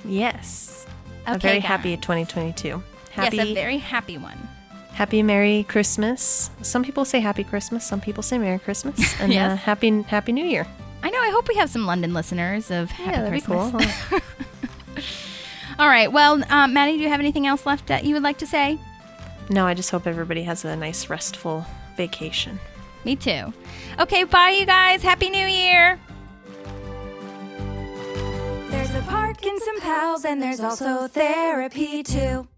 Yes. Okay, a very guys. happy 2022. Yes, a very happy one. Happy Merry Christmas. Some people say Happy Christmas. Some people say Merry Christmas. And Yes. Happy New Year. I know. I hope we have some London listeners of Happy Christmas. That'd be cool. All right. Well, Maddie, do you have anything else left that you would like to say? No, I just hope everybody has a nice, restful vacation. Me too. Okay, bye, you guys. Happy New Year. There's a park and some pals, and there's also therapy too.